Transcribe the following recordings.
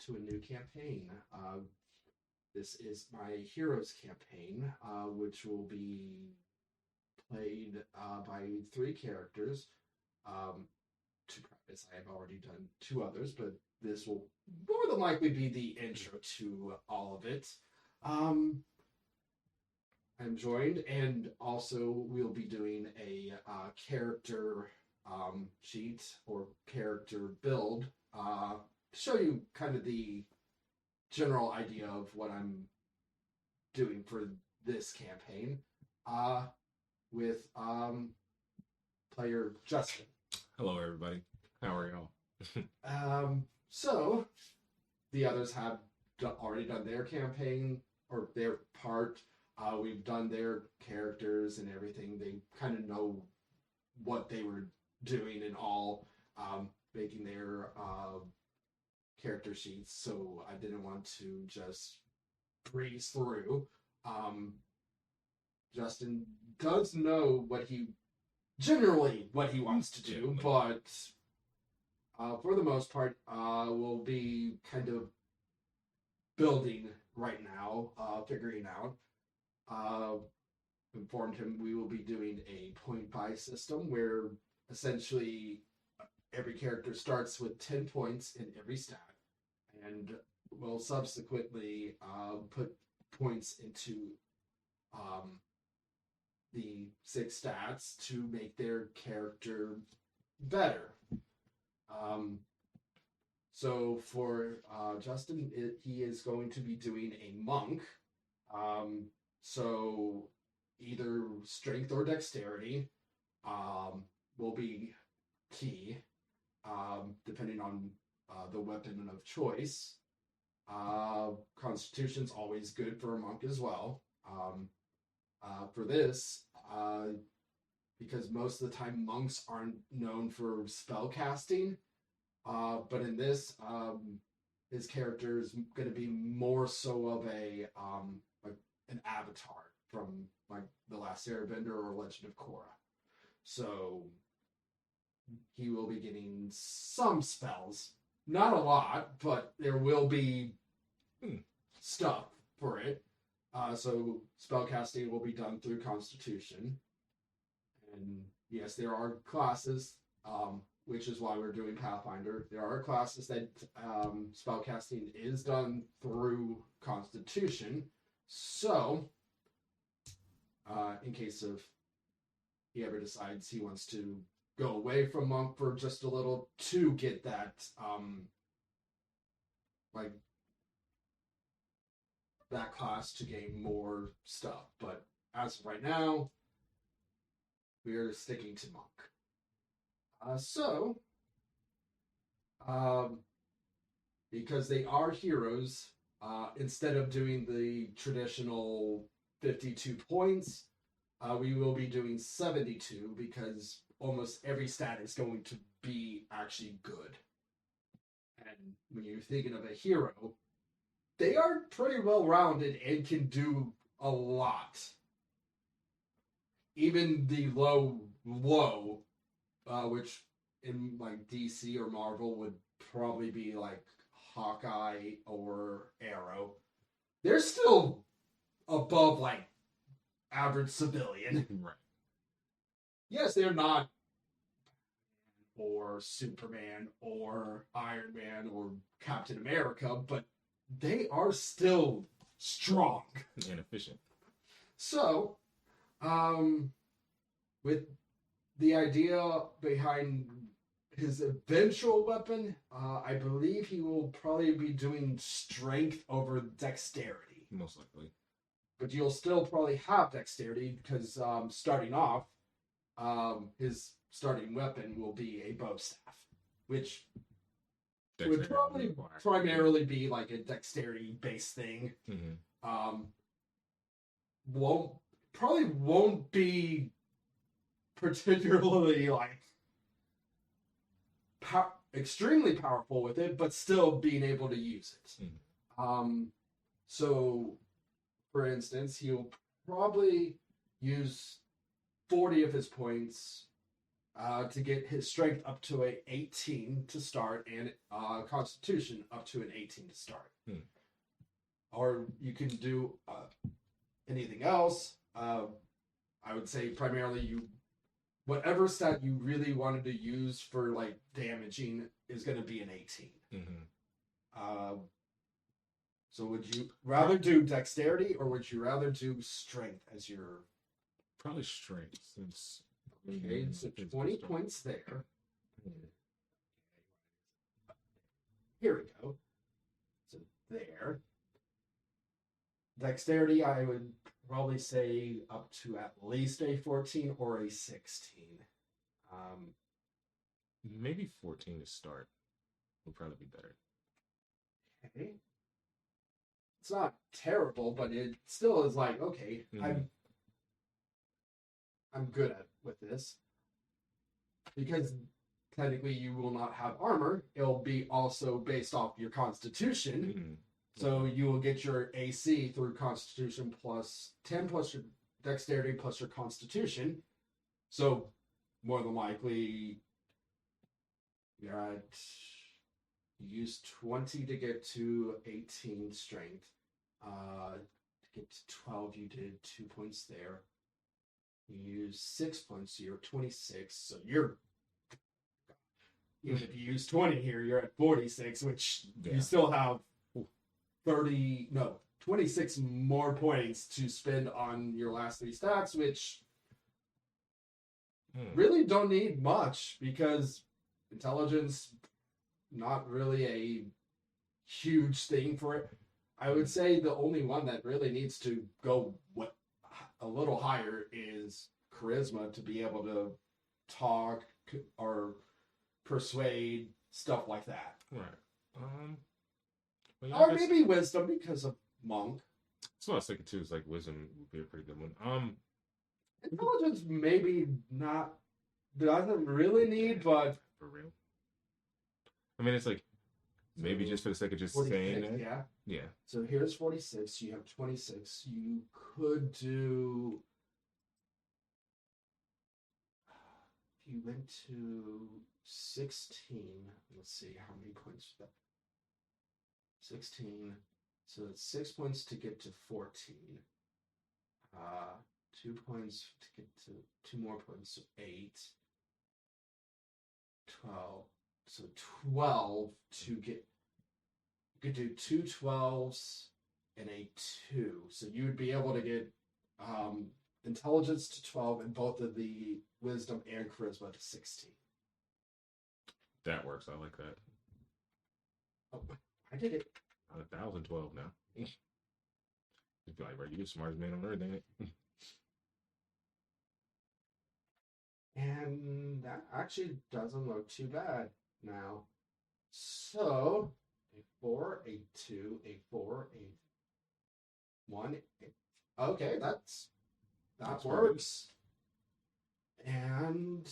to a new campaign. This is my Heroes campaign, which will be played by three characters. To preface, I have already done two others, but this will more than likely be the intro to all of it. I'm joined, and also we'll be doing a character sheet or character build to show you kind of the general idea of what I'm doing for this campaign with player Justin. Hello, everybody. How are y'all? So the others have already done their campaign or their part. We've done their characters and everything. They kind of know what they were doing and all, making their character sheets. So I didn't want to just breeze through. Justin does know what he wants to do, but for the most part, we'll be kind of building right now, figuring out. Informed him we will be doing a point buy system where essentially every character starts with 10 points in every stat and will subsequently put points into the 6 stats to make their character better. So for Justin, he is going to be doing a monk. So either strength or dexterity will be key, depending on the weapon of choice. Constitution's always good for a monk as well. For this, because most of the time monks aren't known for spell casting, but in this, his character is going to be more so of an avatar from like The Last Airbender or Legend of Korra. So he will be getting some spells. Not a lot, but there will be stuff for it. So spellcasting will be done through Constitution. And yes, there are classes, which is why we're doing Pathfinder. There are classes that spellcasting is done through Constitution. So, in case of he ever decides he wants to go away from Monk for just a little to get that, that class to gain more stuff. But as of right now, we are sticking to Monk. Because they are heroes, instead of doing the traditional 52 points, we will be doing 72 because almost every stat is going to be actually good. And when you're thinking of a hero, they are pretty well rounded and can do a lot. Even the low, which in like DC or Marvel would probably be like Hawkeye or Arrow, they're still above like average civilian. Right. Yes, they're not or Superman or Iron Man or Captain America, but they are still strong And efficient. So, with the idea behind his eventual weapon, I believe he will probably be doing strength over dexterity. Most likely. But you'll still probably have dexterity because starting off, his starting weapon will be a bow staff, which would probably primarily be like a dexterity-based thing. Mm-hmm. Won't be particularly like extremely powerful with it, but still being able to use it. Mm-hmm. So, for instance, he'll probably use 40 of his points to get his strength up to a 18 to start, and constitution up to an 18 to start. Or you can do anything else. I would say primarily whatever stat you really wanted to use for like damaging is going to be an 18. So would you rather do dexterity or would you rather do strength as your... Probably strength, since... Okay, so 20 points there. Here we go. So there. Dexterity, I would probably say up to at least a 14 or a 16. Maybe 14 to start would probably be better. Okay. It's not terrible, but it still is like, okay, I'm good with this. Because technically you will not have armor. It'll be also based off your constitution. So you will get your AC through constitution plus 10 plus your dexterity plus your constitution. So more than likely you use 20 to get to 18 strength. To get to 12 you did 2 points there. You use 6 points, so you're 26. So you're... Even if you use 20 here, you're at 46, which you still have 26 more points to spend on your last 3 stats, which really don't need much because intelligence, not really a huge thing for it. I would say the only one that really needs to go a little higher is charisma to be able to talk or persuade, stuff like that. Right. Or maybe wisdom because of monk. That's what I was thinking too. Is like wisdom would be a pretty good one. Intelligence maybe not doesn't really need, but for real. I mean, it's like maybe just for the sake of just saying it. Yeah. So here's 46. You have 26. You could do. If you went to 16, let's see how many points is that. 16. So it's 6 points to get to 14. 2 points to get to 2 more points, so 8. 12. So 12 to get. You could do 2 12s and a 2. So you would be able to get intelligence to 12 and both of the wisdom and charisma to 16. That works. I like that. Oh, I did it. 1,012 now. You'd be like, right, you're the smartest man on earth, ain't it? And that actually doesn't look too bad now. So, a 4, a 2, a 4, a 1. Okay, that works. And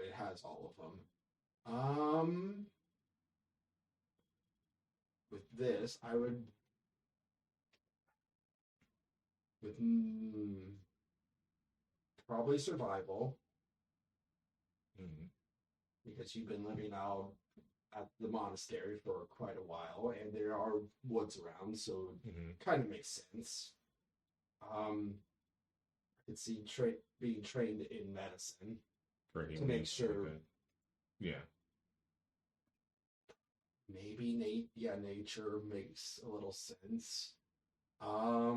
it has all of them. With this, I would with probably survival because you've been living out at the monastery for quite a while, and there are woods around, so it kind of makes sense. I could see being trained in medicine to make sure. Yeah. Maybe nature makes a little sense. I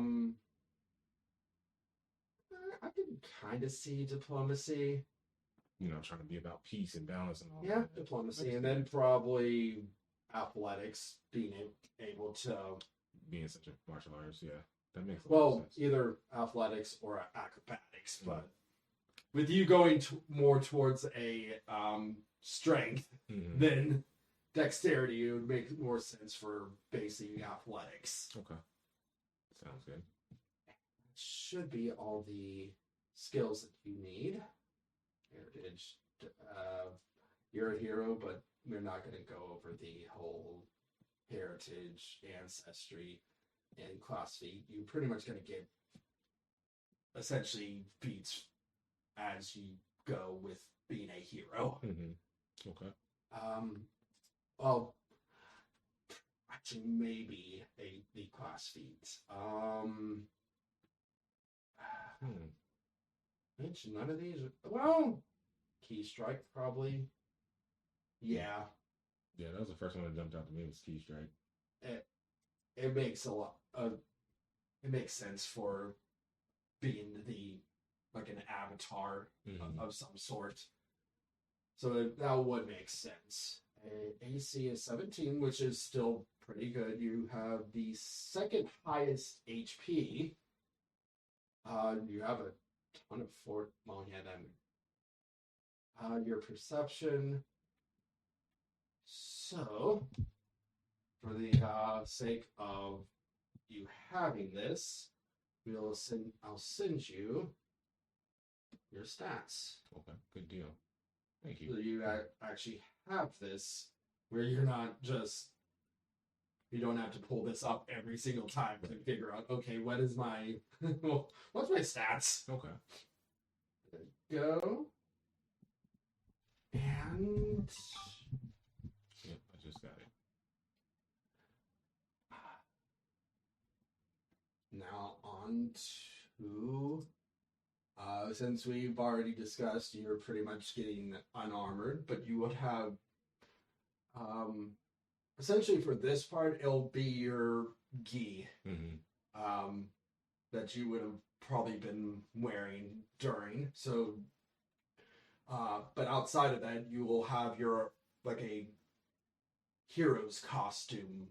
can kind of see diplomacy. Trying to be about peace and balance and all that. Yeah, diplomacy, and then probably athletics, being able to... Being such a martial artist, yeah. That makes a lot of sense. Either athletics or acrobatics, but with you going more towards a strength than dexterity, it would make more sense for basing athletics. Okay. Sounds good. Should be all the skills that you need. Heritage. You're a hero, but we're not going to go over the whole heritage, ancestry, and class feat, you're pretty much going to get essentially feats as you go with being a hero. Mm-hmm. Okay. Well, actually, maybe the class feats. Which none of these. Well, key strike probably. Yeah. Yeah, that was the first one that jumped out to me was key strike. It makes a lot of. It makes sense for being like an avatar of some sort. So that would make sense. AC is 17, which is still pretty good. You have the second highest HP. You have a ton of fort. Well, yeah, then. Your perception. So, for the sake of you having this, I'll send you your stats. Okay, good deal. Thank you. So you actually have this, where you're not just. You don't have to pull this up every single time to figure out, okay, what's my stats? Okay. There you go. And yep, I just got it. Now on to since we've already discussed you're pretty much getting unarmored, but you would have essentially for this part it'll be your gi that you would have probably been wearing during. So but outside of that you will have your like a hero's costume,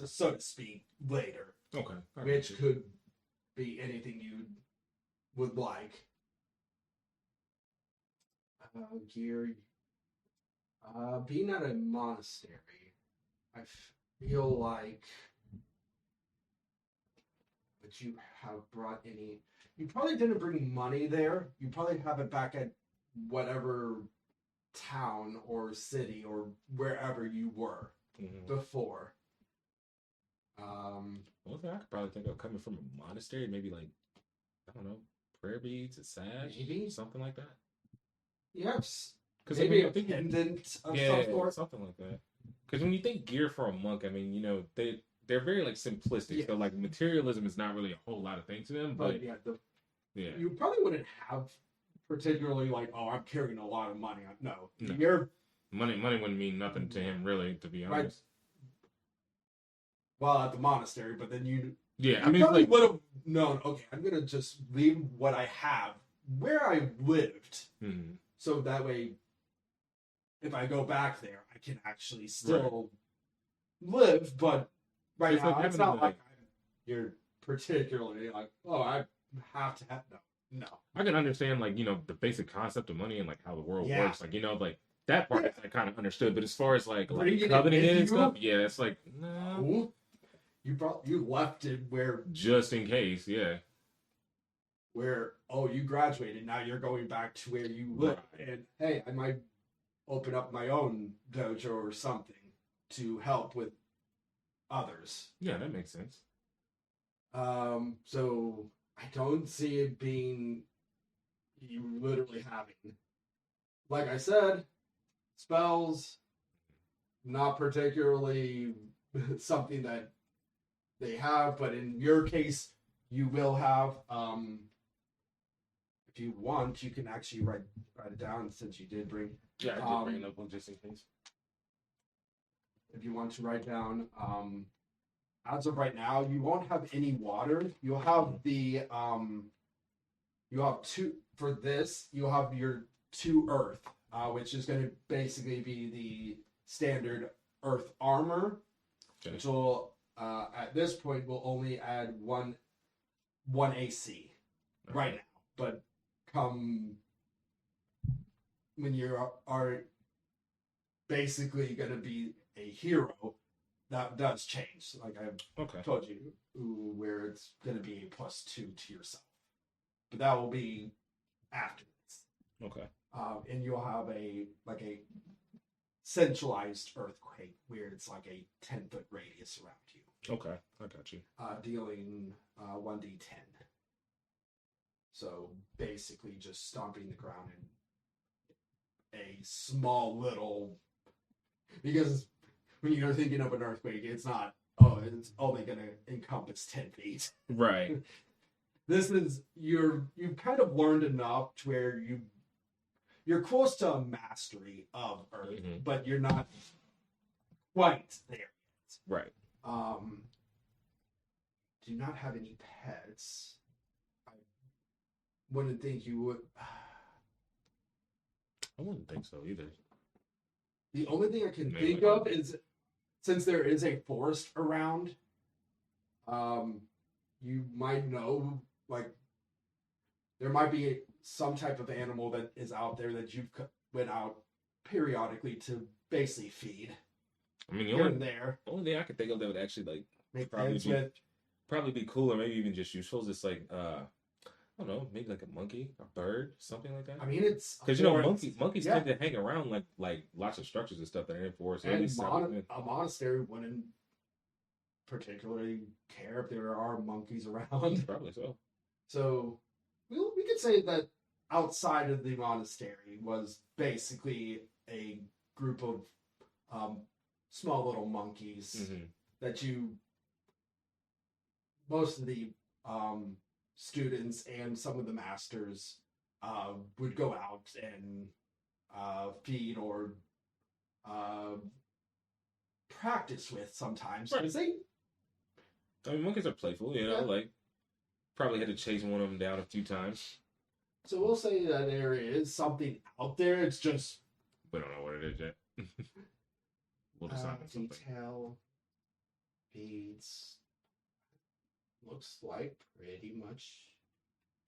so to speak, later. Okay. Which could be anything you would like. Gear. Being at a monastery, I feel like that you have brought any. You probably didn't bring money there. You probably have it back at whatever town or city or wherever you were before. One thing I could probably think of coming from a monastery, maybe like, I don't know, prayer beads, a sash, maybe something like that. Yes, because maybe a pendant of some sort, something like that. Because when you think gear for a monk, I mean, you know, they're very like simplistic. Yeah. So like materialism is not really a whole lot of things to them. But you probably wouldn't have particularly like, oh, I'm carrying a lot of money. No. Money wouldn't mean nothing to him, really, to be honest. Right. Well, at the monastery, but then you probably like, would have known, okay, I'm going to just leave what I have where I lived. Mm-hmm. So that way, if I go back there, I can actually still live. But right now, it's not like you're particularly like, oh, I have to have, no. I can understand, like, you know, the basic concept of money and, like, how the world works. Like, you know, like, that part I kind of understood. But as far as, like covenant and stuff, it's like, no. You left it where... Just in case, Where, oh, you graduated, now you're going back to where you live. Right. And, hey, I might open up my own dojo or something to help with others. Yeah, that makes sense. So I don't see it being you literally having, like I said, spells, not particularly something that they have, but in your case, you will have. If you want, you can actually write it down since you did bring. Yeah, I did bring it up just in case. If you want to write down, as of right now, you won't have any water. You'll have the you have two for this. You'll have your 2 earth, which is going to basically be the standard earth armor, which will at this point will only add one AC right now, but come when you are basically going to be a hero, that does change. Like I've told you, where it's going to be a +2 to yourself, but that will be after this. Okay. And you'll have a centralized earthquake where it's like a 10-foot radius around you. Okay, I got you. Dealing 1d10. So basically just stomping the ground in a small little... Because when you're thinking of an earthquake, it's not, it's only going to encompass 10 feet. Right. This is, you've kind of learned enough to where you're close to a mastery of Earth, but you're not quite there yet. Right. Do not have any pets. I wouldn't think you would. I wouldn't think so either. The only thing I can think of is, since there is a forest around, you might know, like, there might be some type of animal that is out there that you've went out periodically to basically feed. I mean, here and there. The only thing I could think of that would actually like make probably be cool, or maybe even just useful is just like I don't know, maybe like a monkey, a bird, something like that. I mean, it's because monkeys tend to hang around like lots of structures and stuff that are in forests. And a monastery wouldn't particularly care if there are monkeys around. Probably so. So we could say that outside of the monastery was basically a group of small little monkeys that most of the students and some of the masters would go out and feed or practice with sometimes. Right. I mean, monkeys are playful, you know, like probably had to chase one of them down a few times. So we'll say that there is something out there. It's just we don't know what it is yet. We'll decide on something. Detail, beads. Looks like pretty much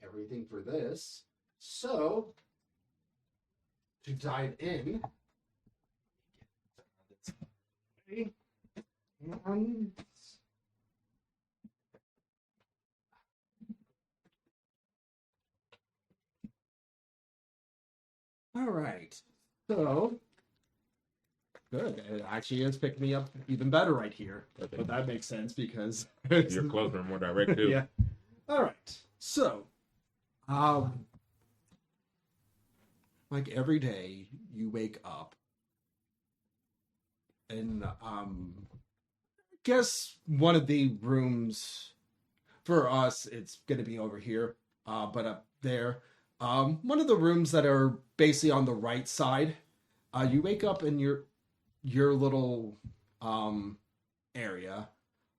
everything for this. So to dive in, and all right. So good. It actually is picking me up even better right here. But that makes sense because you're closer and more direct too. Yeah. All right. So, like every day you wake up and guess one of the rooms for us it's going to be over here, but up there, one of the rooms that are basically on the right side. You wake up in your little area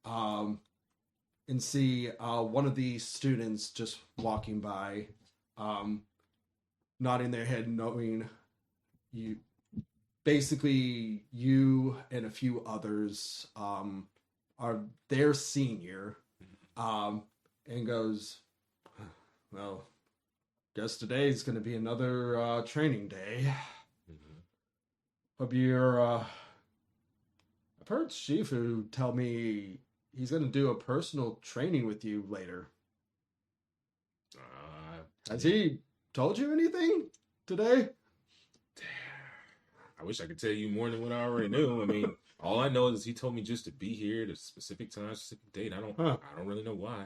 and see one of the students just walking by, nodding their head, knowing you. Basically, you and a few others are their senior, and goes, well, guess today's going to be another training day. Hope you're, I've heard Shifu tell me he's going to do a personal training with you later. Has he told you anything today? I wish I could tell you more than what I already knew. I mean, all I know is he told me just to be here at a specific time, specific date. I don't really know why.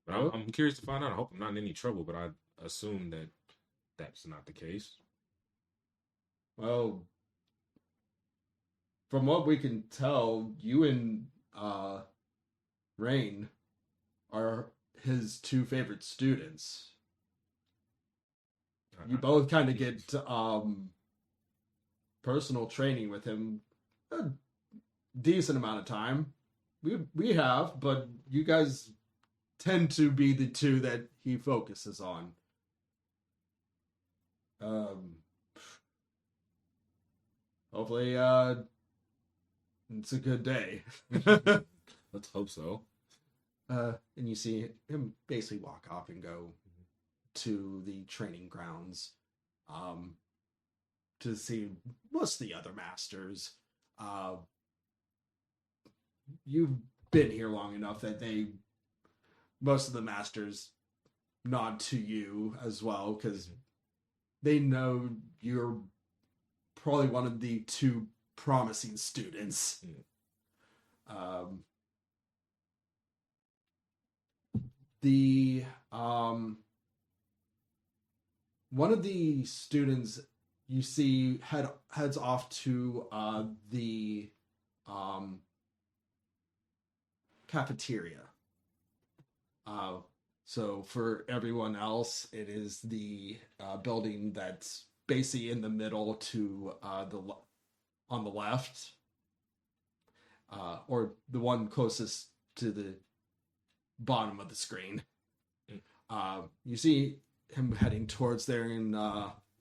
But I'm curious to find out. I hope I'm not in any trouble, but I assume that that's not the case. Well, from what we can tell, you and Rain are his two favorite students. You both kind of get personal training with him a decent amount of time. We have, but you guys tend to be the two that he focuses on. Hopefully, it's a good day. Let's hope so. And you see him basically walk off and go to the training grounds to see most of the other masters. You've been here long enough that most of the masters nod to you as well because they know you're probably one of the two promising students. The one of the students you see heads off to the cafeteria. So for everyone else, it is the building that's basically in the middle to on the left, or the one closest to the bottom of the screen. You see him heading towards there and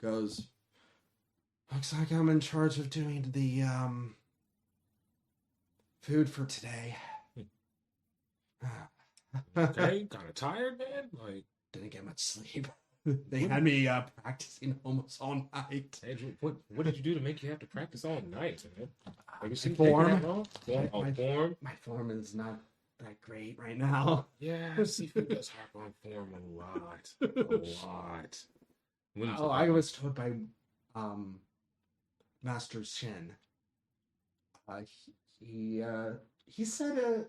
goes, "Looks like I'm in charge of doing the food for today." Okay, kind of tired, man. Like, didn't get much sleep. They had me practicing almost all night. Hey, what did you do to make you have to practice all night, man? Like, it Form. Form. My form is not that great right now. Yeah, seafood does harp on form a lot. A lot. I was told by Master Shin. He said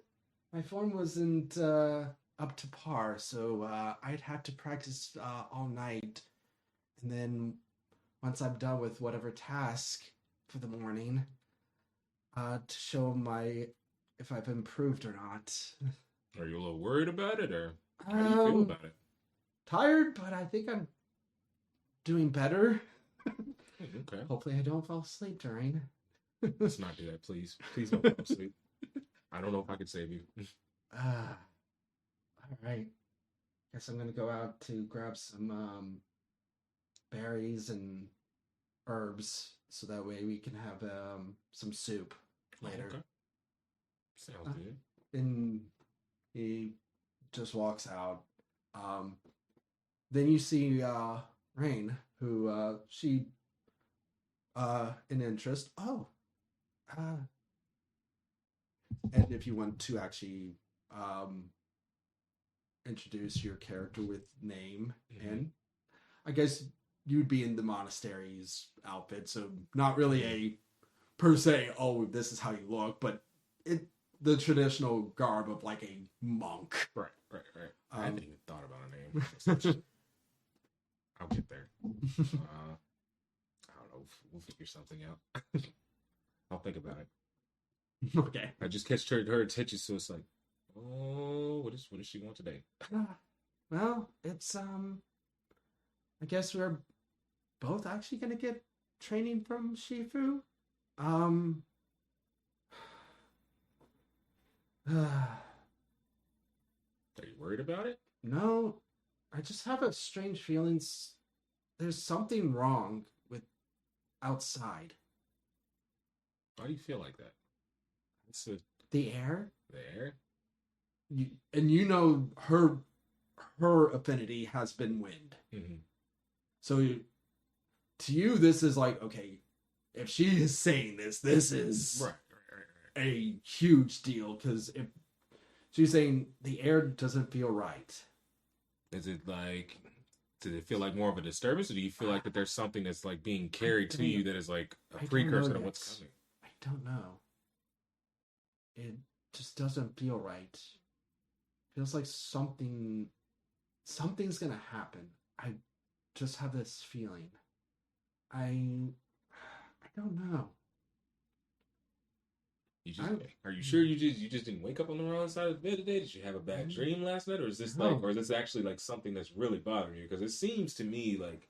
my form wasn't up to par, so I'd have to practice all night, and then once I'm done with whatever task for the morning, to show if I've improved or not. Are you a little worried about it, or how do you feel about it? Tired, but I think I'm doing better. Okay. Hopefully I don't fall asleep during. Let's not do that, please. Please don't fall asleep. I don't know if I could save you. All right. Guess I'm gonna go out to grab some berries and herbs, so that way we can have some soup later. Okay. Sounds good. And he just walks out. Then you see Rain, who she in interest. And if you want to actually introduce your character with name, and I guess you'd be in the monastery's outfit, so not really a per se, oh, this is how you look, but the traditional garb of like a monk. Right. I haven't even thought about a name. I'll get there. I don't know. We'll figure something out. I'll think about it. Okay. I just catch her attention, so it's like, oh, what does she want today? Well, it's I guess we're both actually gonna get training from Shifu. Are you worried about it? No, I just have a strange feeling. There's something wrong with outside. Why do you feel like that? The air. The air. You know her affinity has been wind. Mm-hmm. So to you, this is like, okay, if she is saying this is right. a huge deal, because if she's saying the air doesn't feel right. Is it like, does it feel like more of a disturbance, or do you feel like that there's something that's like being carried to you that is like a precursor to what's coming? I don't know. It just doesn't feel right. Feels like something's gonna happen. I just have this feeling. I don't know. Are you sure you just didn't wake up on the wrong side of the bed today? Did you have a bad dream last night, or is this or is this actually like something that's really bothering you? Because it seems to me like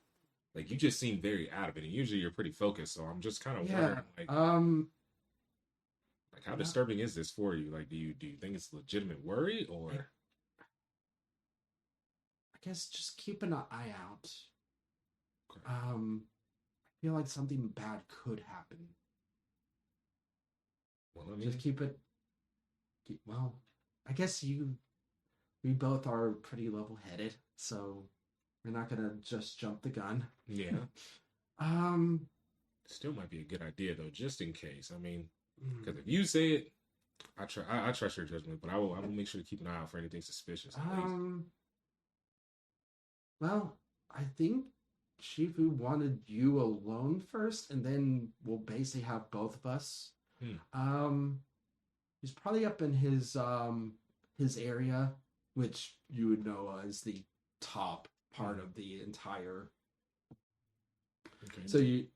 you just seem very out of it, and usually you're pretty focused. So I'm just kind of wondering, like how disturbing is this for you? Like, do you think it's legitimate worry, or? I guess just keeping an eye out. Okay. I feel like something bad could happen. Well, I mean, just keep it. Well, I guess we both are pretty level-headed, so we're not gonna just jump the gun. Yeah. Still might be a good idea though, just in case. I mean, because if you say it, I trust your judgment, but I will make sure to keep an eye out for anything suspicious. Well, I think Shifu wanted you alone first, and then we'll basically have both of us. He's probably up in his area, which you would know as the top part of the entire. Okay. So he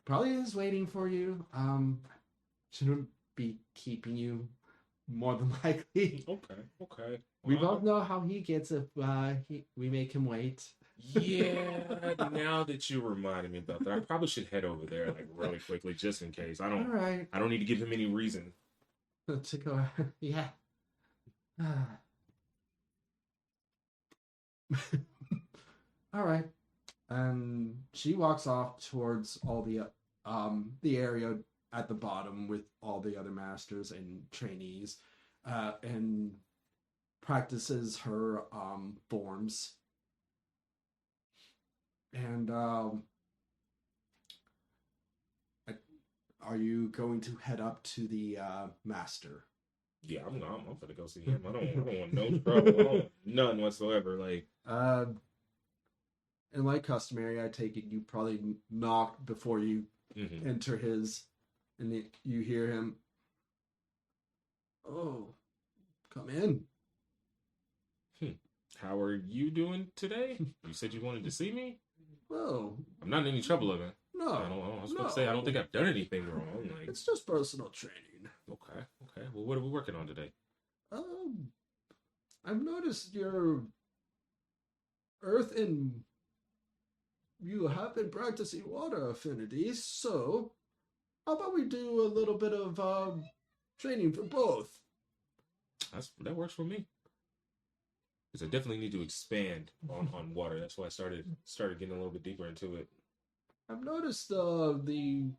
probably is waiting for you. Shouldn't be keeping you, more than likely. Okay. We both know how he gets if we make him wait. Yeah, now that you reminded me about that, I probably should head over there like really quickly just in case. All right. I don't need to give him any reason to go. Yeah. All right. And she walks off towards all the area at the bottom with all the other masters and trainees, and practices her forms. And are you going to head up to the master? Yeah, I'm gonna go see him. I don't want no trouble. I don't want none whatsoever. Like, and like customary, I take it you probably knock before you enter his, and you hear him. Oh, come in. How are you doing today? You said you wanted to see me. Well, I'm not in any trouble, of it. No, I was supposed to say I don't think I've done anything wrong. Like, it's just personal training. Okay. Well, what are we working on today? I've noticed your earth and you have been practicing water affinities, so how about we do a little bit of training for both? That works for me. Because I definitely need to expand on water. That's why I started getting a little bit deeper into it. I've noticed you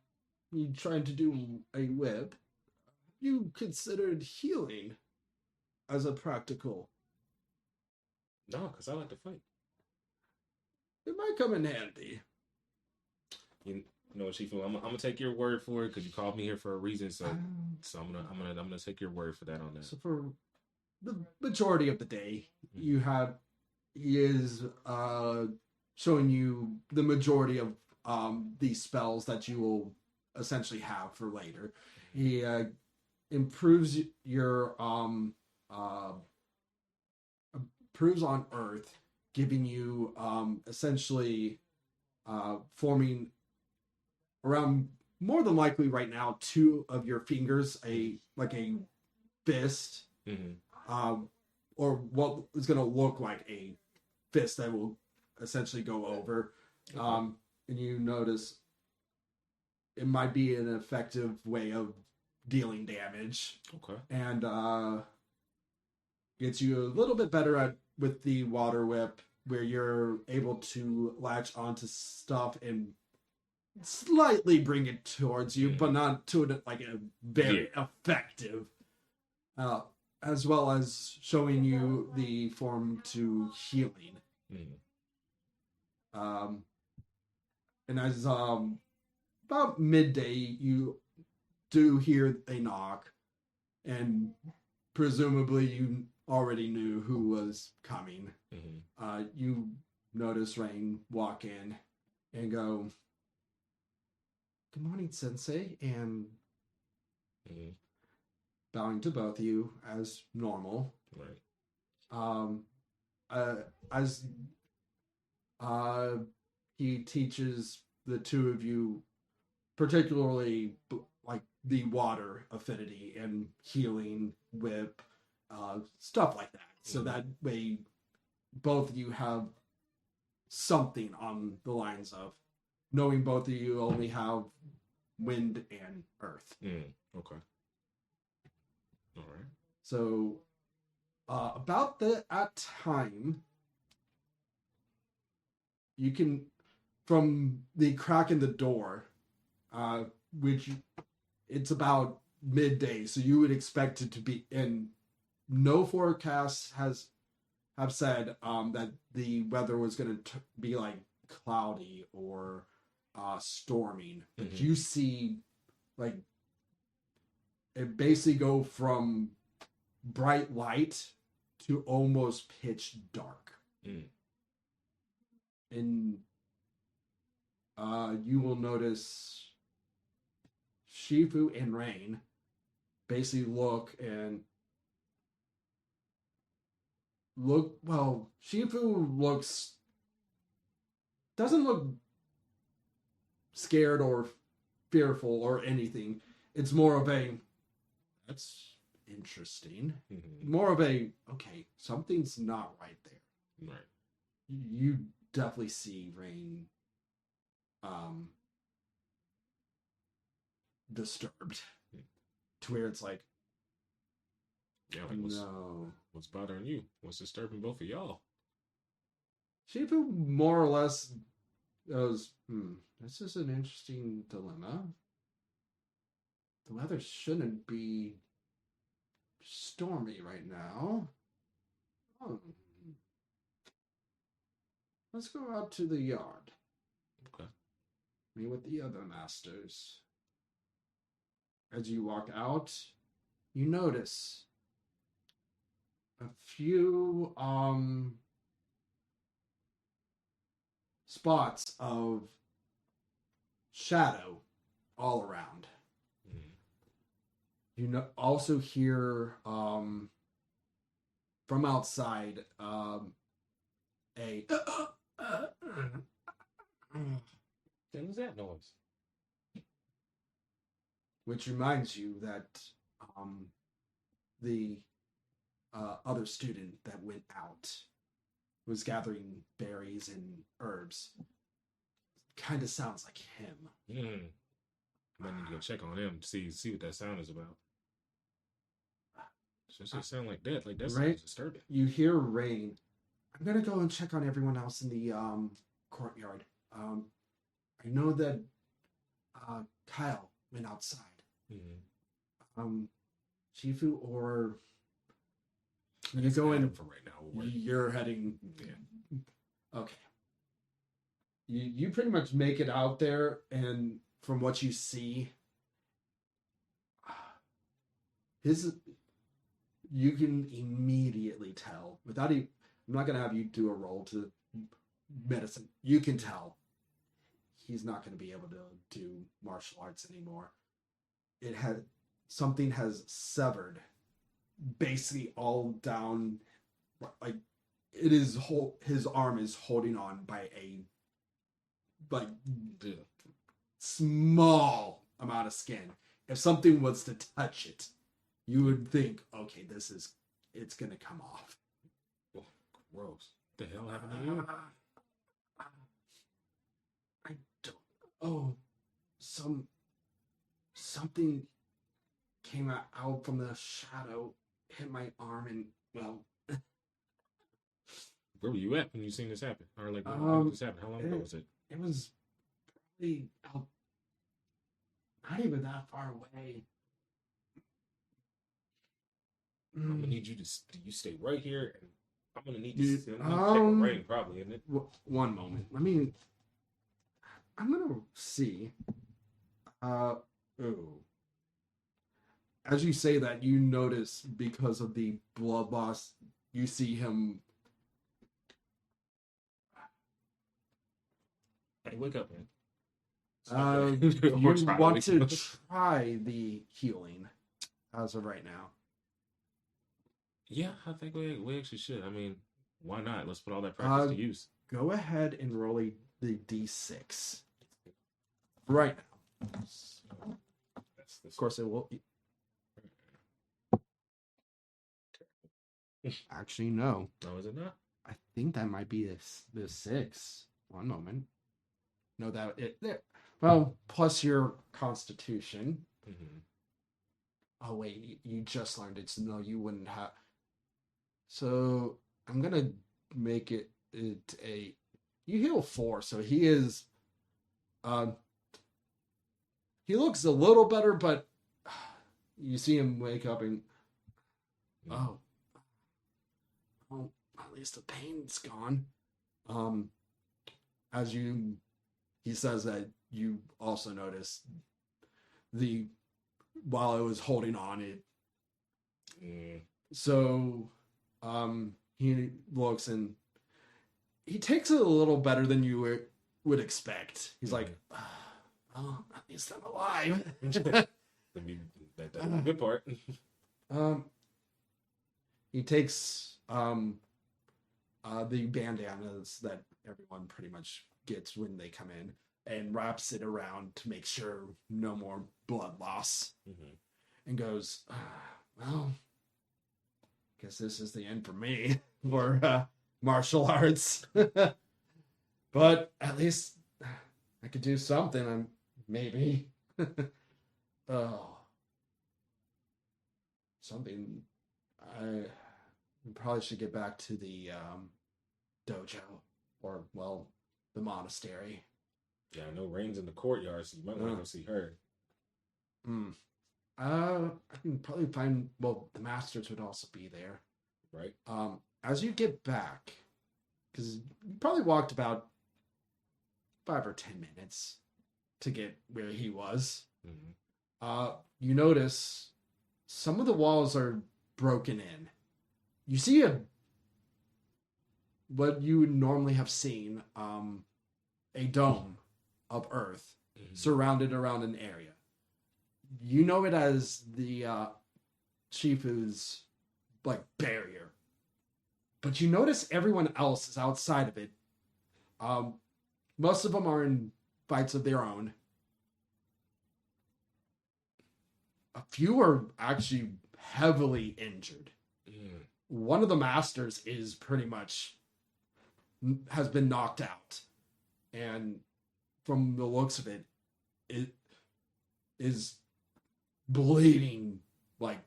trying to do a whip. You considered healing as a practical? No, because I like to fight. It might come in handy. You know what, Shifu? I'm gonna take your word for it because you called me here for a reason. So I'm gonna take your word for that on that. So for the majority of the day, he is showing you the majority of these spells that you will essentially have for later. He improves your improves on Earth, giving you essentially forming around, more than likely right now, two of your fingers, a fist. Or what is going to look like a fist that will essentially go over. And you notice it might be an effective way of dealing damage. Okay. And gets you a little bit better with the water whip, where you're able to latch onto stuff and slightly bring it towards you, but not to it like a very effective. As well as showing you the form to healing. And as about midday, you do hear a knock, and presumably you already knew who was coming. You notice Rain walk in and go, "Good morning, Sensei," and bowing to both of you as normal. Right. As he teaches the two of you, particularly like the water affinity and healing whip, stuff like that. So that way, both of you have something on the lines of knowing both of you only have wind and earth. Okay. All right. So, about that time, you can, from the crack in the door, which it's about midday, so you would expect it to be in. No forecast have said that the weather was going to be like cloudy or storming. But you see, like, it basically go from bright light to almost pitch dark. and you will notice Shifu and Rain basically well, Shifu doesn't look scared or fearful or anything. It's more of that's interesting. Mm-hmm. More of okay, something's not right there. Right. You definitely see Rain disturbed to where it's like, Yeah, no. What's bothering you? What's disturbing both of y'all? Shifu more or less goes, this is an interesting dilemma. The weather shouldn't be stormy right now. Let's go out to the yard. Okay. Meet with the other masters. As you walk out, you notice a few spots of shadow all around. You also hear from outside a What was that noise? which reminds you that the other student that went out was gathering berries and herbs. Kind of sounds like him. Might need to go check on him to see what that sound is about. Does it sound like that? Like that sounds disturbing. You hear Rain. I'm gonna go and check on everyone else in the courtyard. I know that Kyle went outside. Shifu or you go in for right now. You're heading. Yeah. Okay. You pretty much make it out there, and from what you see, you can immediately tell without even. I'm not gonna have you do a roll to medicine. You can tell he's not gonna be able to do martial arts anymore. Something has severed, basically all down, like it is his arm is holding on by a small amount of skin. If something was to touch it, you would think, okay, it's gonna come off. Oh, gross. What the hell happened to you? I don't. Oh, something came out from the shadow, hit my arm, and well. Where were you at when you seen this happen? Or like when did this happen? How long ago was it? It was probably out, not even that far away. I'm gonna need you to stay right here, and I'm gonna need you to check the rain, probably, isn't it? One moment. I'm gonna see. As you say that, you notice because of the blood loss, you see him. Hey, wake up, man. You want to try the healing as of right now? Yeah, I think we actually should. I mean, why not? Let's put all that practice to use. Go ahead and roll the D6 right now. Of course, it will. Actually, no. No, is it not? I think that might be the 6. One moment. No, that it there. Well, plus your Constitution. Mm-hmm. Oh wait, you just learned it, so no, you wouldn't have. So I'm gonna make it a. You heal 4, so he is. He looks a little better, but you see him wake up and. Oh, at least the pain's gone. He says that you also noticed while I was holding on it. So, he looks and he takes it a little better than you would expect. He's like, "Oh, at least I'm alive." That's the good part. He takes the bandanas that everyone pretty much gets when they come in and wraps it around to make sure no more blood loss, and goes, well, guess this is the end for me for martial arts. But at least I could do something, maybe. Oh, something. I probably should get back to the dojo, or, well, the monastery. Yeah, I know Rain's in the courtyard, so you might want to go see her. I can probably find, well, the masters would also be there. Right. As you get back, because you probably walked about 5 or 10 minutes to get where he was. You notice some of the walls are broken in. You see what you would normally have seen, a dome of earth surrounded around an area. You know it as the Shifu's like barrier, but you notice everyone else is outside of it. Most of them are in fights of their own. A few are actually heavily injured. One of the masters is pretty much has been knocked out, and from the looks of it, it is bleeding like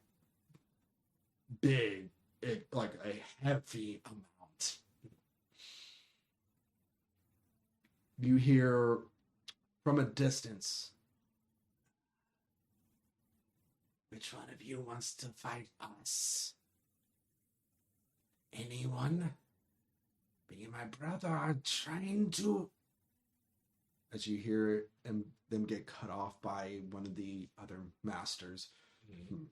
big, like a heavy amount. You hear from a distance, which one of you wants to fight us? Anyone? Me and my brother are trying to... As you hear them get cut off by one of the other masters. You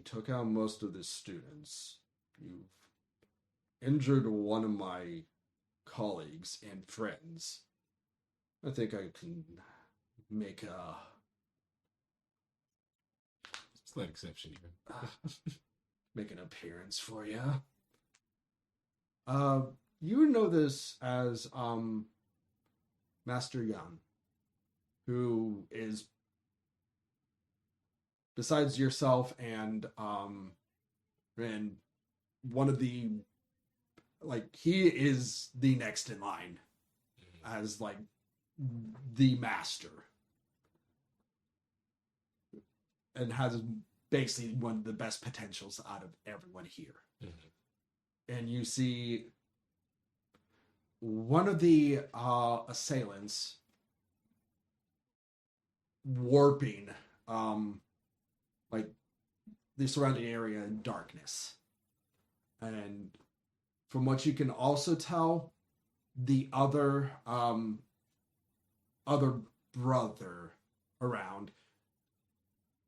took out most of the students. You've injured one of my colleagues and friends. I think I can make a slight exception here. Make an appearance for you. You know this as Master Young, who is, besides yourself and one of the, like, he is the next in line as like the master, and has basically one of the best potentials out of everyone here. And you see one of the assailants warping like the surrounding area in darkness. And from what you can also tell, the other brother around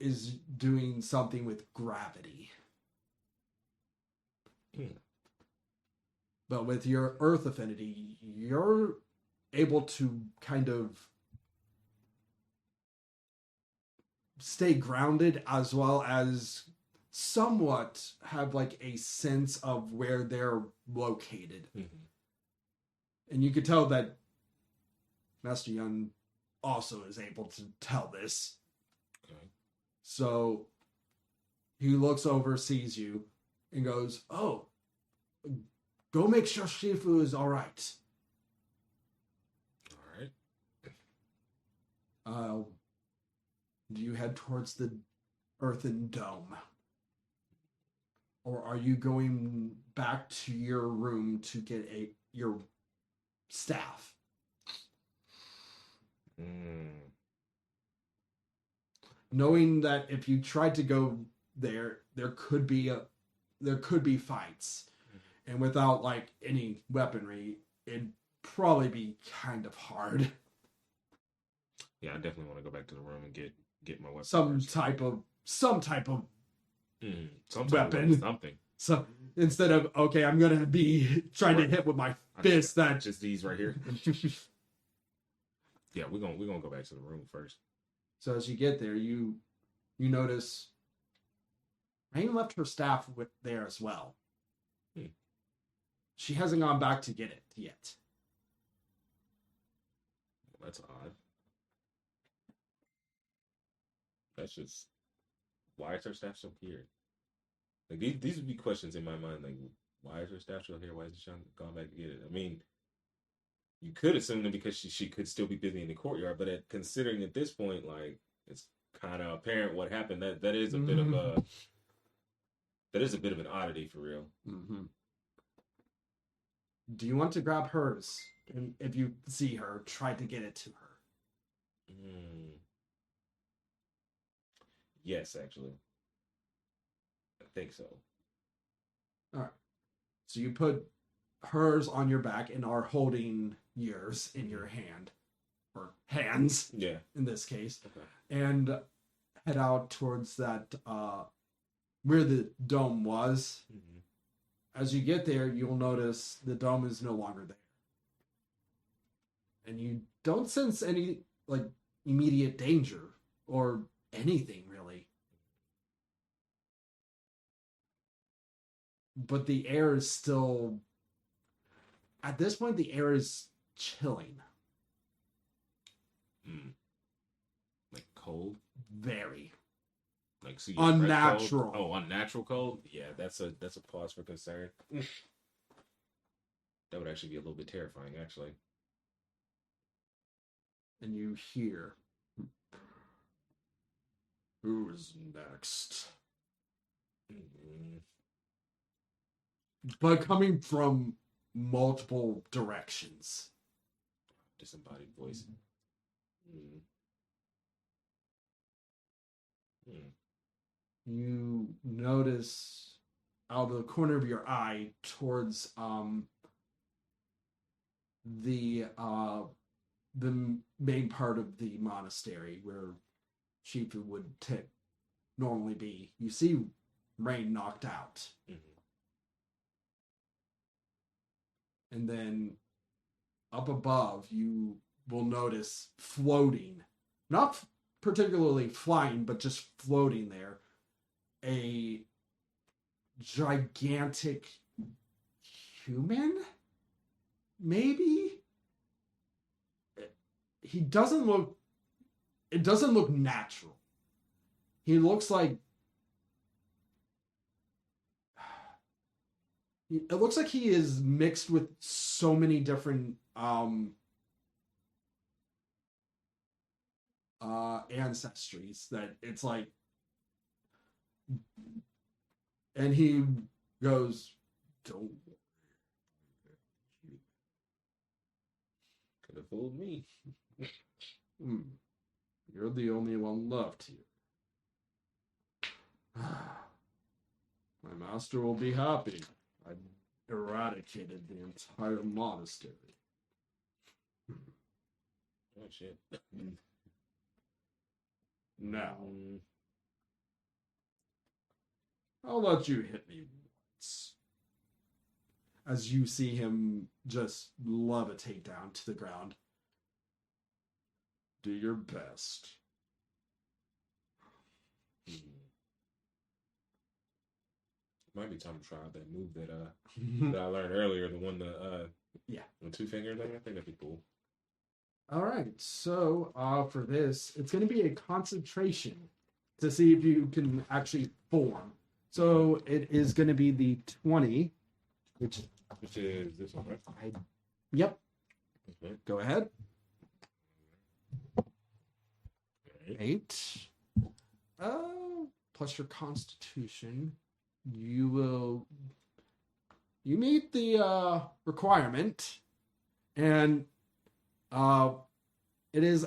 is doing something with gravity. But with your earth affinity, you're able to kind of stay grounded, as well as somewhat have like a sense of where they're located. And you could tell that Master Young also is able to tell this. So he looks over, sees you, and goes, "Oh, go make sure Shifu is all right." Do you head towards the earthen dome? Or are you going back to your room to get your staff? Knowing that if you tried to go there could be fights. And without like any weaponry, it'd probably be kind of hard. Yeah, I definitely want to go back to the room and get my weapon. Some type of some weapon. Something. So instead of, okay, I'm going to be trying to hit with my fist that... Just these right here. Yeah, we're gonna go back to the room first. So as you get there, you notice Rain left her staff with there as well. She hasn't gone back to get it yet. Well, that's odd. That's just, why is her staff still here? Like these would be questions in my mind. Like, why is her staff still here? Why is she gone back to get it? I mean, you could assume that because she could still be busy in the courtyard, but considering at this point, like, it's kind of apparent what happened. That is a bit of a an oddity for real. Mm-hmm. Do you want to grab hers? And if you see her, try to get it to her. Yes, actually. I think so. All right. So you put hers on your back and are holding yours in your hand. Or hands. Yeah. In this case. Okay. And head out towards that, where the dome was. Mm-hmm. As you get there, you'll notice the dome is no longer there. And you don't sense any, like, immediate danger or anything, really. But the air is still... At this point, the air is chilling. Like cold? Very. Like, so unnatural. Oh, unnatural cold? Yeah, that's a pause for concern. That would actually be a little bit terrifying, actually. And you hear, who is next? Mm-hmm. But coming from multiple directions. Disembodied voice. You notice out of the corner of your eye towards the main part of the monastery where Shifu would normally be. You see Rain knocked out. Mm-hmm. And then up above, you will notice floating, not particularly flying, but just floating there, a gigantic human, maybe? It doesn't look natural. He looks like, it looks like he is mixed with so many different ancestries that it's like, and he goes, "Don't worry. Could have fooled me. You're the only one left here. My master will be happy. I eradicated the entire monastery." Oh, shit. Now, I'll let you hit me once. As you see him just levitate down to the ground. Do your best. Might be time to try out that move that that I learned earlier, the one the two finger thing. I think that'd be cool. All right, so for this, it's going to be a concentration to see if you can actually form. So it is going to be the 20, which is this one, right? Yep. Okay. Go ahead. 8. Plus your constitution. You meet the requirement, and it is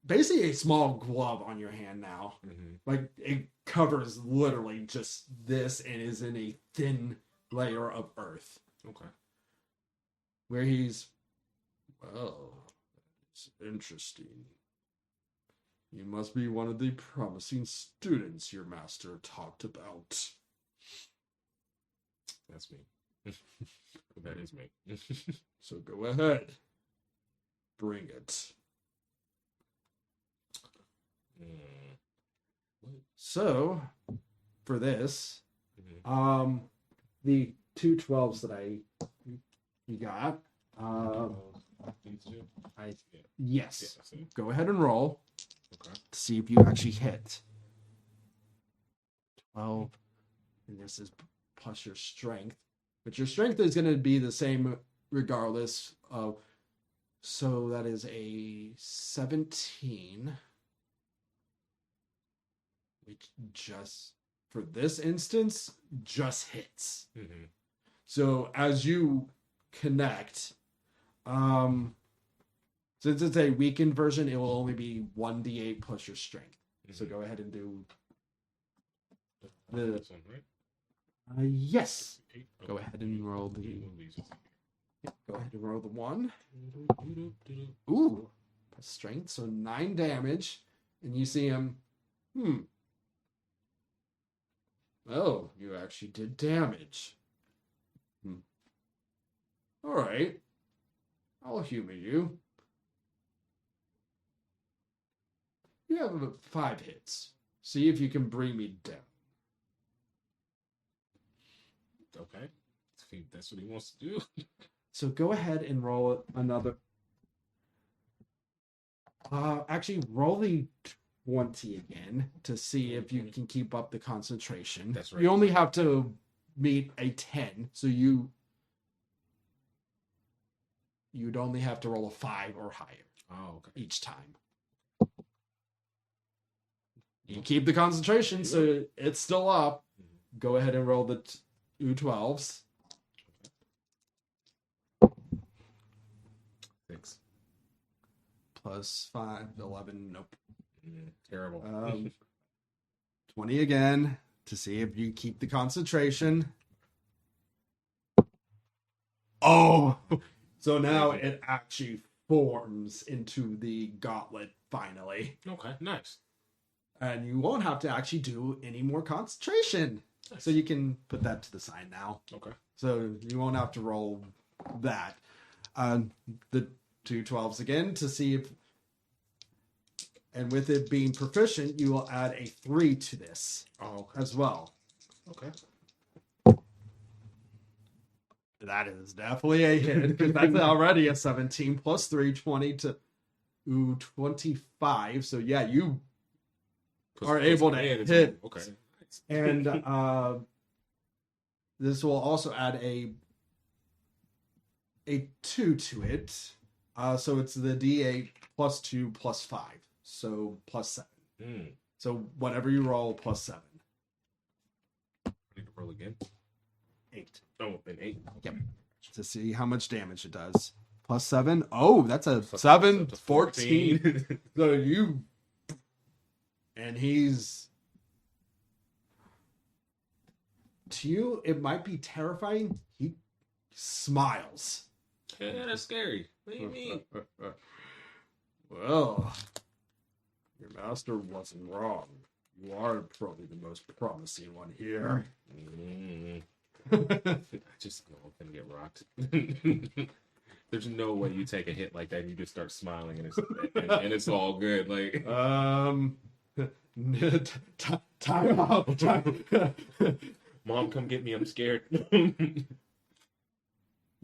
basically a small glove on your hand now. Mm-hmm. Like, it covers literally just this and is in a thin layer of earth. Okay. Where he's, well, it's interesting. You must be one of the promising students your master talked about. That's me. That is me. So go ahead. Bring it. So, for this, the 2 12s that you got, yes. Yeah, go ahead and roll. Okay. To see if you actually hit. 12, and this is plus your strength. But your strength is going to be the same regardless of. So that is a 17. Which just, for this instance, just hits. Mm-hmm. So as you connect, since it's a weakened version, it will only be 1d8 plus your strength. Mm-hmm. So go ahead and do the... yes. Go ahead and roll the... Yeah, go ahead and roll the 1. Ooh. Plus strength, so 9 damage. And you see him... Oh, you actually did damage. All right. I'll humor you. You have 5 hits. See if you can bring me down. Okay. I think that's what he wants to do. So go ahead and roll another. Actually, roll the 20 again to see if you can keep up the concentration. That's right. You only have to meet a 10, so you'd only have to roll a 5 or higher. Oh, okay. Each time. You keep the concentration, so it's still up. Mm-hmm. Go ahead and roll the 2 12s. 6. Plus 5, 11, nope. Terrible. 20 again to see if you keep the concentration. Oh! So now it actually forms into the gauntlet finally. Okay, nice. And you won't have to actually do any more concentration. Nice. So you can put that to the side now. Okay. So you won't have to roll that. The 2 12s again to see if... And with it being proficient, you will add a 3 to this as well. Okay. That is definitely a hit, because that's already a 17 plus 3, 20 to 25. So yeah, you are able to hit. Okay. And this will also add a 2 to it. So it's the D8 plus 2 plus 5. So plus 7. So whatever you roll, plus 7. I need to roll again. 8. Oh, an 8. Yep. To see how much damage it does. Plus 7. Oh, that's a 7, 14. So you... And he's... To you, it might be terrifying. He smiles. Yeah, that's scary. What do you mean? Well... Your master wasn't wrong. You are probably the most promising one here. I just know I'm gonna get rocked. There's no way you take a hit like that and you just start smiling and it's all good. Like time out. Mom, come get me. I'm scared.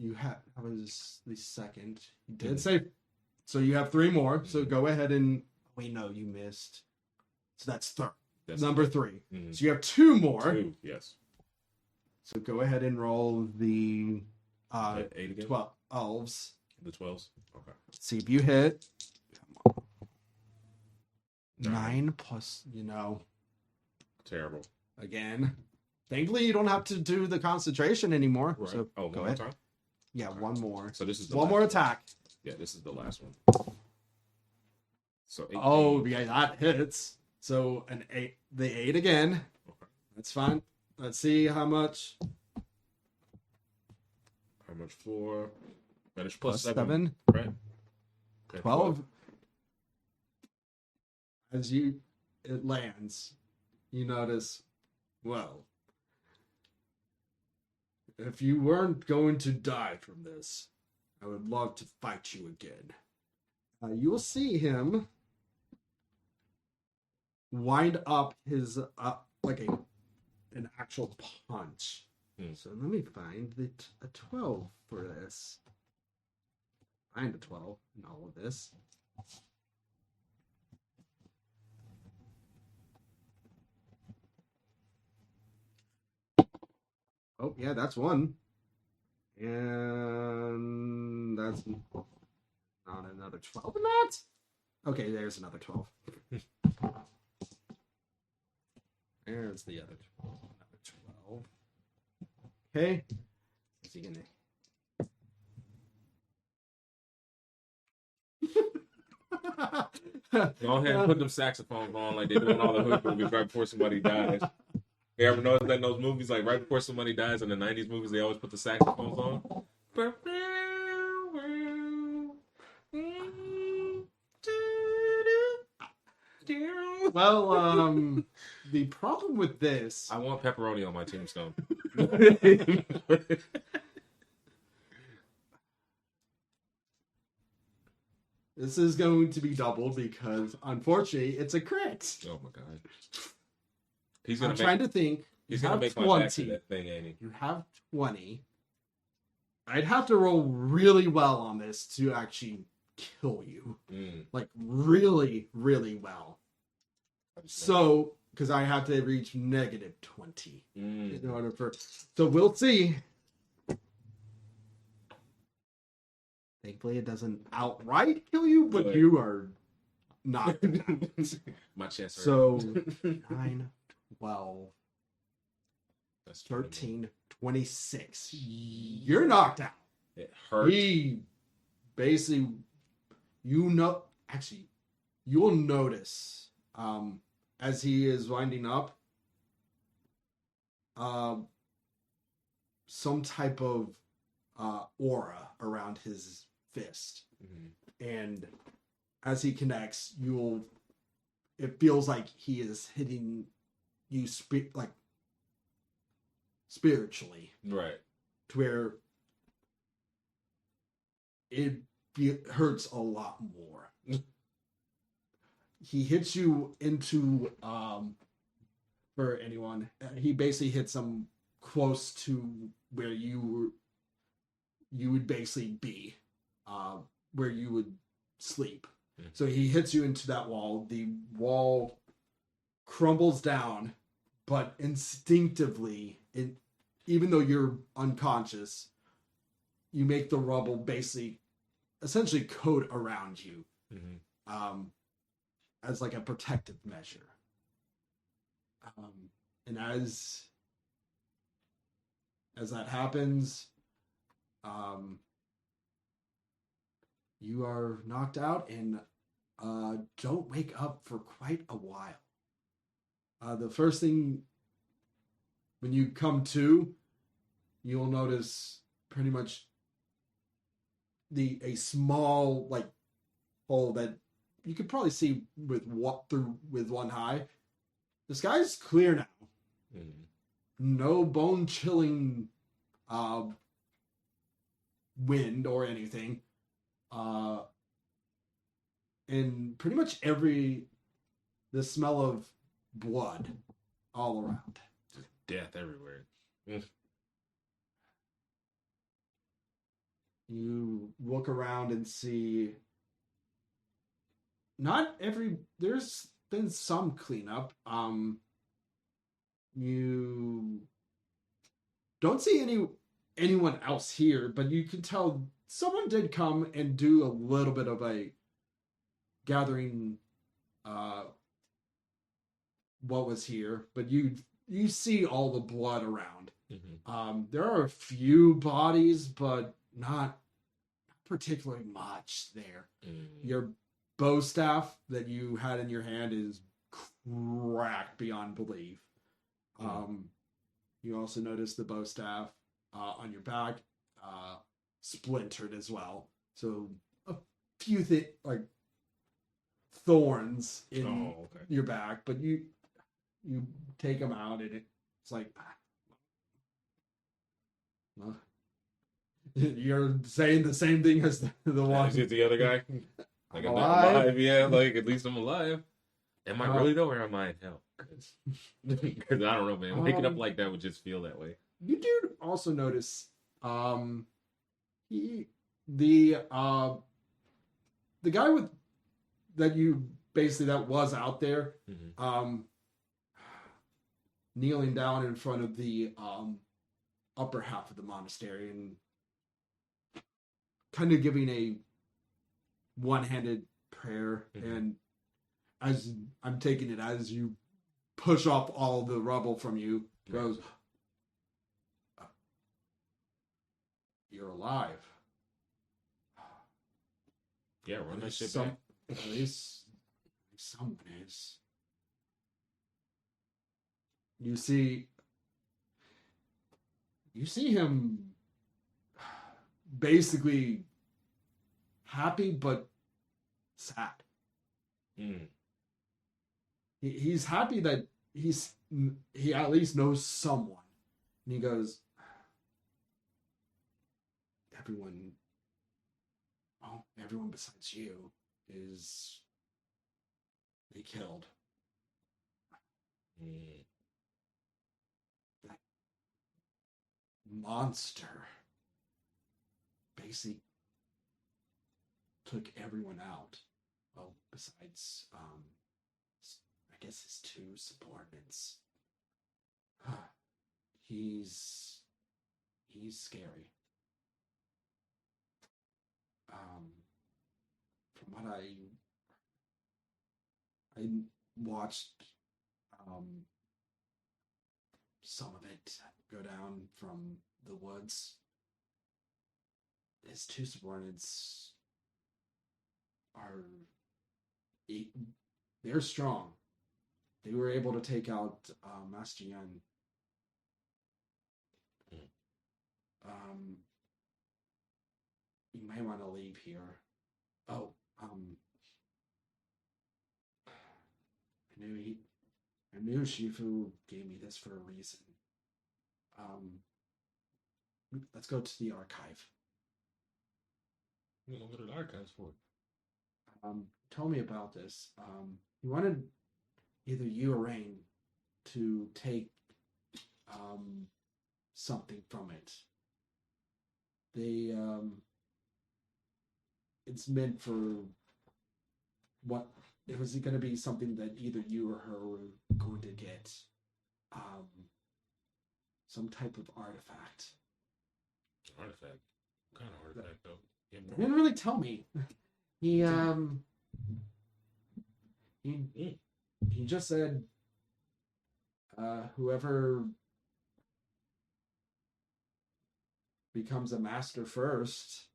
You have... That was the second. You did say... So you have 3 more. So go ahead and... Wait, no, you missed. So that's third. That's number 3. Mm-hmm. So you have 2 more. 2, yes. So go ahead and roll the 8 again? 12s. The 12s? Okay. See if you hit. 9 plus, Terrible. Again. Thankfully, you don't have to do the concentration anymore. Right. So go ahead. Time? Yeah, okay. 1 more. So this is the one more attack. Yeah, this is the last one. So 18. Oh, yeah, that hits. So an 8, the 8 again. Okay. That's fine. Let's see how much. How much for? Finish plus 7. Right. Okay, 12. As it lands, you notice, well, if you weren't going to die from this, I would love to fight you again. You'll see him wind up his like an actual punch. So let me find a 12 for this. Find a 12 in all of this. Oh, yeah, that's one. And that's not another 12 in that? Okay, there's another 12. There's the other 12. Another 12. Okay. Is he gonna... Go ahead and put them saxophones on like they do in all the hood movies right before somebody dies. You ever notice that in those movies, like right before somebody dies in the 90s movies, they always put the saxophones on? Well, the problem with this... I want pepperoni on my tombstone. This is going to be doubled because, unfortunately, it's a crit. Oh my god! I'm trying to think. He's gonna make 20. my back to that thing, ain't he? You have 20. I'd have to roll really well on this to actually kill you. Like, really, really well. So, because I have to reach negative 20 in order for... So, we'll see. Thankfully, it doesn't outright kill you, but you are knocked out. My chest hurts. So, 9, 12, that's 13, 26. You're knocked out. It hurts. He basically, actually, you'll notice as he is winding up, some type of aura around his fist. And as he connects, it feels like he is hitting you spiritually. Right. To where it hurts a lot more. He hits you into, for anyone, he basically hits him close to where you would basically be, where you would sleep. So he hits you into that wall. The wall crumbles down, but instinctively, even though you're unconscious, you make the rubble basically, essentially coat around you, as like a protective measure. And as that happens, you are knocked out and don't wake up for quite a while. The first thing, when you come to, you'll notice pretty much a small like hole that you could probably see with one eye. The sky's clear now. No bone chilling wind or anything. And pretty much the smell of blood all around. Just death everywhere. You look around and see there's been some cleanup. You don't see anyone else here, but you can tell someone did come and do a little bit of a gathering what was here, but you see all the blood around. There are a few bodies, but not particularly much there. Your bow staff that you had in your hand is cracked beyond belief. You also notice the bow staff on your back splintered as well. So a few like thorns in your back, but you take them out and it's like Well, you're saying the same thing as the one. Is it the other guy? Like, I'm I'm alive. yeah, like, at least I'm alive. Am I Uh, really, though, or am I in hell? Because I don't know, man. Waking up um, like that would just feel that way. you do also notice, he, the uh, the guy with that you basically that was out there, Mm-hmm. kneeling down in front of the upper half of the monastery and kind of giving a one-handed prayer. Mm-hmm. And as I'm taking it, as you push off all the rubble from you, goes, "You're alive." Yeah, run that shit Some, back. at least someone is. You see, him basically happy but sad. Mm. He's happy that he at least knows someone, and he goes, everyone, well, everyone besides you is they killed. Mm. That monster basically took everyone out. Well, besides, I guess his two subordinates. He's scary. From what I watched, some of it go down from the woods. His two subordinates are they're strong. They were able to take out Master Yan. You may want to leave here. Oh, I knew Shifu gave me this for a reason. Let's go to the archive. You don't go to the archives for it. Tell me about this. He wanted either you or Rain to take something from it. They it's meant for what it was going to be something that either you or her were going to get. Some type of artifact. Artifact? What kind of artifact, though? He didn't really tell me. He just said whoever becomes a master first,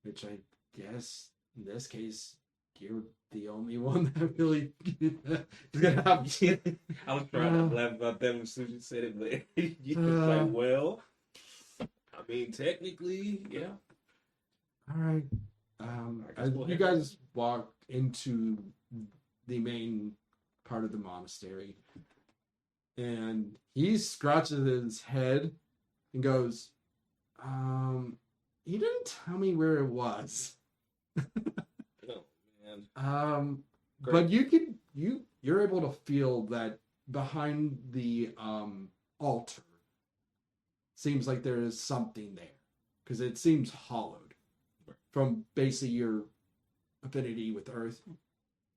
which I guess in this case you're the only one that really is gonna have. I was trying to laugh about that when Susan said it, but you was like, well, I mean, technically, yeah. All right. You guys walk into the main part of the monastery, and he scratches his head and goes, he didn't tell me where it was. Oh, man. But you're able to feel that behind the altar seems like there is something there, because it seems hollowed from basically your affinity with Earth.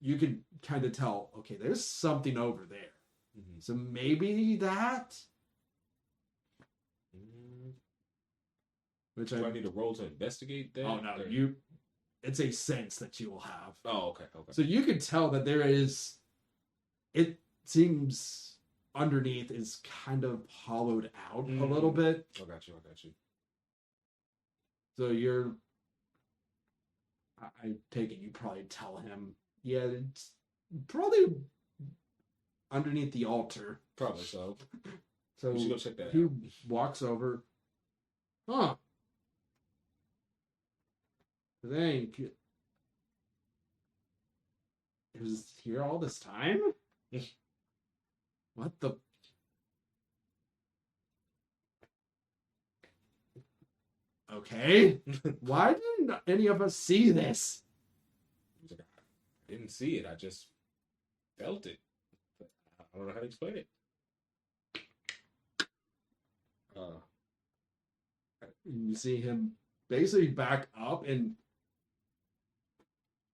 You can kind of tell, okay, there's something over there. Mm-hmm. So maybe that. Mm-hmm. Which Do I need to roll to investigate that? Oh no, or... it's a sense that you will have. Oh, okay. So you can tell that there is. It seems underneath is kind of hollowed out a little bit. I got you. So I take it you probably tell him, yeah, it's probably underneath the altar. Probably so. So we should go check that he out. walks over. Huh. Thank you. It was here all this time? What the? Okay. Why didn't any of us see this? He's like, I didn't see it. I just felt it. I don't know how to explain it. You see him basically back up, and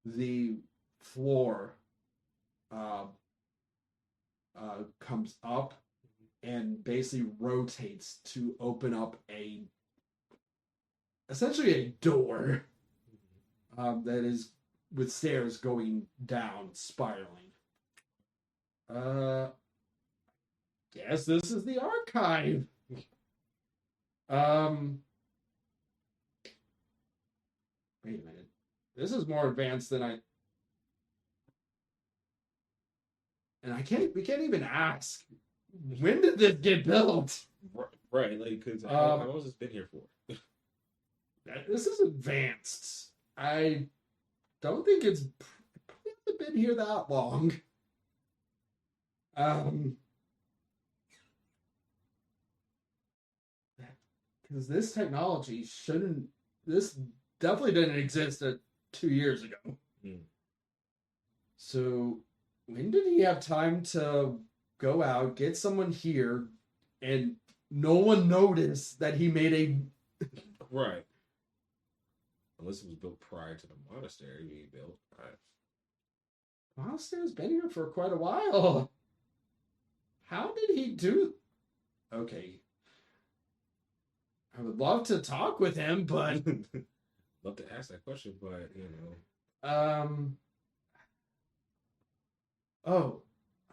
the floor comes up and basically rotates to open up essentially a door that is with stairs going down, spiraling. Guess this is the archive. Wait a minute. This is more advanced than we can't even ask. When did this get built? Right, like, because how long has this been here for? This is advanced. I don't think it's probably hasn't been here that long. Because this technology this definitely didn't exist 2 years ago. So when did he have time to go out, get someone here, and no one noticed that he made a... Right. Unless it was built prior to the monastery being built. Right. Monastery's been here for quite a while. How did he do... Okay. I would love to talk with him, but... Love to ask that question, but, you know...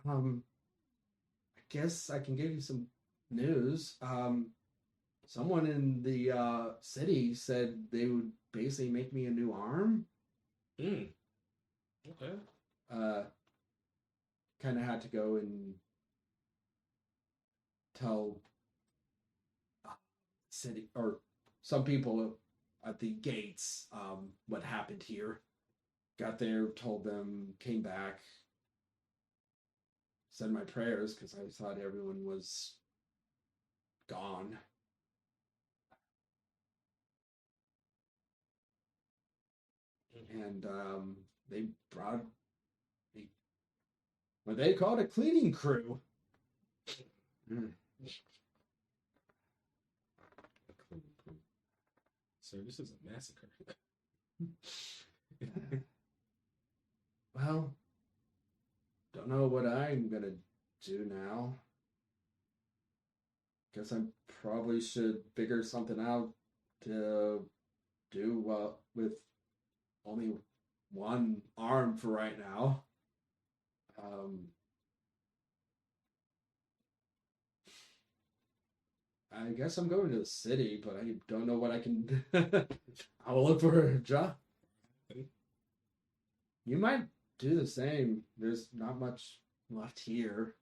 I guess I can give you some news. Someone in the city said they would basically make me a new arm. Okay. Kind of had to go and tell city or some people at the gates what happened here. Got there, told them, came back, said my prayers because I thought everyone was gone. And they brought what they called a cleaning crew. So this is a massacre. Well, don't know what I'm gonna do now. Guess I probably should figure something out to do with only one arm for right now. I guess I'm going to the city, but I don't know what I can. I will look for a job. You might do the same. There's not much left here.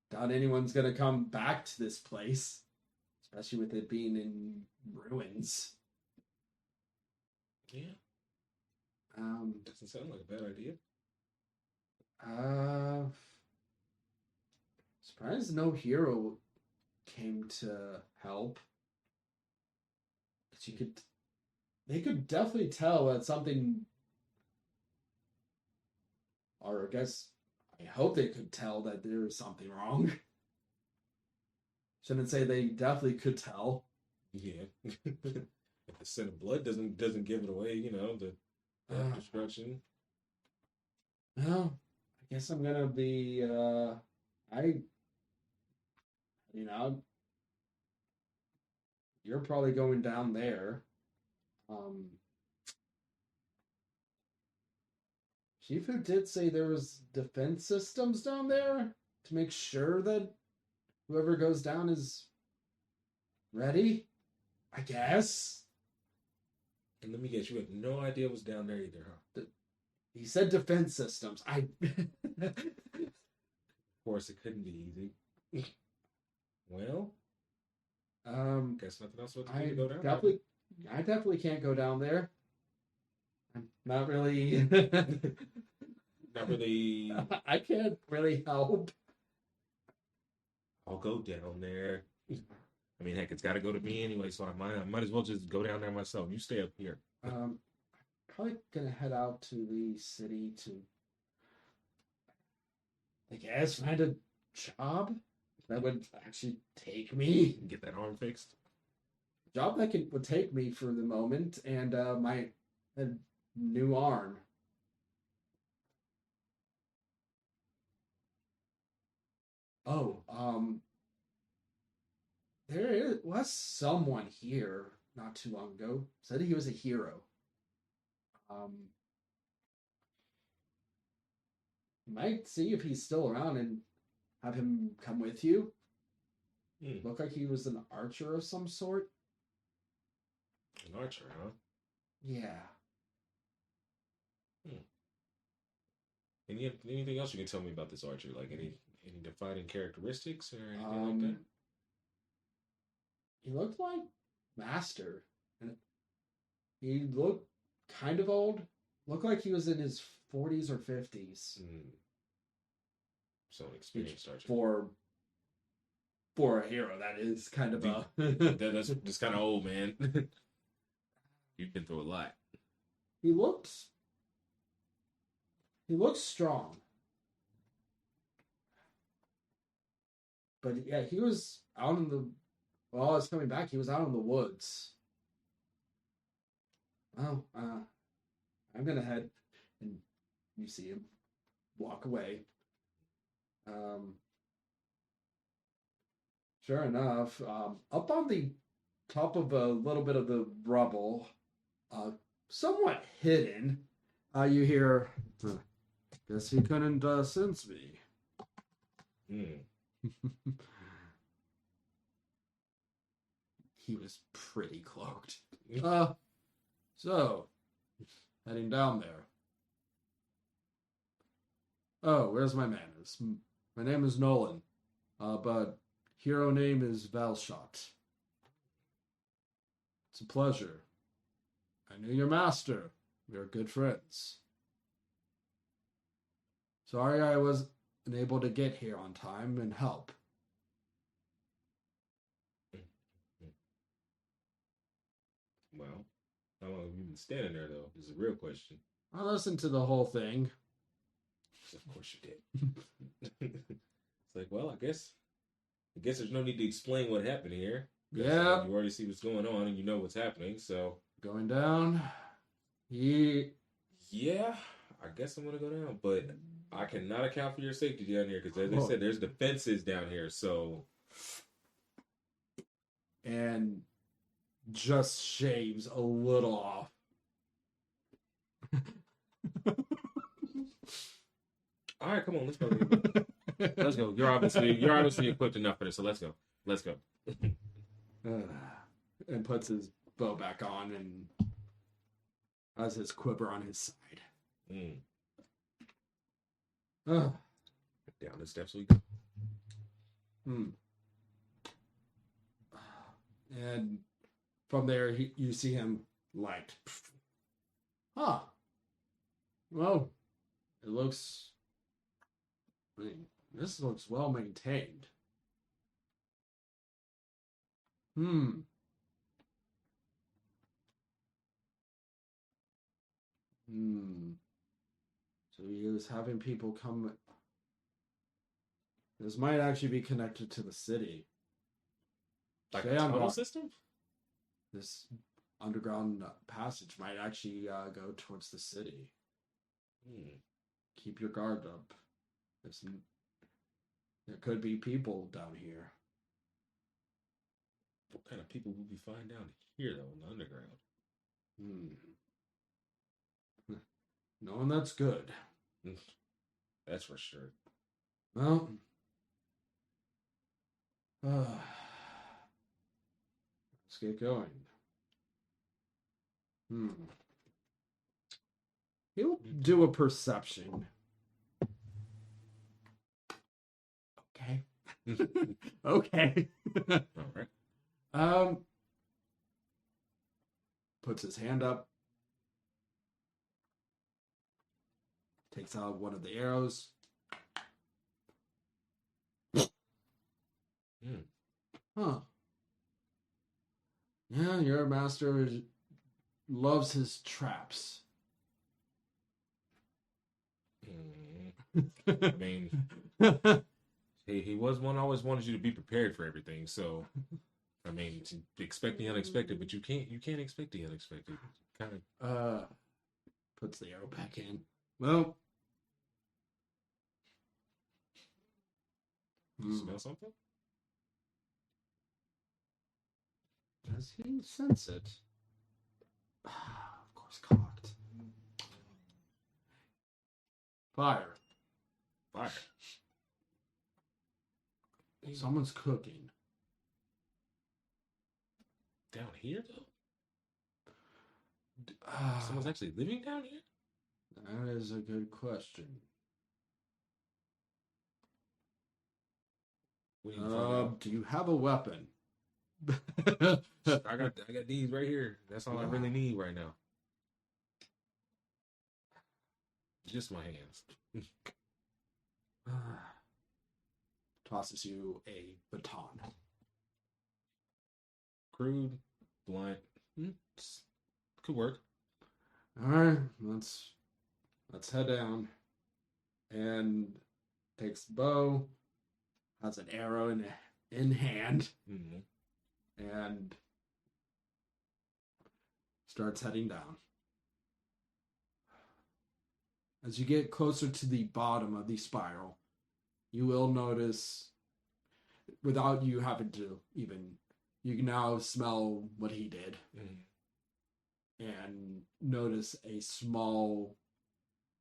Doubt anyone's gonna come back to this place, especially with it being in ruins. Yeah. Doesn't sound like a bad idea. Surprised no hero came to help. They could definitely tell that something, or I guess, I hope they could tell that there was something wrong. Shouldn't say they definitely could tell. Yeah. If the scent of blood doesn't give it away, you know, the destruction. Well, I guess I'm gonna be you're probably going down there. Shifu did say there was defense systems down there to make sure that whoever goes down is ready, I guess. And let me guess, you had no idea it was down there either, huh? He said defense systems. Of course, it couldn't be easy. Well, guess nothing else to do to go down there. I definitely can't go down there. I'm not really. Not really. I can't really help. I'll go down there. I mean, heck, it's got to go to me anyway, so I might as well just go down there myself. You stay up here. Probably gonna head out to the city to, I guess, find a job that would actually take me. Get that arm fixed. Job that would take me for the moment, and my new arm. Oh, was someone here not too long ago. Said he was a hero. Um, you might see if he's still around and have him come with you. Looked like he was an archer of some sort. An archer, huh? Yeah. Anything else you can tell me about this archer? Like any defining characteristics or anything like that? He looked like Master. And he looked kind of old. Looked like he was in his 40s or 50s. So an experienced archer. For a hero, that is kind of a... that's kind of old, man. You've been through a lot. He looked strong. But yeah, he was out in the... While I was coming back, he was out in the woods. Well, I'm gonna head, and you see him walk away. Sure enough, up on the top of a little bit of the rubble, somewhat hidden, you hear, guess he couldn't sense me. He was pretty cloaked. So, heading down there. Oh, where's my manners? My name is Nolan, but hero name is Valshot. It's a pleasure. I knew your master. We are good friends. Sorry I was unable to get here on time and help. Well, how long have you been standing there, though? Is a real question. I listened to the whole thing. Of course you did. It's like, well, I guess there's no need to explain what happened here. Yeah. You already see what's going on and you know what's happening, so. Going down. Yeah, I guess I'm going to go down, but I cannot account for your safety down here because, as they said, there's defenses down here, so. And just shaves a little off. All right, come on, let's go. Let's go. You're obviously equipped enough for this, so let's go. Let's go. And puts his bow back on and has his quiver on his side. Down the steps we go. And from there, you see him like, well, it looks... I mean, this looks well maintained. So he was having people come... This might actually be connected to the city. Like a tunnel system? This underground passage might actually go towards the city. Keep your guard up. There could be people down here. What kind of people would we find down here, though, in the underground? No one that's good. That's for sure. Well, let's get going. He'll do a perception. Okay. Okay. All right. Puts his hand up. Takes out one of the arrows. Huh. Yeah, your master loves his traps. I mean, he was one always wanted you to be prepared for everything. So, I mean, expect the unexpected, but you can't expect the unexpected. Kind of puts the arrow back in. Well, you smell something? Does he sense it? Of course, cocked. Fire. Someone's cooking. Down here, though? Someone's actually living down here? That is a good question. Do you have a weapon? I got these right here. That's all I really need right now. Just my hands. Tosses you a baton. Crude, blunt. Could work. All right, let's head down. And takes the bow, has an arrow in hand, and starts heading down. As you get closer to the bottom of the spiral, you will notice, without you having to even, you can now smell what he did. And notice a small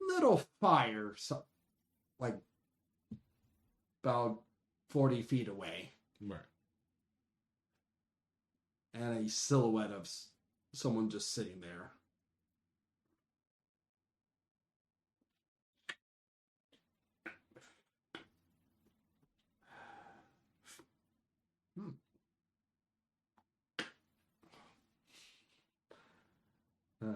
little fire, like about 40 feet away. Right. And a silhouette of someone just sitting there. No.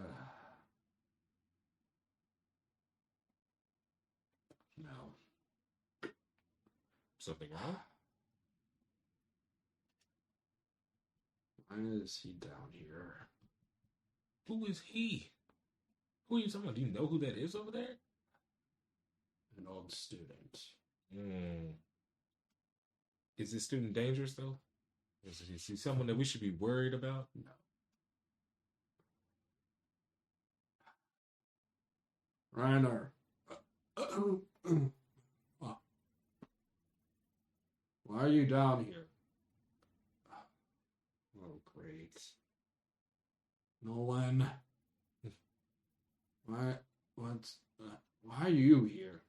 Something wrong? Why is he down here? Who is he? Who are you talking about? Do you know who that is over there? An old student. Is this student dangerous, though? Is he someone that we should be worried about? No. Reiner. Why are you down here? Oh, great. Nolan. Why are you here?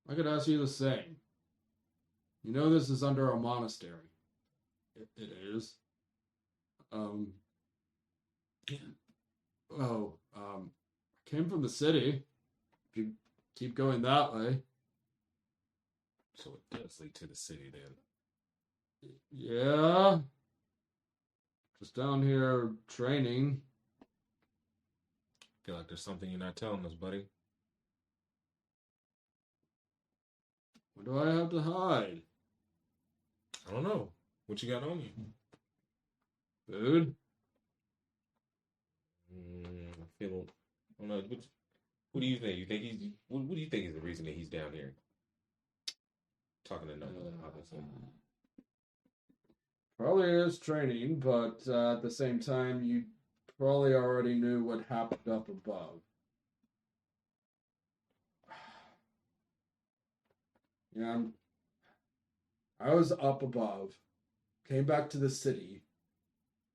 I could ask you the same. You know this is under a monastery. It is. Came from the city. If you keep going that way. So it does lead to the city then. Yeah. Just down here training. Feel like there's something you're not telling us, buddy. What do I have to hide? I don't know. What you got on you? Food? I feel. I don't know. What do you think? What do you think is the reason that he's down here? Talking to Nolan, obviously. Probably is training, but at the same time, you probably already knew what happened up above. Yeah, I was up above, came back to the city,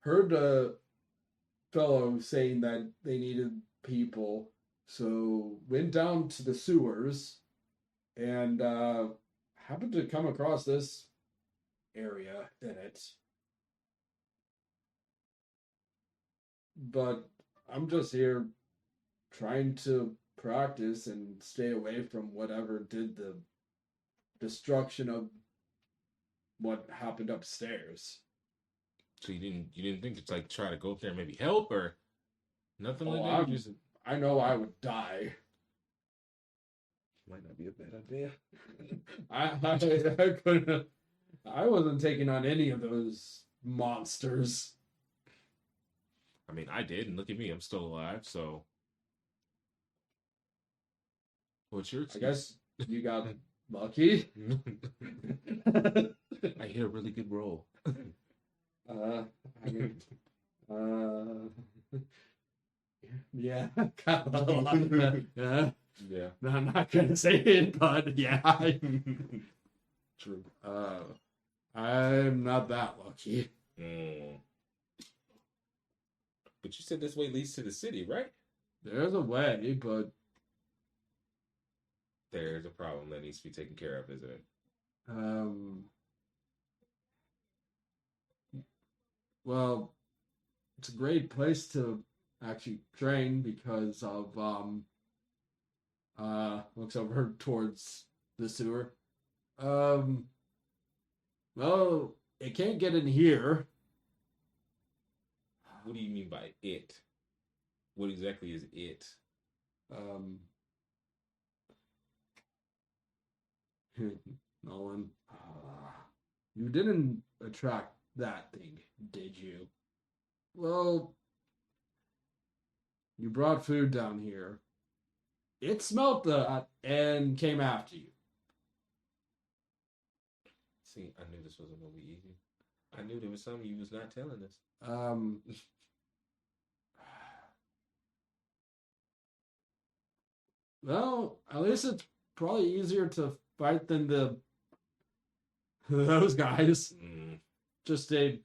heard a fellow saying that they needed people, so went down to the sewers and happened to come across this area in it. But I'm just here trying to practice and stay away from whatever did the destruction of what happened upstairs. So you didn't think to try to go up there and maybe help or nothing like that? I know I would die. Might not be a bad idea. I couldn't. I wasn't taking on any of those monsters. I mean, I did, and look at me, I'm still alive. So, what's your I excuse? guess you got lucky. I hit a really good roll. I mean, yeah, got a lot of that. Yeah. Yeah. No, I'm not gonna say it, but yeah. True. I'm not that lucky. But you said this way leads to the city, right? There's a way, but There's a problem that needs to be taken care of, isn't it? Well, it's a great place to actually train because of looks over towards the sewer. Well, it can't get in here. What do you mean by it? What exactly is it? Nolan, you didn't attract that thing, did you? Well, you brought food down here. It smelt that and came after you. See, I knew this wasn't gonna be easy. I knew there was something you was not telling us. Well, at least it's probably easier to fight than those guys. Just try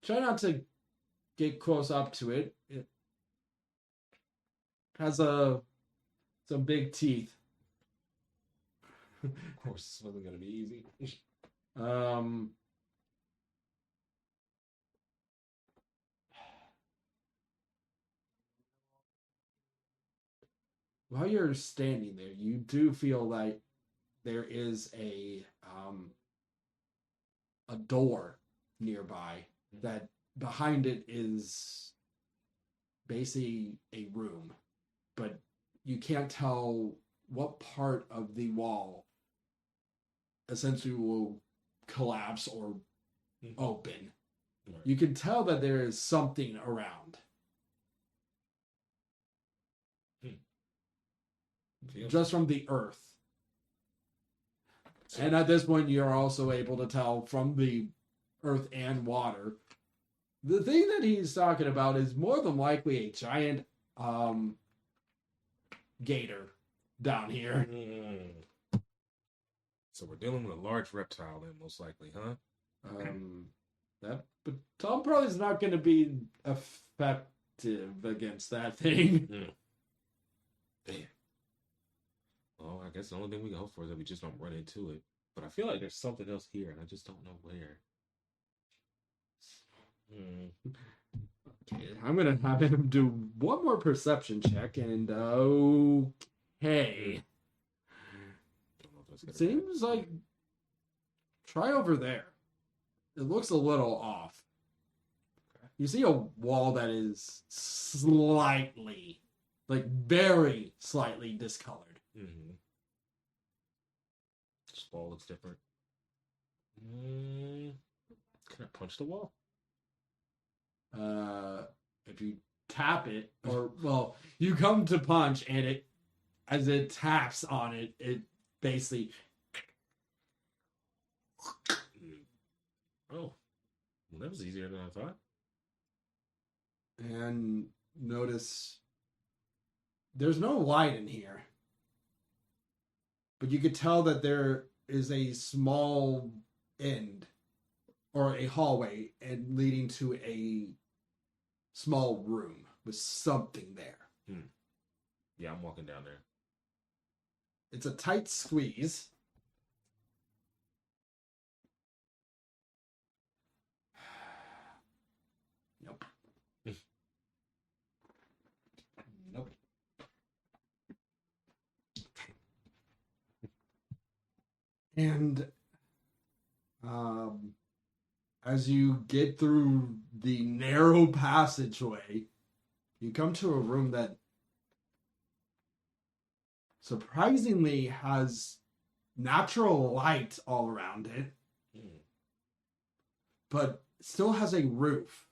not to get close up to it. It has some big teeth. Of course, this wasn't gonna be easy. While you're standing there, you do feel like there is a door nearby that behind it is basically a room, but you can't tell what part of the wall essentially will collapse or open. Right. You can tell that there is something around. Just from the earth. And at this point, you're also able to tell from the earth and water. The thing that he's talking about is more than likely a giant gator down here. So we're dealing with a large reptile then, most likely, huh? But Tom probably is not going to be effective against that thing. Damn. Well, I guess the only thing we can hope for is that we just don't run into it. But I feel like there's something else here, and I just don't know where. Okay, I'm going to have him do one more perception check, and okay. It seems like try over there. It looks a little off. You see a wall that is slightly, like very slightly discolored. This wall looks different. Can I punch the wall? If you tap it, or well, you come to punch, and it, as it taps on it, it basically. Oh, well, that was easier than I thought. And notice there's no light in here, but you could tell that there is a small end or a hallway and leading to a small room with something there. Yeah, I'm walking down there. It's a tight squeeze. Nope. Nope. And as you get through the narrow passageway, you come to a room that surprisingly has natural light all around it. but still has a roof.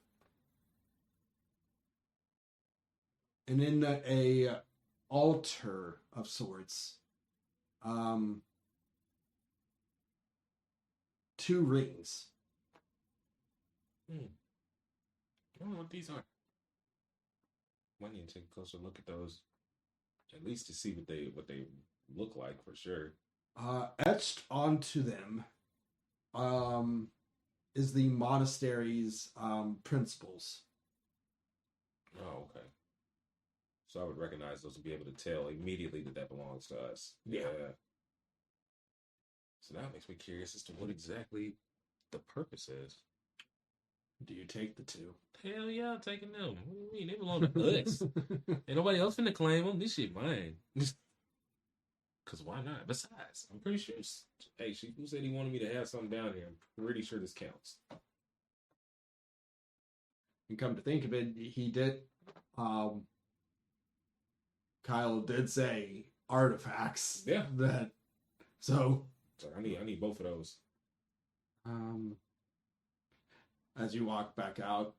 And in a altar of sorts, 2 rings. I don't know what these are. I need to take a closer look at those, at least to see what they look like for sure. Etched onto them is the monastery's principles. Oh, okay. So I would recognize those and be able to tell immediately that belongs to us. Yeah. So that makes me curious as to what exactly the purpose is. Do you take the 2? Hell yeah, I'm taking them. What do you mean? They belong to us. Ain't nobody else finna claim them. This shit mine. Because why not? Besides, I'm pretty sure. Hey, Shifu said he wanted me to have something down here. I'm pretty sure this counts. And come to think of it, he did. Kyle did say artifacts. Yeah. So I need both of those. As you walk back out,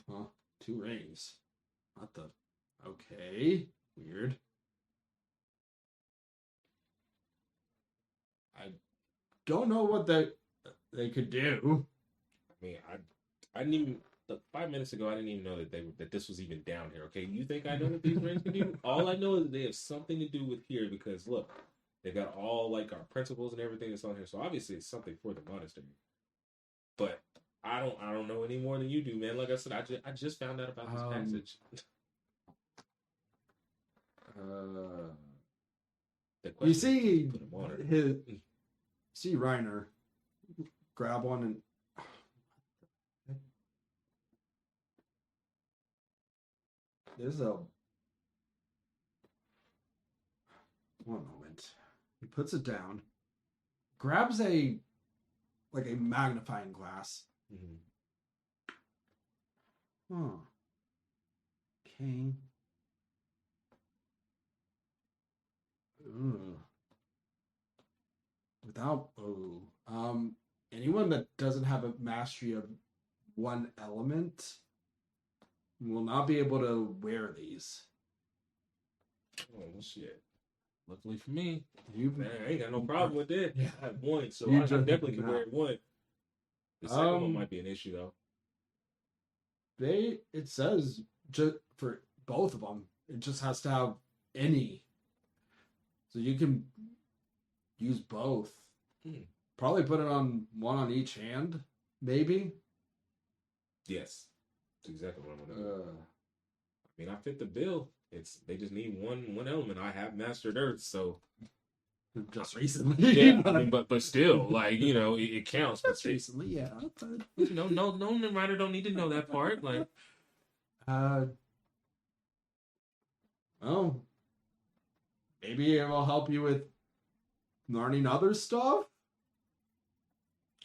2 rings. What the? Okay, weird. I don't know what they could do. I mean, I didn't even. Look, 5 minutes ago, I didn't even know that this was even down here. Okay, you think I know what these rings can do? All I know is they have something to do with here because look, they got all like our principles and everything that's on here. So obviously, it's something for the monastery. But I don't know any more than you do, man. Like I said, I just found out about this passage. You see see Reiner grab one and there's a one moment. He puts it down, grabs a magnifying glass. Okay. Without anyone that doesn't have a mastery of one element will not be able to wear these. Oh shit! Luckily for me, Man, I ain't got no problem with that. Yeah. I have one, so I definitely can wear one. The second one might be an issue though. It says just for both of them, it just has to have any. So you can use both. Probably put it on one on each hand, maybe. Yes, that's exactly what I'm gonna do. I mean, I fit the bill. They just need one element. I have mastered Earth, so just recently. Yeah, I mean, but still, like, you know, it counts. But recently, yeah. You know, no writer don't need to know that part. Like, oh, maybe it will help you with learning other stuff.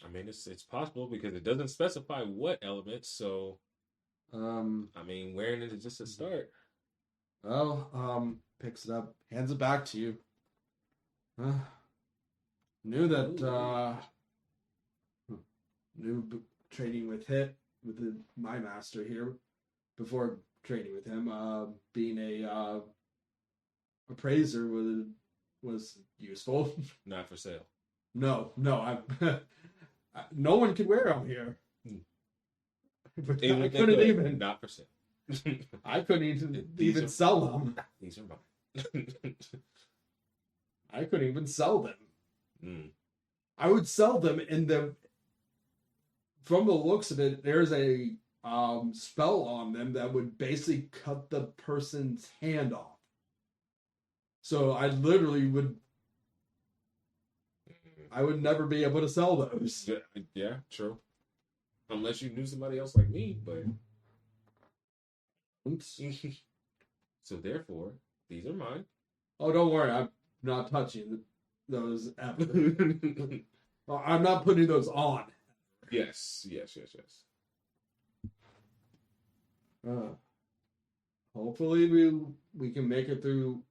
I mean, it's possible because it doesn't specify what element. So, I mean, wearing it is just a start. Well, picks it up, hands it back to you. Knew that. Knew trading with my master here before trading with him. Being a appraiser was useful. Not for sale. No, no one could wear them here. But I couldn't even. Not for sale. I couldn't even sell them. These are mine. I couldn't even sell them. Mm. I would sell them in the. From the looks of it, there's a spell on them that would basically cut the person's hand off. So I literally would. I would never be able to sell those. Yeah, true. Unless you knew somebody else like me, but. So therefore, these are mine. Oh, don't worry. I'm not touching those ever. I'm not putting those on. Yes. Hopefully we can make it through.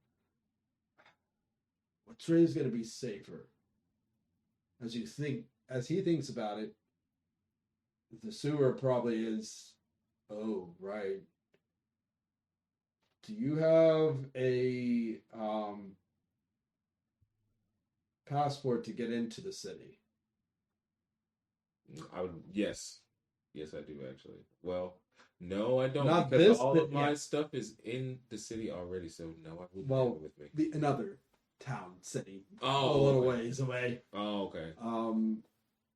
What train's gonna be safer? As he thinks about it, the sewer probably is. Oh, right. Do you have a passport to get into the city? I would, yes. Yes, I do actually. Well, no, I don't Not because this. all of my Yeah. stuff is in the city already. So no, I wouldn't have Well, it with me. another town, city, a Oh, little okay. ways away. Oh, okay. Um,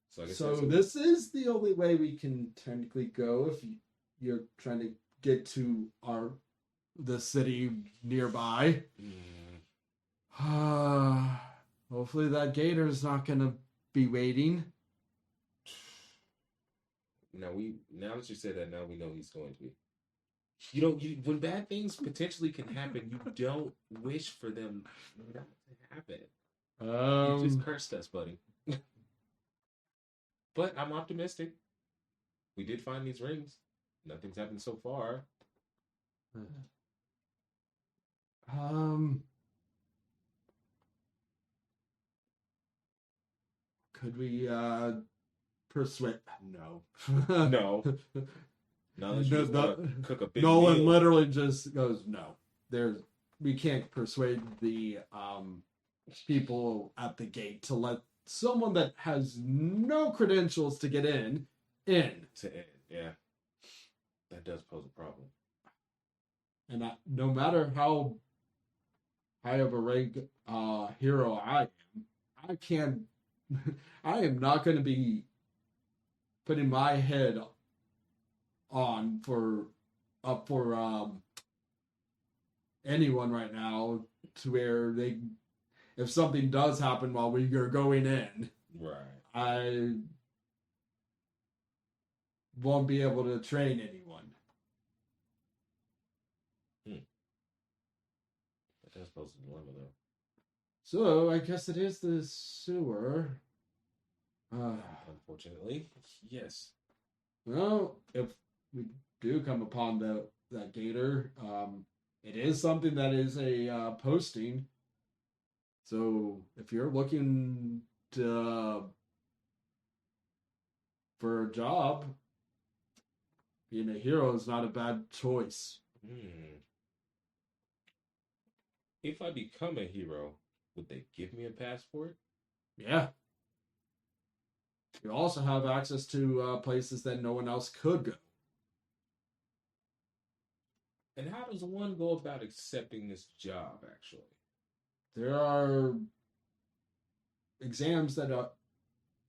So I guess so that's a this is the only way we can technically go if you're trying to get to the city nearby. Hopefully that gator's not gonna be waiting. now that you said that, now we know he's going to be. You don't. When bad things potentially can happen, you don't wish for them not to happen. You just cursed us, buddy. But I'm optimistic. We did find these rings. Nothing's happened so far. Um, could we persuade? No. No. Now that you just want to cook a big Nolan meal. literally just goes, no. We can't persuade the people at the gate to let someone that has no credentials to get in. Yeah. That does pose a problem. And no matter how high of a rank hero I am, I can't. I am not going to be putting my head on up for anyone right now to where if something does happen while we are going in, right, I won't be able to train anyone. That does pose a dilemma, though. So I guess it is the sewer. Unfortunately, yes. Well, if we do come upon that gator, it is something that is a posting. So if you're looking for a job, being a hero is not a bad choice. If I become a hero, would they give me a passport? Yeah. You also have access to places that no one else could go. And how does one go about accepting this job, actually? There are exams that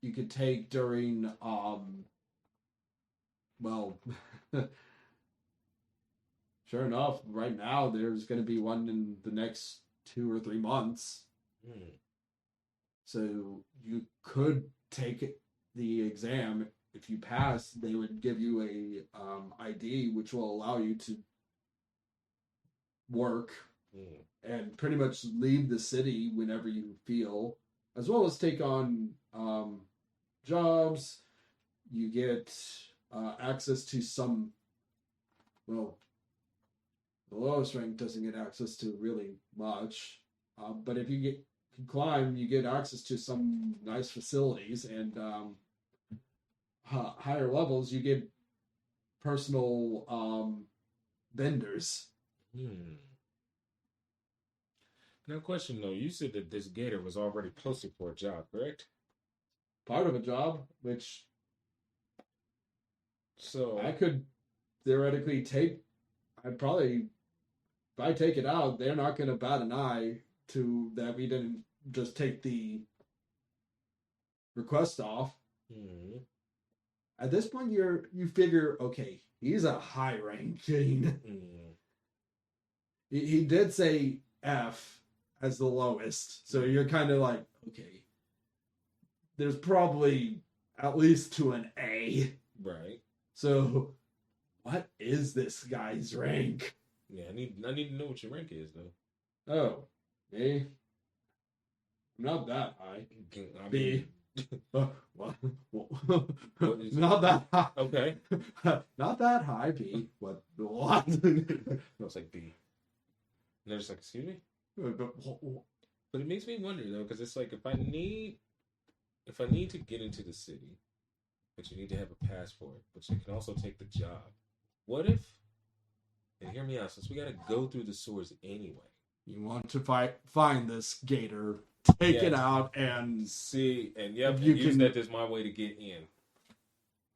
you could take during, well, sure enough, right now there's going to be one in the next 2 or 3 months. So you could take the exam. If you pass, they would give you a ID, which will allow you to work and pretty much leave the city whenever you feel, as well as take on jobs. You get access to some, well, the lowest rank doesn't get access to really much, but if you can climb, you get access to some nice facilities, and higher levels you get personal vendors. Now, question though, you said that this gator was already posted for a job, correct? Part of a job, which so I could theoretically take. I'd probably, if I take it out, they're not going to bat an eye to that we didn't just take the request off. At this point, you figure, okay, he's a high ranking. He did say F as the lowest, so you're kind of like, okay, there's probably at least to an A. Right. So, what is this guy's rank? Yeah, I need to know what your rank is, though. Oh, A. I'm not that high. B. What? Not that high. Okay. Not that high, B. What? No, it's like B. And they're just like, excuse me? But it makes me wonder, though, because it's like if I need to get into the city, but you need to have a passport. But you can also take the job. What if? And hear me out. Since we got to go through the sewers anyway, You want to find this gator, take it out, and see, and yep, you and use can. that as my way to get in.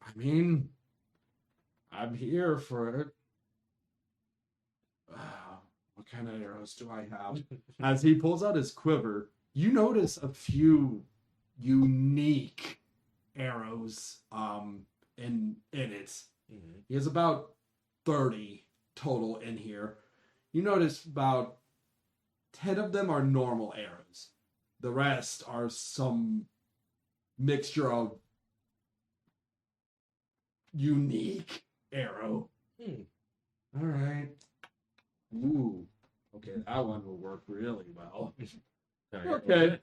I mean, I'm here for it. What kind of arrows do I have? As he pulls out his quiver, you notice a few unique arrows in it. Mm-hmm. He has about 30 total in here. You notice about 10 of them are normal arrows. The rest are some mixture of unique arrow. All right. Ooh. Okay, that one will work really well. Okay.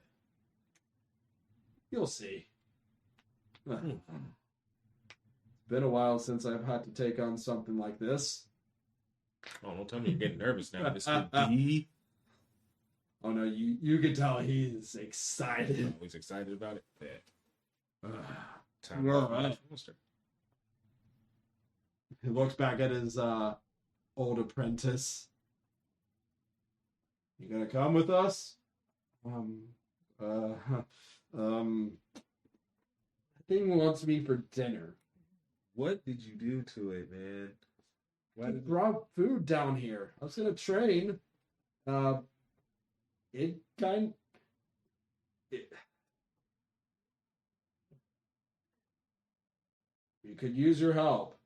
You'll see. It's been a while since I've had to take on something like this. Oh, don't tell me you're getting nervous now, Mr. D. Oh no, you can tell he's excited. Oh, he's excited about it. Yeah. Time All for right. monster. He looks back at his old apprentice. You gonna come with us? That thing wants me for dinner. What did you do to it, man? I brought food down here. I was gonna train. It you could use your help.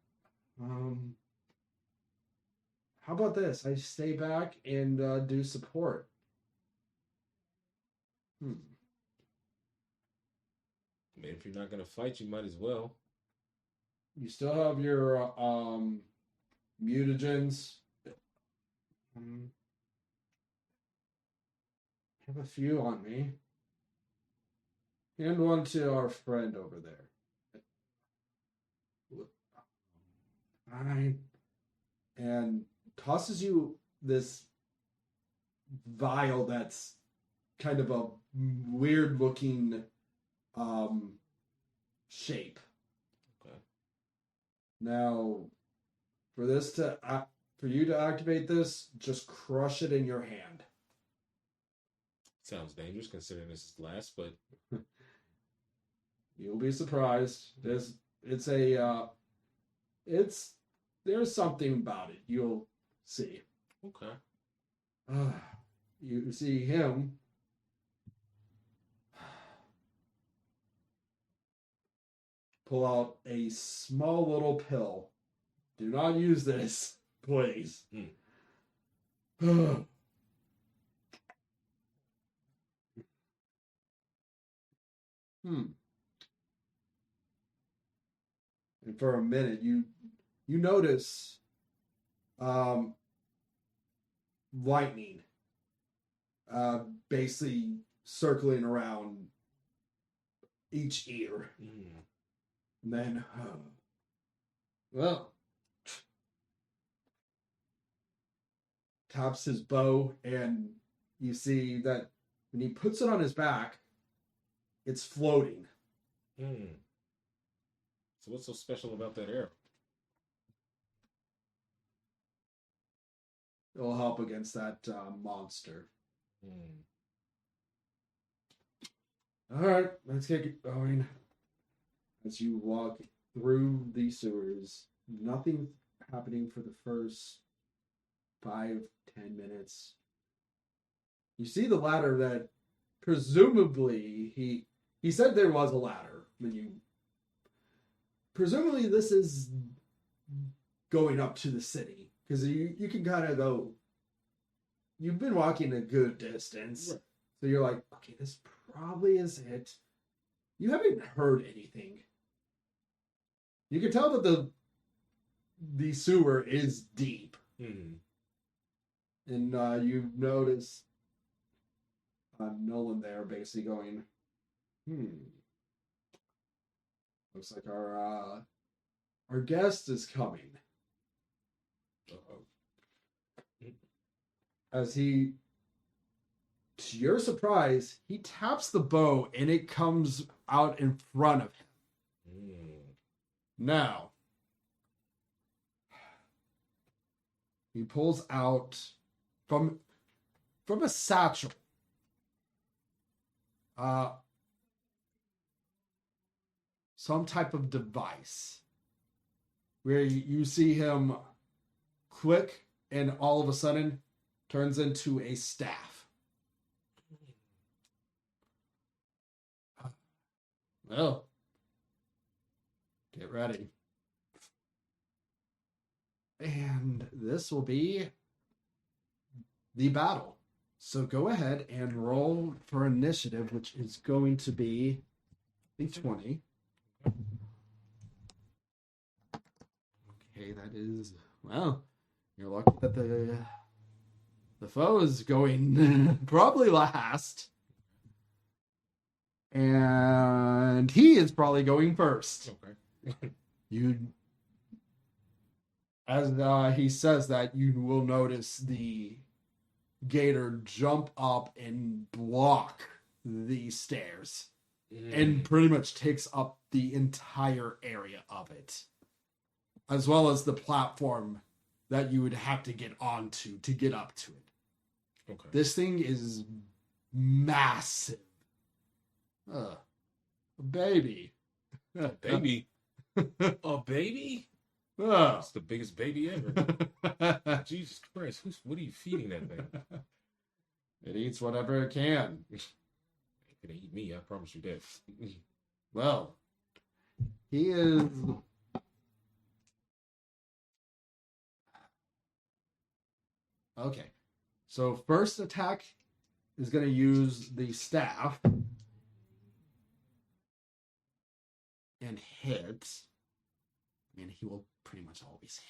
How about this? I stay back and do support. I mean, if you're not gonna fight, you might as well. You still have your mutagens. I have a few on me. Hand one to our friend over there. Fine. And tosses you this vial that's kind of a weird looking shape. Okay. Now, for you to activate this, just crush it in your hand. Sounds dangerous considering this is last, but You'll be surprised. There's something about it. You'll see. okay. You see him. Pull out a small little pill. Do not use this, please. And for a minute, you notice lightning basically circling around each ear. And then, well, taps his bow, and you see that when he puts it on his back, it's floating. So what's so special about that arrow? It'll help against that monster. All right, let's get going. As you walk through the sewers, nothing happening for the first 5-10 minutes. You see the ladder that presumably he said there was a ladder when you. Presumably this is going up to the city because you can kind of go. You've been walking a good distance, right. So you're like, okay, this probably is it. You haven't heard anything. You can tell that the sewer is deep. And you notice Nolan there basically going, looks like our guest is coming. As he, to your surprise, he taps the bow and it comes out in front of him. Now, he pulls out from a satchel some type of device where you see him click and all of a sudden turns into a staff. Well, get ready. And this will be the battle. So go ahead and roll for initiative, which is going to be the 20. Okay, that is, well, you're lucky that the foe is going probably last. And he is probably going first. Okay. As he says that, you will notice the gator jump up and block the stairs and pretty much takes up the entire area of it, as well as the platform that you would have to get onto to get up to it. Okay. This thing is massive. A baby. A baby? A baby? Oh. That's the biggest baby ever. Jesus Christ. What are you feeding that thing? It eats whatever it can. It can eat me, I promise you that. Well, he is... Okay. So first attack is going to use the staff and hit. I mean, he will pretty much always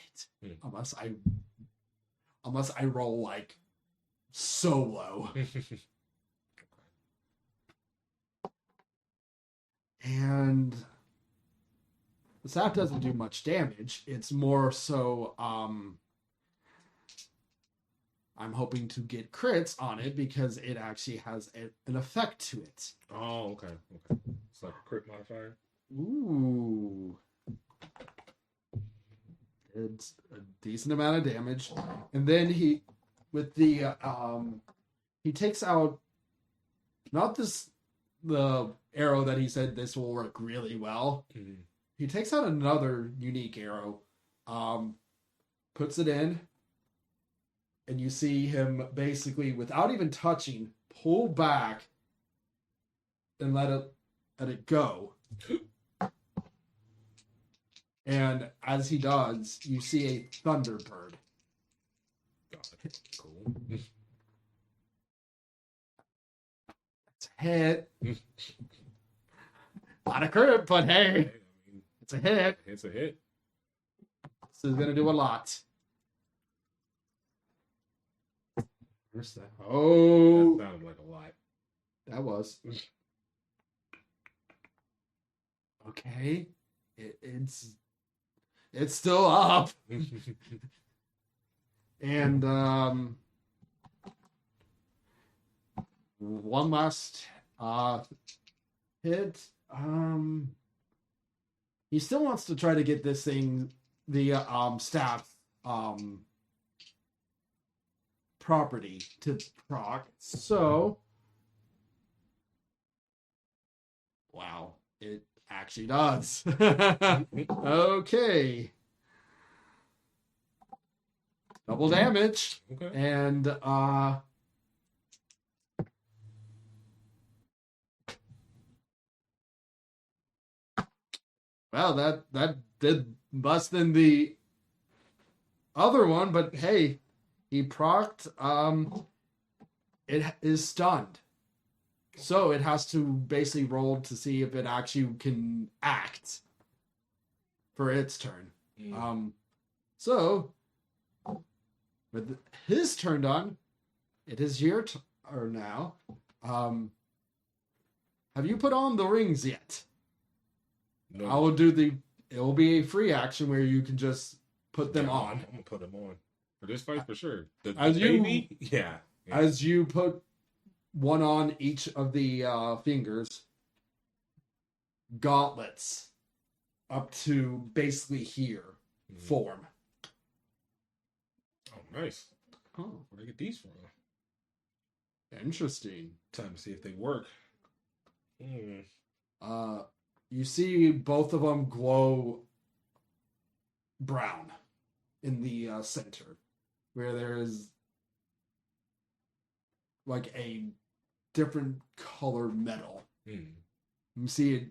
hit. Unless I roll like so low. And the staff doesn't do much damage. It's more so I'm hoping to get crits on it because it actually has an effect to it. Oh, okay. Okay. It's like a crit modifier. Ooh. It's a decent amount of damage. And then he takes out not the arrow that he said this will work really well. Mm-hmm. He takes out another unique arrow, puts it in, and you see him basically, without even touching, pull back and let it go. And as he does, you see a thunderbird. Cool. It's a hit. Not a crit, but hey, it's a hit. It's a hit. This is going to do a lot. Where's that? Oh. That sounded like a lot. That was. Okay. It's still up. And one last hit. He still wants to try to get this thing, the staff property to proc. So wow, it actually does. Okay. Double damage. Okay. And well, that did less than the other one, but hey, he procced. It is stunned. So it has to basically roll to see if it actually can act for its turn. So with his turn done, it is your turn now. Have you put on the rings yet? No. I will do it will be a free action where you can just put them on. I'm gonna put them on for this fight for sure. As you put one on each of the fingers, gauntlets up to basically here form. Oh, nice. Oh, Where'd I get these from? interesting. Time to see if they work. You see both of them glow brown in the center, where there is like a different color metal. You see it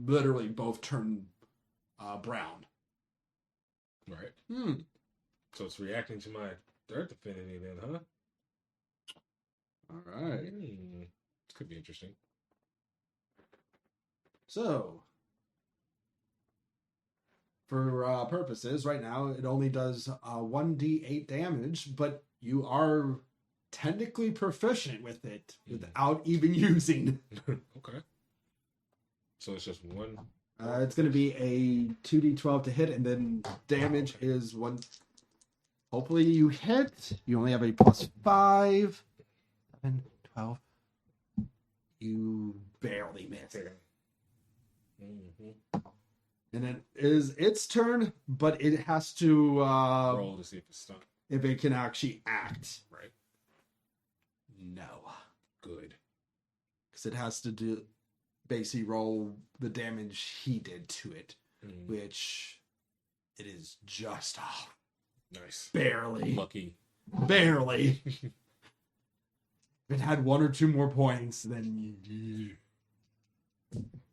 literally both turn brown. Right. So it's reacting to my third affinity then, huh? All right. This could be interesting. So, for purposes, right now it only does 1d8 damage, but you are technically proficient with it without even using. Okay. So it's just one. It's going to be a 2d12 to hit, and then damage is 1. Hopefully you hit. You only have a +5. 7, 12. You barely miss. And it is its turn, but it has to roll to see if it's stuck. If it can actually act. Right. No. Good. Because it has to do basically roll the damage he did to it, which it is just off. Nice. Barely. Lucky. Barely. If it had 1 or 2 more points, then...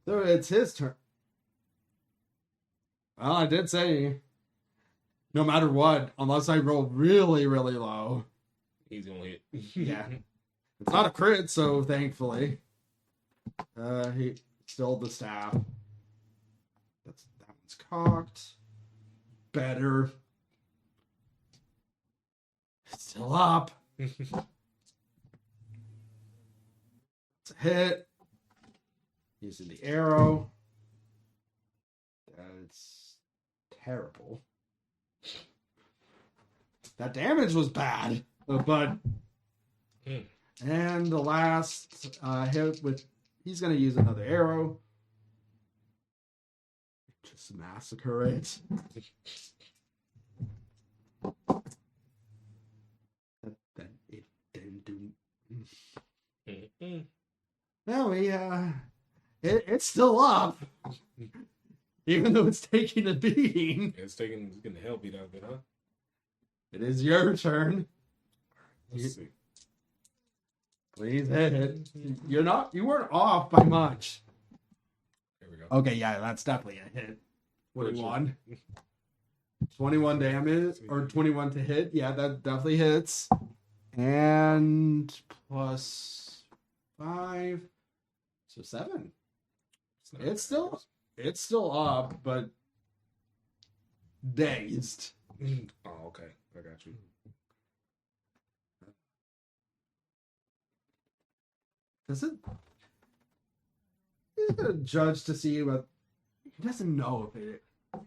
So it's his turn. Well, I did say, no matter what, unless I roll really, really low... He's gonna hit. Yeah. It's not a crit, so thankfully. He still the staff. That one's cocked. Better. Still up. It's a hit. Using the arrow. That's terrible. That damage was bad, but... And the last hit with... He's going to use another arrow. Just massacre it. That it didn't do... No, it's still up. Even though it's taking a beating. It's getting the hell beat out of it, huh? It is your turn. Let's see. Please hit it. You weren't off by much. There we go. Okay, yeah, that's definitely a hit. 21. 21 damage, or 21 to hit. Yeah, that definitely hits. And +5. So 7. It's still up, but dazed. Oh, okay. I got you. Does it? He's gonna judge to see what he doesn't know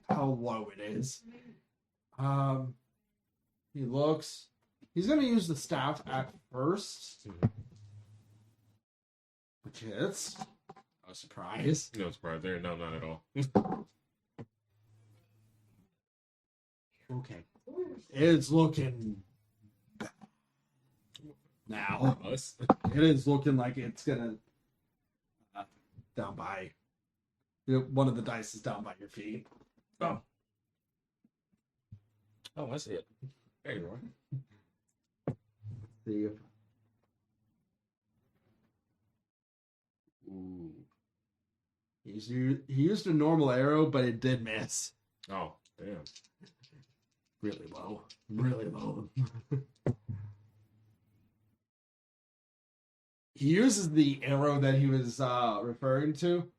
how low it is. He looks. He's gonna use the staff at first, which hits. No surprise. No surprise there. No, not at all. Okay, it's looking bad now. Us. It is looking like it's gonna down by one of the dice is down by your feet. Oh, I see it. There you are. See if ooh. He used a normal arrow, but it did miss. Oh, damn. Really low. Really low. He uses the arrow that he was referring to.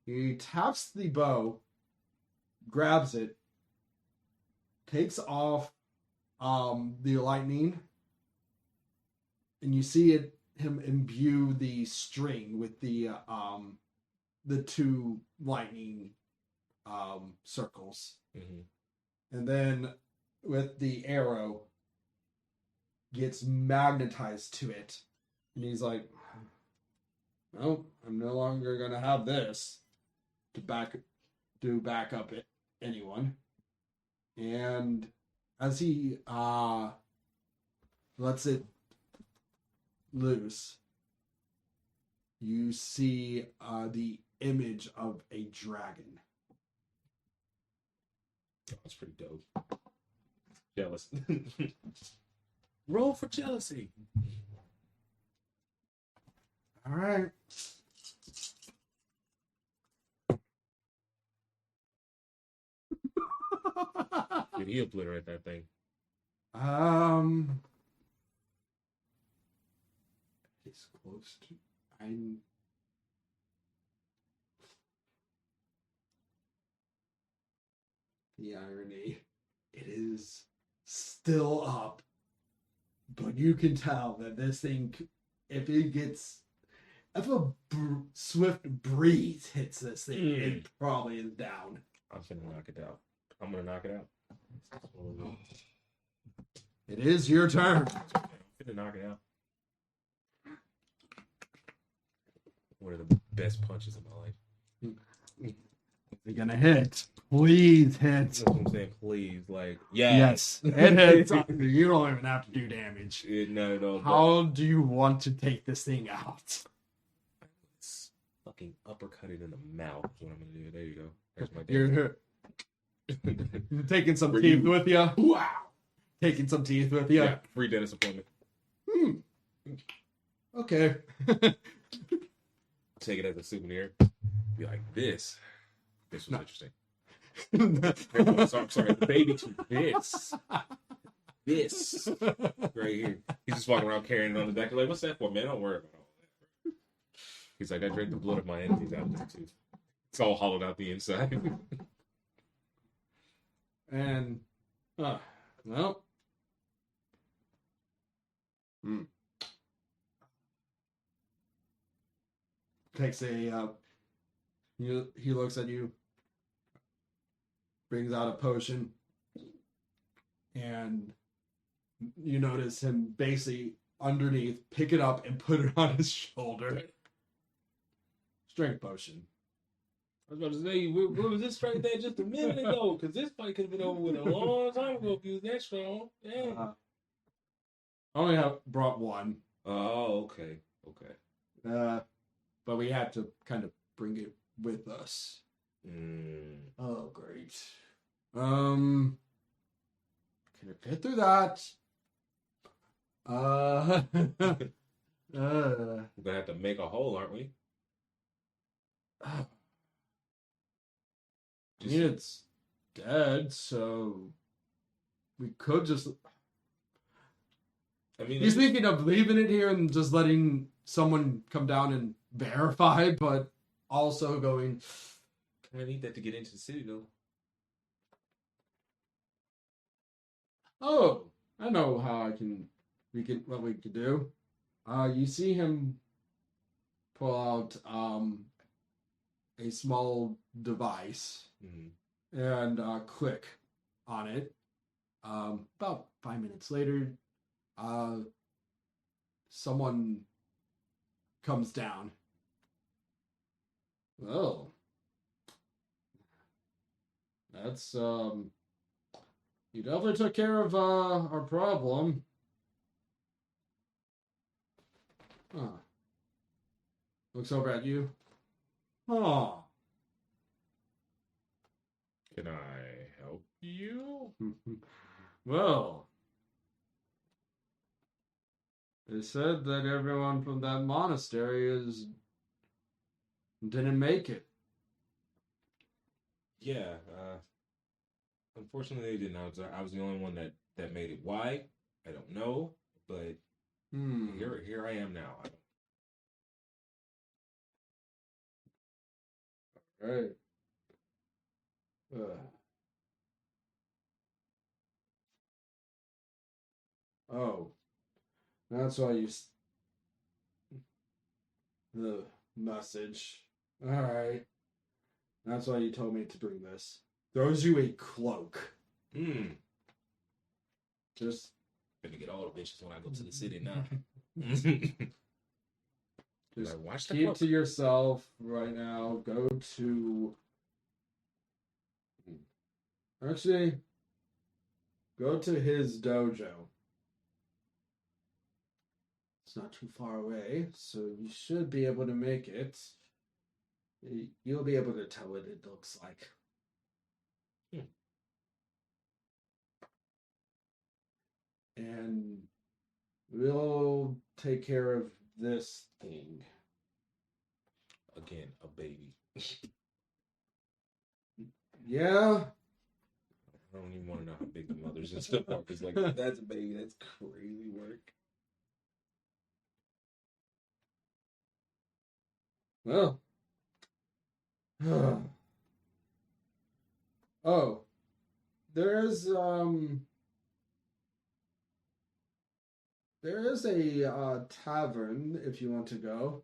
He taps the bow, grabs it, takes off the lightning, and you see him imbue the string with the 2 lightning circles. And then with the arrow gets magnetized to it, and he's like, well, I'm no longer gonna have this to back up anyone. And as he lets it loose, you see the image of a dragon. Oh, that's pretty dope. Jealous. Roll for jealousy. All right. Did he obliterate that thing? It's close to. I'm. The irony, it is still up, but you can tell that this thing, if a swift breeze hits this thing, it probably is down. I'm gonna knock it out. I'm gonna knock it out. It is your turn. I'm gonna knock it out. One of the best punches of my life. You're gonna hit. Please hit. That's what I'm saying. Please, like, yes, it hits. You don't even have to do damage. No. How do you want to take this thing out? It's fucking uppercut it in the mouth. Is what I'm gonna do. There you go. There's my damage. You're taking some teeth with you. Wow. Taking some teeth with you. Yeah, free dentist appointment. Okay. Take it as a souvenir. Be like, this was interesting. sorry, the baby to this right here. He's just walking around carrying it on his back. Like, what's that for, man? Don't worry about all that. He's like, I drank the blood of my enemies out there too. It's all hollowed out the inside. And well. Takes a he looks at you, brings out a potion, and you notice him basically underneath pick it up and put it on his shoulder. Strength potion. I was about to say, what was this right there just a minute ago? Because this fight could have been over with a long time ago if he was that strong. Yeah. I only brought one. Oh, okay. But we had to kind of bring it with us. Oh, great. Can I fit through that? We're gonna have to make a hole, aren't we? I mean, it's dead, so we could just. I mean, he's thinking of leaving it here and just letting someone come down and verify, but also going. I need that to get into the city, though. Oh, I know how what we could do. You see him pull out a small device and click on it. About 5 minutes later, someone comes down. Oh, that's you definitely took care of our problem. Looks over at you. Oh. Can I help you? Well, they said that everyone from that monastery didn't make it. Yeah, unfortunately they didn't. I was the only one that made it. Why? I don't know, but here I am now. Right. Oh, that's why the message. All right. That's why you told me to bring this. Throws you a cloak. Just gonna get all the bitches when I go to the city now. Just Like, watch the keep clock. to yourself right now. Go to. Actually, go to his dojo. It's not too far away, so you should be able to make it. You'll be able to tell what it looks like. And we'll take care of this thing. Again, a baby. Yeah. I don't even want to know how big the mothers and stuff are. Because, like, that's a baby. That's crazy work. Well. Oh. There's there is a tavern if you want to go.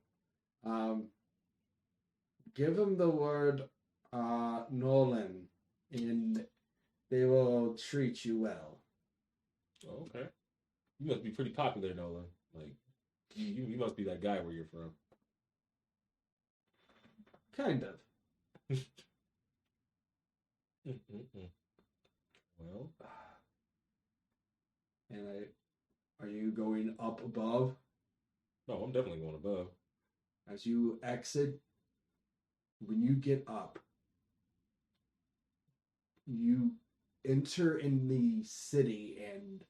Give them the word Nolan, and they will treat you well. Oh, okay. You must be pretty popular, Nolan. Like, you must be that guy where you're from. Kind of. Well, And are you going up above? no, I'm definitely going above. As you exit, when you get up, you enter in the city, and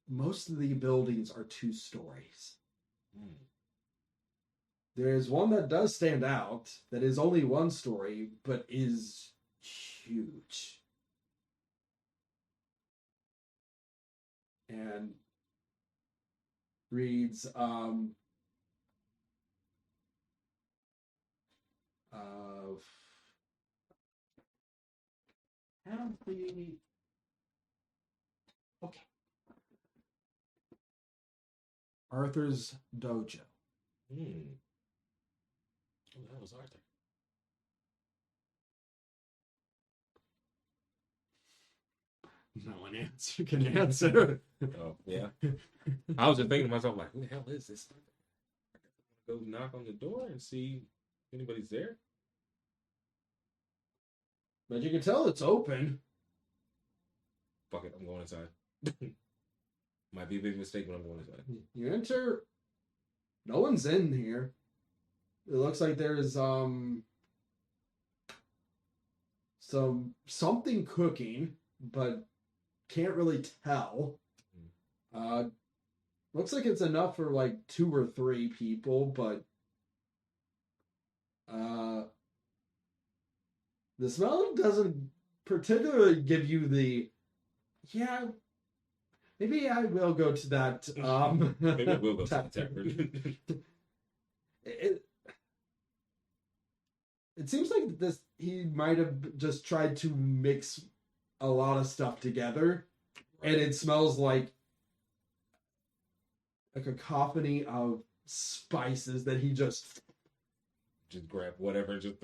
most of the buildings are 2 stories. There's one that does stand out that is only 1 story, but is huge. And reads have the okay. Arthur's Dojo. Who the hell is Arthur? No one can answer. Oh, yeah. I was just thinking to myself, like, who the hell is this? Go knock on the door and see if anybody's there. But you can tell it's open. Fuck it, I'm going inside. Might be a big mistake, but I'm going inside. You enter. No one's in here. It looks like there's something cooking, but can't really tell. Looks like it's enough for like 2 or 3 people, but the smell doesn't particularly give you the maybe I will go to that Maybe I will go to the tavern. It seems like he might have just tried to mix a lot of stuff together, and it smells like a cacophony of spices that he just grab whatever, just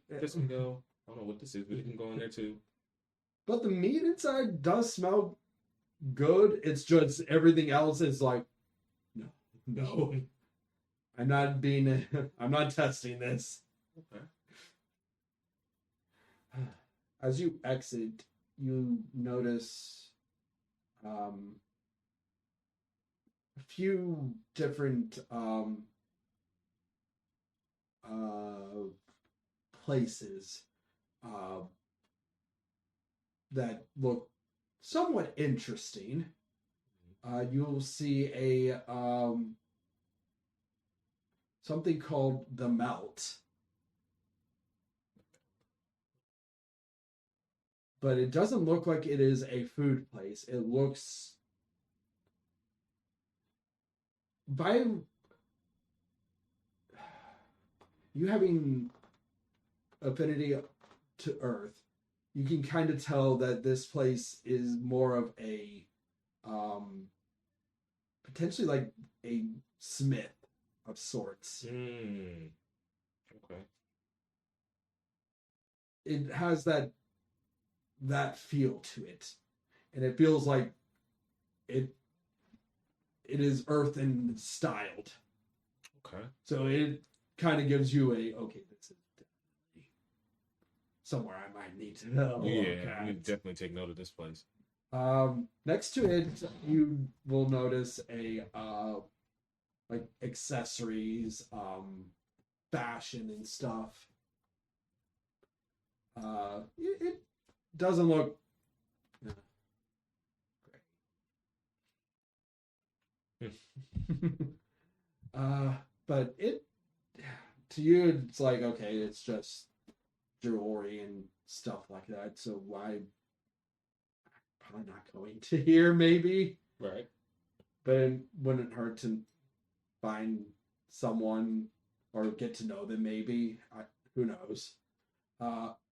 this can go. I don't know what this is, but it can go in there too. But the meat inside does smell good. It's just everything else is like, no. I'm not testing this. Okay. As you exit, you notice a few different places that look somewhat interesting. You'll see a something called the Melt. But it doesn't look like it is a food place. It looks, by you having affinity to Earth, you can kind of tell that this place is more of a potentially like a smith of sorts. Okay. It has that feel to it, and it feels like it it is earthen styled. Okay. So it kind of gives you okay, this is definitely somewhere I might need to know. Yeah, we definitely take note of this place. Next to it, you will notice a like accessories, fashion and stuff. It doesn't look great. But it to you it's like okay, it's just jewelry and stuff like that. So why? Probably not going to here, maybe. Right. But it wouldn't hurt to find someone or get to know them, maybe. Who knows?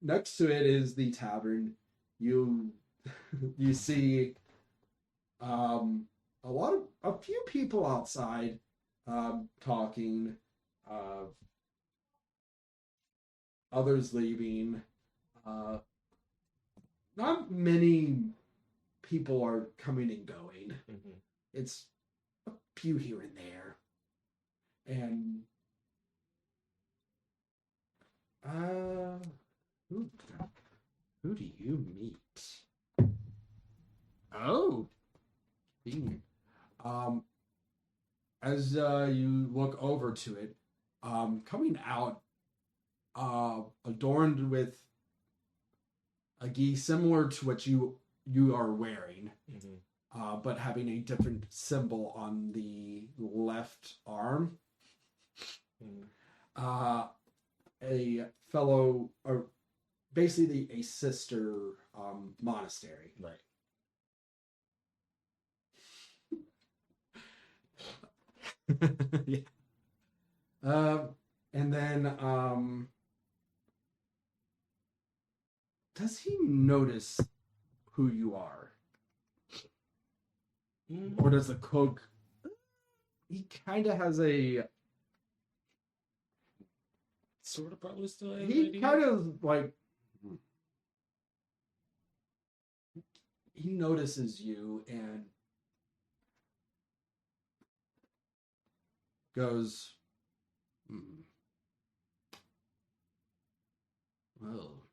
Next to it is the tavern. You you see a few people outside talking, others leaving. Not many people are coming and going. Mm-hmm. It's a few here and there. And who do you meet? Oh, convenient. As you look over to it, coming out, adorned with a gi similar to what you are wearing, but having a different symbol on the left arm. A fellow, or basically a sister monastery. Right. Yeah. And then does he notice who you are? Or does the cook? He kind of has a sort of probably still. He kind of like he notices you and goes, well,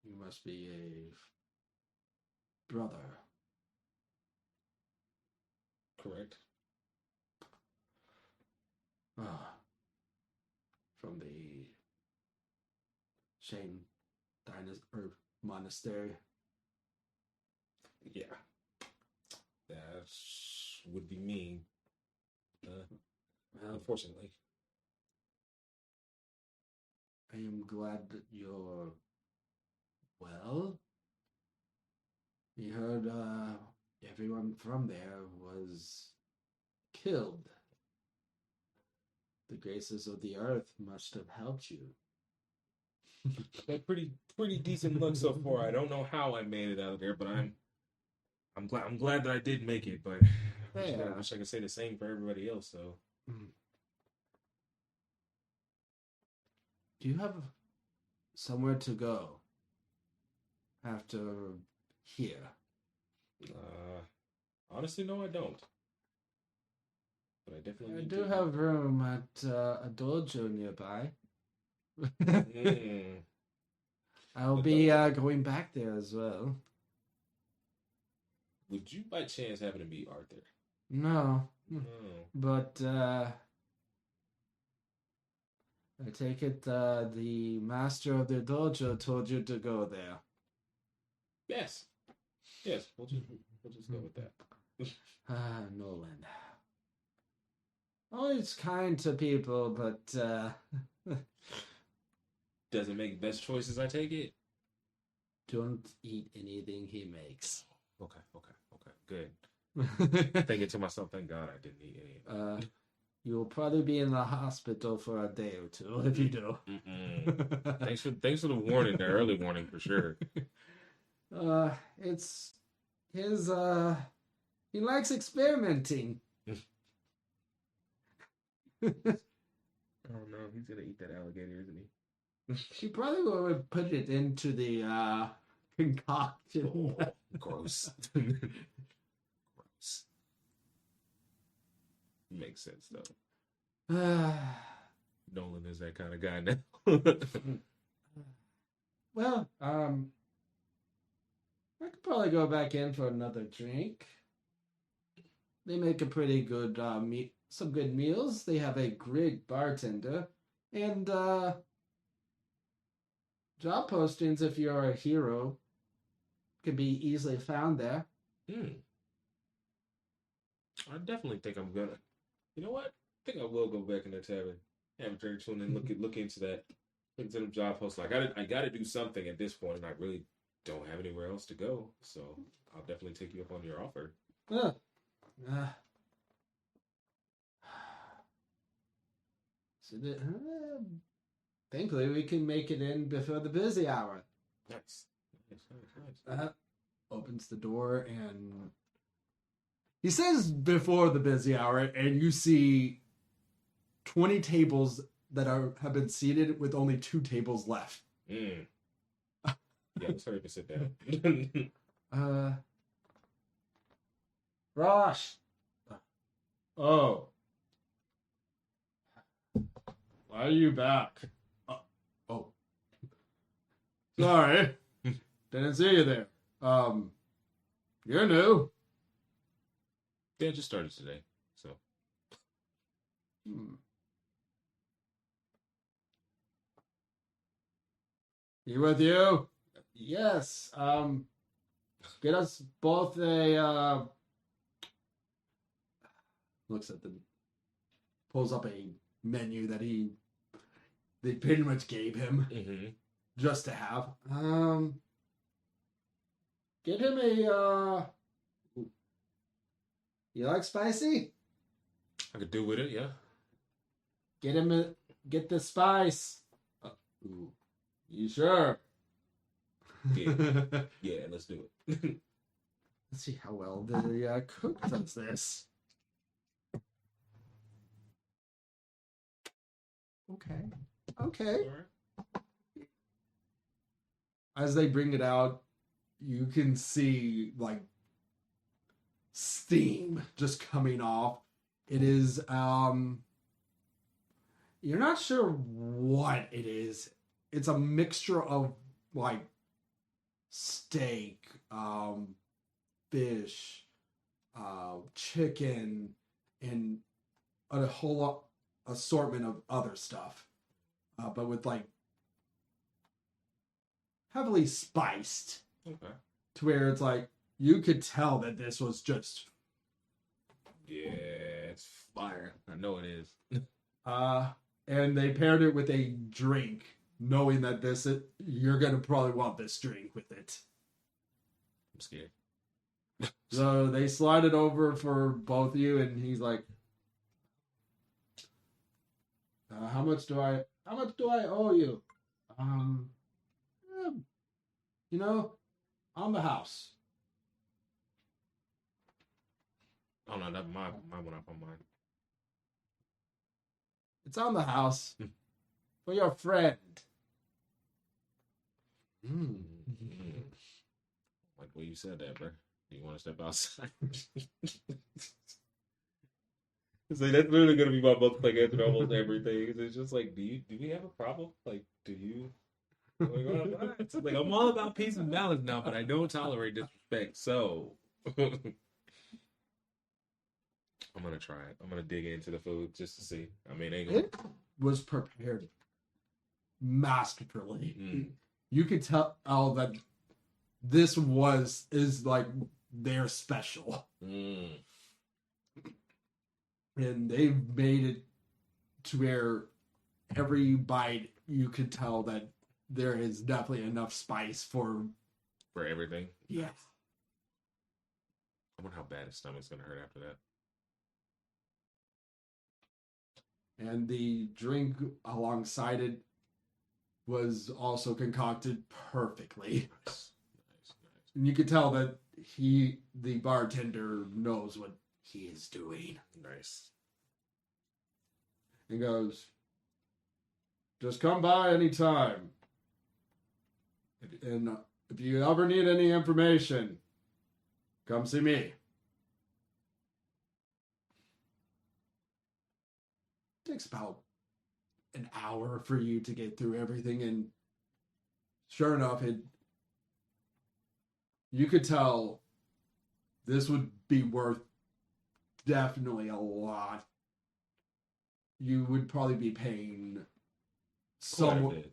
you must be a brother. Correct. From the Shane monastery. Yeah. That would be me. Unfortunately. I am glad that you're well. We heard everyone from there was killed. The graces of the earth must have helped you. Got pretty decent luck so far. I don't know how I made it out of there, but I'm glad that I did make it. But I wish I could say the same for everybody else. So, do you have somewhere to go after here? Honestly, no, I don't. But I definitely do have room at a dojo nearby. I'll be going back there as well. Would you by chance happen to meet Arthur? No. But I take it the master of the dojo told you to go there. Yes. We'll just go with that. Nolan. Always kind to people, but doesn't make best choices, I take it. Don't eat anything he makes. Okay. Good. Thinking to myself, thank God I didn't eat any. You'll probably be in the hospital for a day or two if you do. Thanks for the warning, the early warning for sure. It's his he likes experimenting. Oh no, he's gonna eat that alligator, isn't he? He probably would put it into the concoction. Oh, gross. Gross. Makes sense though. Nolan is that kind of guy now. Well, I could probably go back in for another drink. They make a pretty good some good meals. They have a great bartender and job postings if you're a hero can be easily found there. I definitely think I'm gonna. You know what? I think I will go back in the tavern, have a drink, and then look into that. Look into them job posts. I gotta do something at this point, and I really don't have anywhere else to go. So I'll definitely take you up on your offer. So thankfully we can make it in before the busy hour. Nice. Nice. Opens the door and he says before the busy hour, and you see 20 tables that have been seated with only 2 tables left. Yeah, let's hurry up and sit down. Rosh. Oh. Why are you back? Oh. Sorry. Didn't see you there. You're new. Yeah, just started today, so. You with you? Yes. Get us both a looks at pulls up a menu that they pretty much gave him just to have. Get him a you like spicy? I could do with it, yeah. Get the spice. You sure? Yeah, yeah, let's do it. Let's see how well the cook does this. Okay. Right. As they bring it out, you can see like steam just coming off. It is you're not sure what it is. It's a mixture of like steak, fish, chicken, and a whole assortment of other stuff. But with like heavily spiced. Okay. To where it's like you could tell that this was just it's fire. I know it is. And they paired it with a drink, knowing that you're gonna probably want this drink with it. I'm scared. So they slide it over for both of you, and he's like, how much do I owe you? On the house. Oh no, that my went up on mine. It's on the house for your friend. Like the way you said that, bro. Do you want to step outside? It's like that's literally gonna be my multiplayer answer to almost everything. It's just like, do we have a problem? Like, do you? It's like I'm all about peace and balance now, but I don't tolerate disrespect. So I'm gonna try it. I'm gonna dig into the food just to see. I mean, it was prepared masterfully. You could tell that this is like their special. And they've made it to where every bite you could tell that there is definitely enough spice for everything. Yes. I wonder how bad his stomach's gonna hurt after that. And the drink alongside it was also concocted perfectly. Nice. And you could tell that the bartender, knows what he is doing. Nice. He goes, just come by anytime. And if you ever need any information, come see me. It takes about an hour for you to get through everything, and sure enough, you could tell this would be worth definitely a lot. You would probably be paying Quite a bit.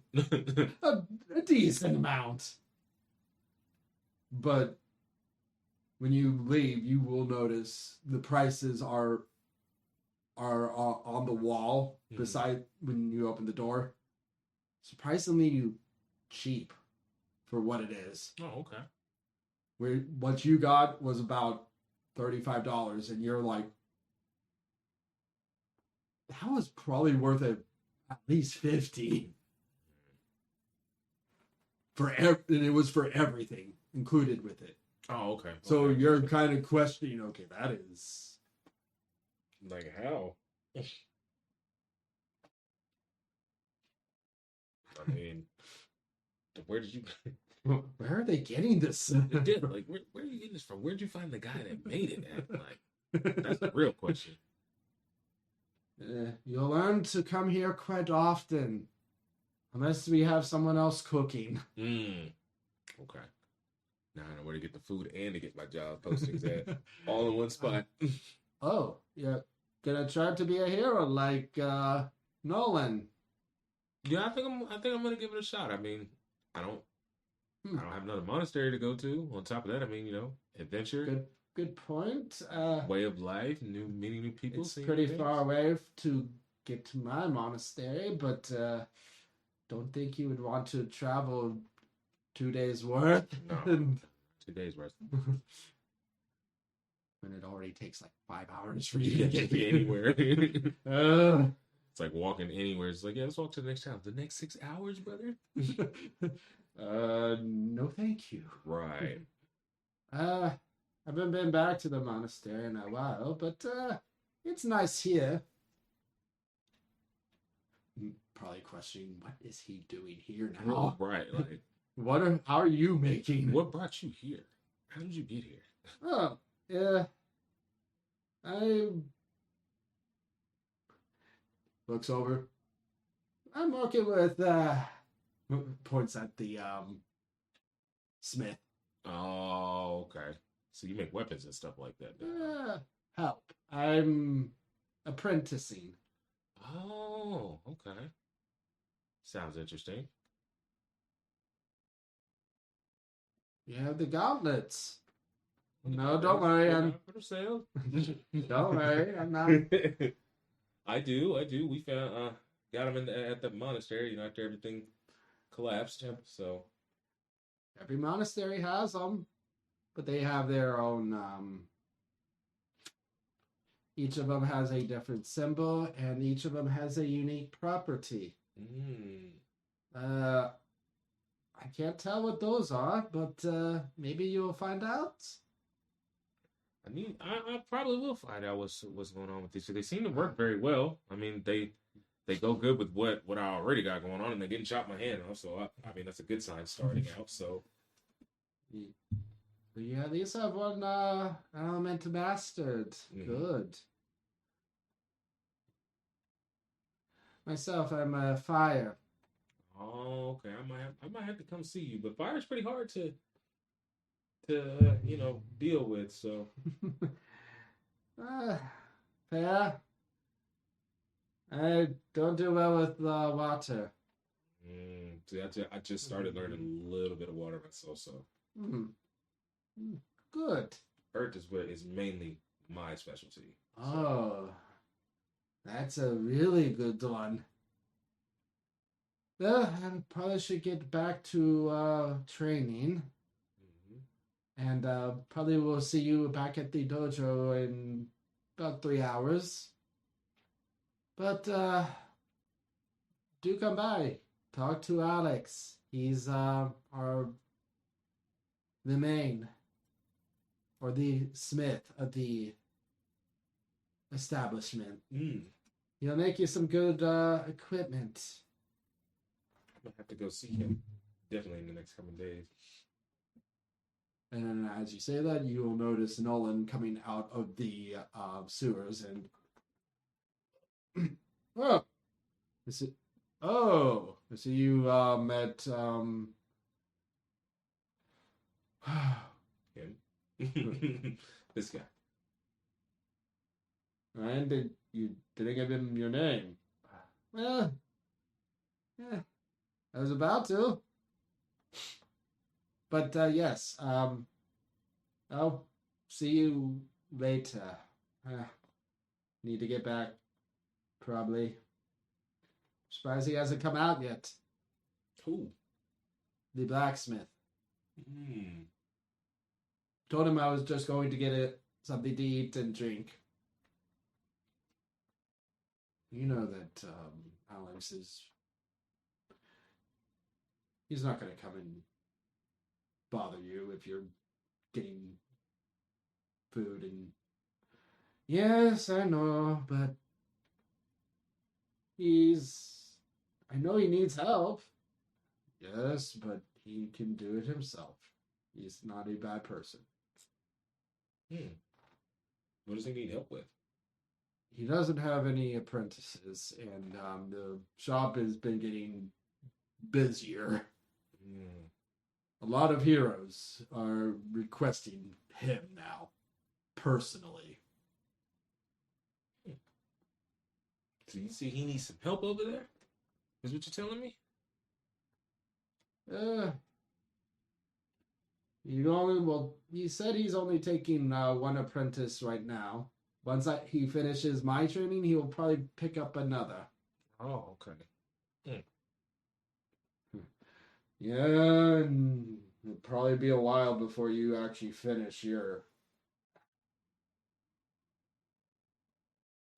a decent amount. But when you leave, you will notice the prices are on the wall beside when you open the door. Surprisingly cheap for what it is. Oh, okay. Where what you got was about $35, and you're like, that was probably worth at least 50 and it was for everything included with it. Oh, okay. So Okay. you're kind of questioning, okay, that is Like how? I mean, where did you? where are they getting this? Like, where are you getting this from? Where'd you find the guy that made it at? Like, that's the real question. You'll learn to come here quite often, unless we have someone else cooking. Okay. Now I know where to get the food and to get my job postings at, all in one spot. Oh, you're gonna try to be a hero like Nolan. Yeah, I think I'm gonna give it a shot. I mean, I don't have another monastery to go to. On top of that, I mean, adventure. Good point. Way of life, many new people. It's pretty far away to get to my monastery, but don't think you would want to travel 2 days worth. No, 2 days worth. When it already takes like 5 hours for you to get anywhere. It's like walking anywhere. It's like, yeah, let's walk to the next town. The next 6 hours, brother? No, thank you. Right. I haven't been back to the monastery in a while, but it's nice here. Probably questioning, what is he doing here now? Right. Like, how are you making? What brought you here? How did you get here? Oh, yeah. I looks over. I'm working with points at the smith. Oh, okay. So you make weapons and stuff like that. Help. I'm apprenticing. Oh, okay. Sounds interesting. You have the gauntlets. No, don't worry. For sale. Don't worry. I'm not. I do. We found got them at the monastery. After everything collapsed. So every monastery has them, but they have their own. Each of them has a different symbol, and each of them has a unique property. I can't tell what those are, but maybe you'll find out. I mean, I probably will find out what's going on with these. They seem to work very well. I mean, they go good with what I already got going on, and they didn't chop my hand off. So I mean, that's a good sign starting out. So yeah, at least have one element mastered. Good. Myself, I'm a fire. Oh, okay. I might have to come see you, but fire's pretty hard to deal with. So fair. I don't do well with water. See, I just started learning a little bit of water myself. So good. Earth is mainly my specialty. Oh, that's a really good one. Well, I probably should get back to training. And probably we'll see you back at the dojo in about 3 hours. But do come by. Talk to Alex. He's the main or the smith of the establishment. He'll make you some good equipment. I'm gonna have to go see him definitely in the next couple of days. And then as you say that, you will notice Nolan coming out of the sewers and oh, is it? Oh, so you met Him. This guy. and you didn't give him your name. Well, yeah, I was about to, but yes, I'll see you later. Uh, Need to get back, probably. Surprised he hasn't come out yet. Who? The blacksmith. Hmm. Told him I was just going to get something to eat and drink. You know that Alex is. He's not going to come and bother you if you're getting food and. Yes, I know, but I know he needs help. Yes, but he can do it himself. He's not a bad person. What does he need help with? He doesn't have any apprentices, and the shop has been getting busier. A lot of heroes are requesting him now, personally. So you see he needs some help over there? Is what you're telling me? He said he's only taking one apprentice right now. Once he finishes my training, he will probably pick up another. Oh, okay. Yeah, and it'll probably be a while before you actually finish your.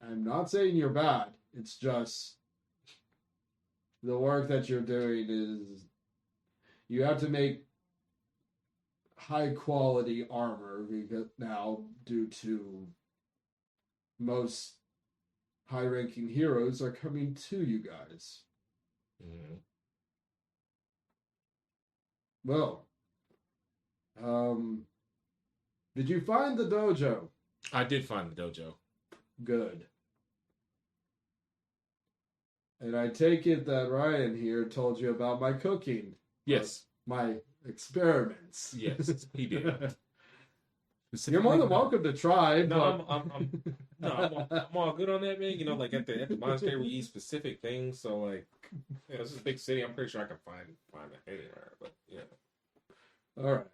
I'm not saying you're bad. It's just the work that you're doing is you have to make high quality armor because now due to most high ranking heroes are coming to you guys. Mm-hmm. Well, did you find the dojo? I did find the dojo. Good. And I take it that Ryan here told you about my cooking. Yes. My experiments. Yes, he did. You're more than welcome to try. No, but... I'm all good on that, man. You know, like at the monastery, we eat specific things. So, like, you know, this is a big city. I'm pretty sure I can find it anywhere. But yeah. All right.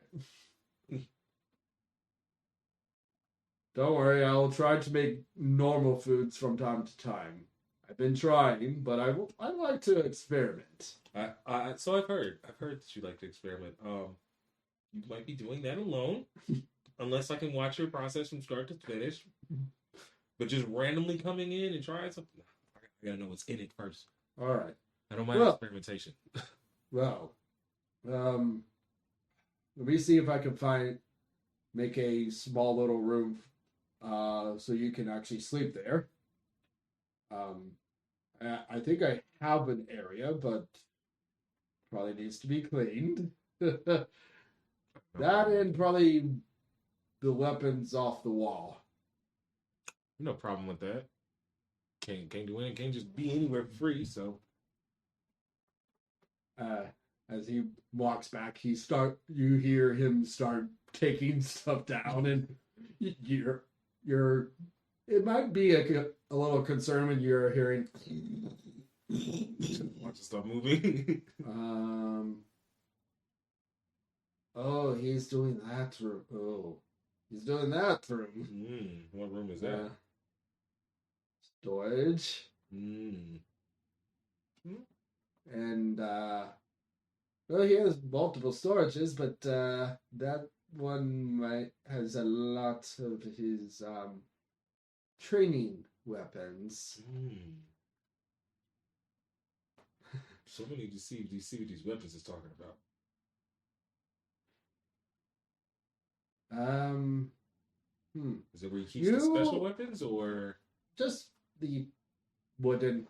Don't worry. I'll try to make normal foods from time to time. I've been trying, but I like to experiment. So I've heard that you like to experiment. You might be doing that alone, unless I can watch your process from start to finish. But just randomly coming in and trying something, I gotta know what's in it first. All right. I don't mind experimentation. Well, let me see if I can make a small little room, so you can actually sleep there. I think I have an area, but probably needs to be cleaned. That and probably the weapons off the wall. No problem with that. Can't do anything. Can't just be anywhere for free. So, as he walks back, you hear him start taking stuff down, and you're. It might be a little concern when you're hearing. Watch it stop moving. Oh, he's doing that room. Oh, he's doing that room. What room is that? Storage. And well, he has multiple storages, but that one has a lot of his training weapons. So many to see what these weapons is talking about. Is it where he keeps the special weapons or just the wooden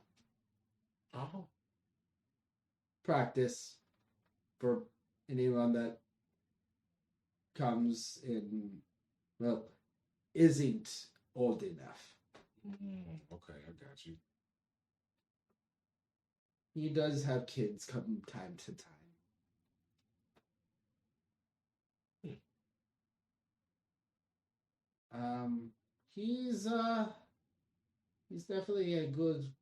practice for anyone that comes in, well, isn't old enough. Okay, I got you. He does have kids come time to time. He's definitely a good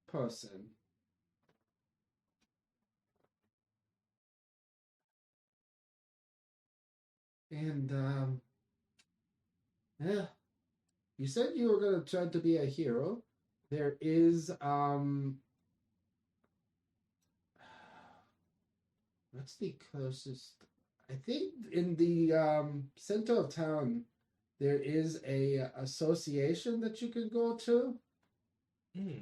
person. And yeah, you said you were gonna try to be a hero. There is what's the closest? I think in the center of town there is a association that you can go to.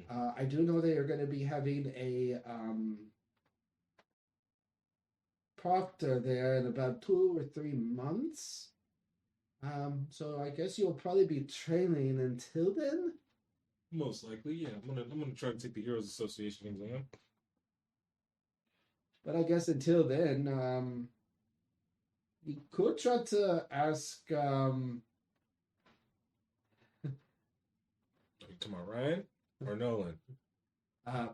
I do know they are going to be having a proctor there in about 2 or 3 months. So I guess you'll probably be training until then. Most likely, yeah. I'm gonna try to take the Heroes Association exam. But I guess until then, you could try to ask. Come on, Ryan or Nolan? Uh,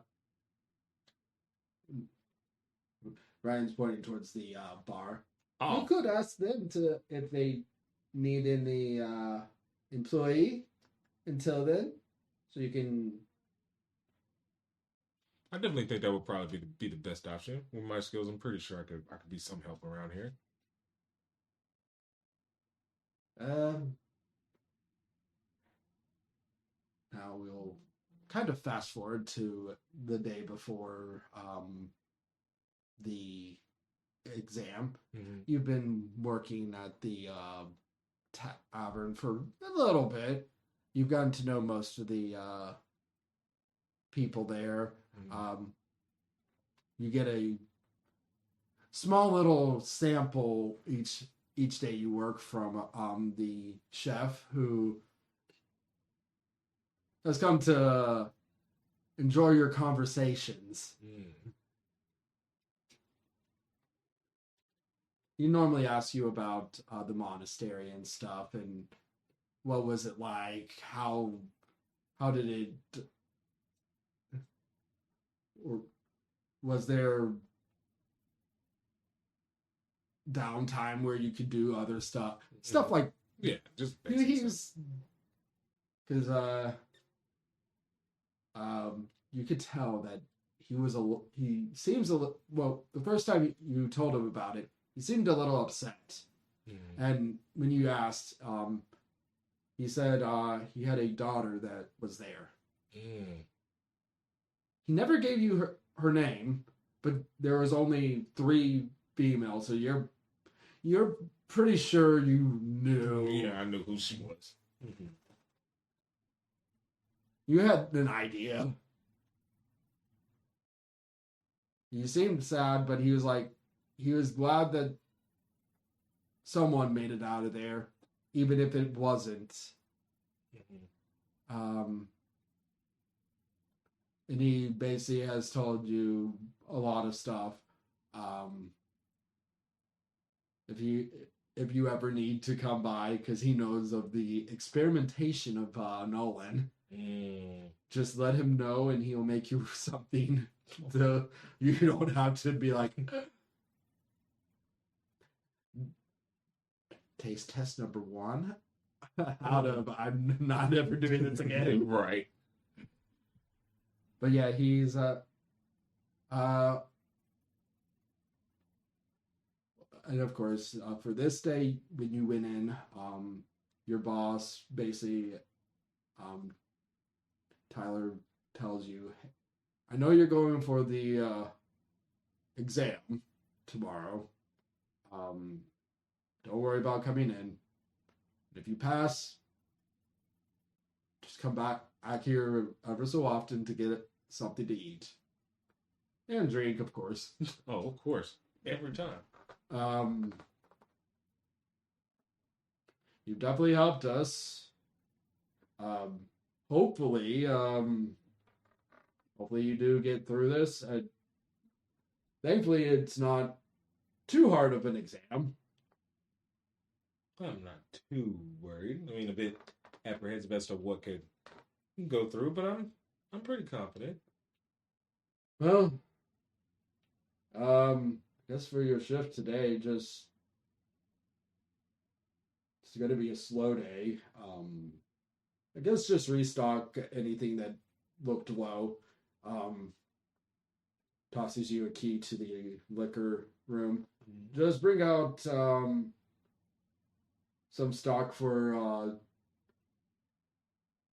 Ryan's pointing towards the bar. Oh, You could ask them to if they need any employee until then, so you can. I definitely think that would probably be the best option. With my skills, I'm pretty sure I could be some help around here. Um, Now we'll kind of fast forward to the day before the exam. Mm-hmm. You've been working at the tavern for a little bit. You've gotten to know most of the people there. Mm-hmm. You get a small little sample each day you work from the chef who has come to enjoy your conversations. He normally asks you about the monastery and stuff, and what was it like? How did it? Or was there downtime where you could do other stuff? Stuff like yeah, just he's because you could tell that he seems well. The first time you told him about it, he seemed a little upset. And when you asked, he said he had a daughter that was there. He never gave you her name, but there was only 3 females, so you're pretty sure you knew. Yeah, I knew who she was. You had an idea. He seemed sad, but he was glad that someone made it out of there, even if it wasn't. And he basically has told you a lot of stuff. If you ever need to come by, because he knows of the experimentation of Nolan, just let him know, and he'll make you something. So you don't have to be like, taste test number 1 out of I'm not ever doing this again. Right. But yeah, he's and of course for this day when you went in, your boss basically Tyler tells you, I know you're going for the exam tomorrow. Don't worry about coming in. If you pass, just come back here ever so often to get something to eat. And drink, of course. Oh, of course. Every time. You've definitely helped us. Hopefully you do get through this. Thankfully, it's not too hard of an exam. I'm not too worried. I mean, a bit apprehensive as to what could go through, but I'm pretty confident. Well, I guess for your shift today, just it's going to be a slow day. I guess just restock anything that looked low. Um, Tosses you a key to the liquor room. Just bring out some stock for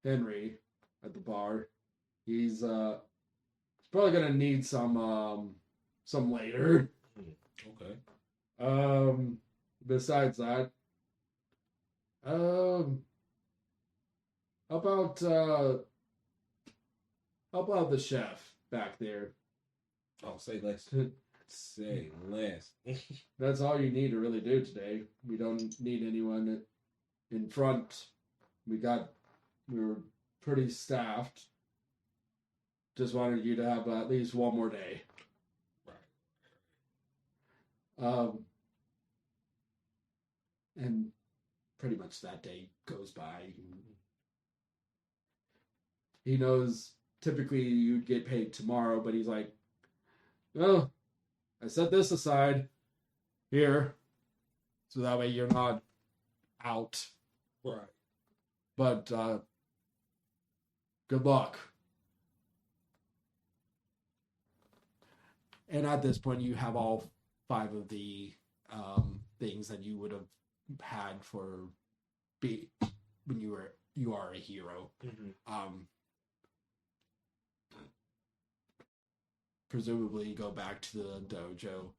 Henry at the bar. He's probably gonna need some later. Okay. Besides that, um, how about the chef back there? Oh, say less. Say less. That's all you need to really do today. We don't need anyone in front. We were pretty staffed. Just wanted you to have at least one more day. Right. And pretty much that day goes by. He knows typically you'd get paid tomorrow, but he's like, well, I set this aside here, so that way you're not out. Right. But good luck. And at this point, you have all 5 of the things that you would have had for when you are a hero. Mm-hmm. Presumably, you go back to the dojo.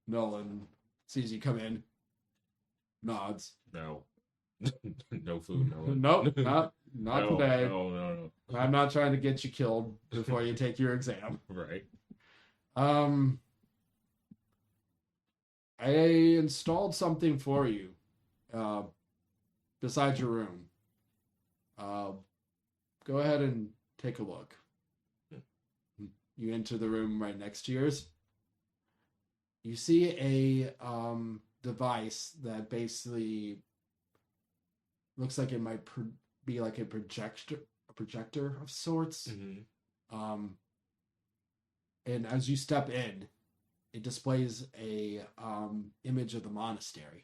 Nolan sees you come in, nods. No. No food. No. Nope, not No, today. No. I'm not trying to get you killed before you take your exam. Right. I installed something for you, beside your room. Go ahead and take a look. You enter the room right next to yours. You see a device that basically looks like it might be like a projector of sorts. Mm-hmm. And as you step in, it displays a image of the monastery.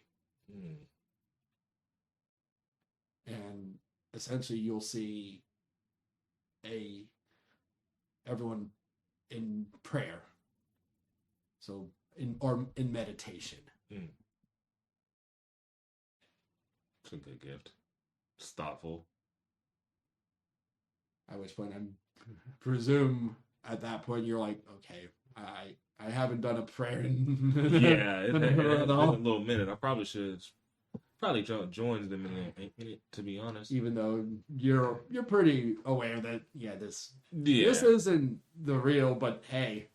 Mm. And essentially you'll see everyone in prayer. So in meditation. Mm. It's a good gift. It's thoughtful. At which point I presume at that point you're like, okay, I haven't done a prayer in it's been a little minute. I probably should join them in it, to be honest. Even though you're pretty aware that this isn't the real, but hey,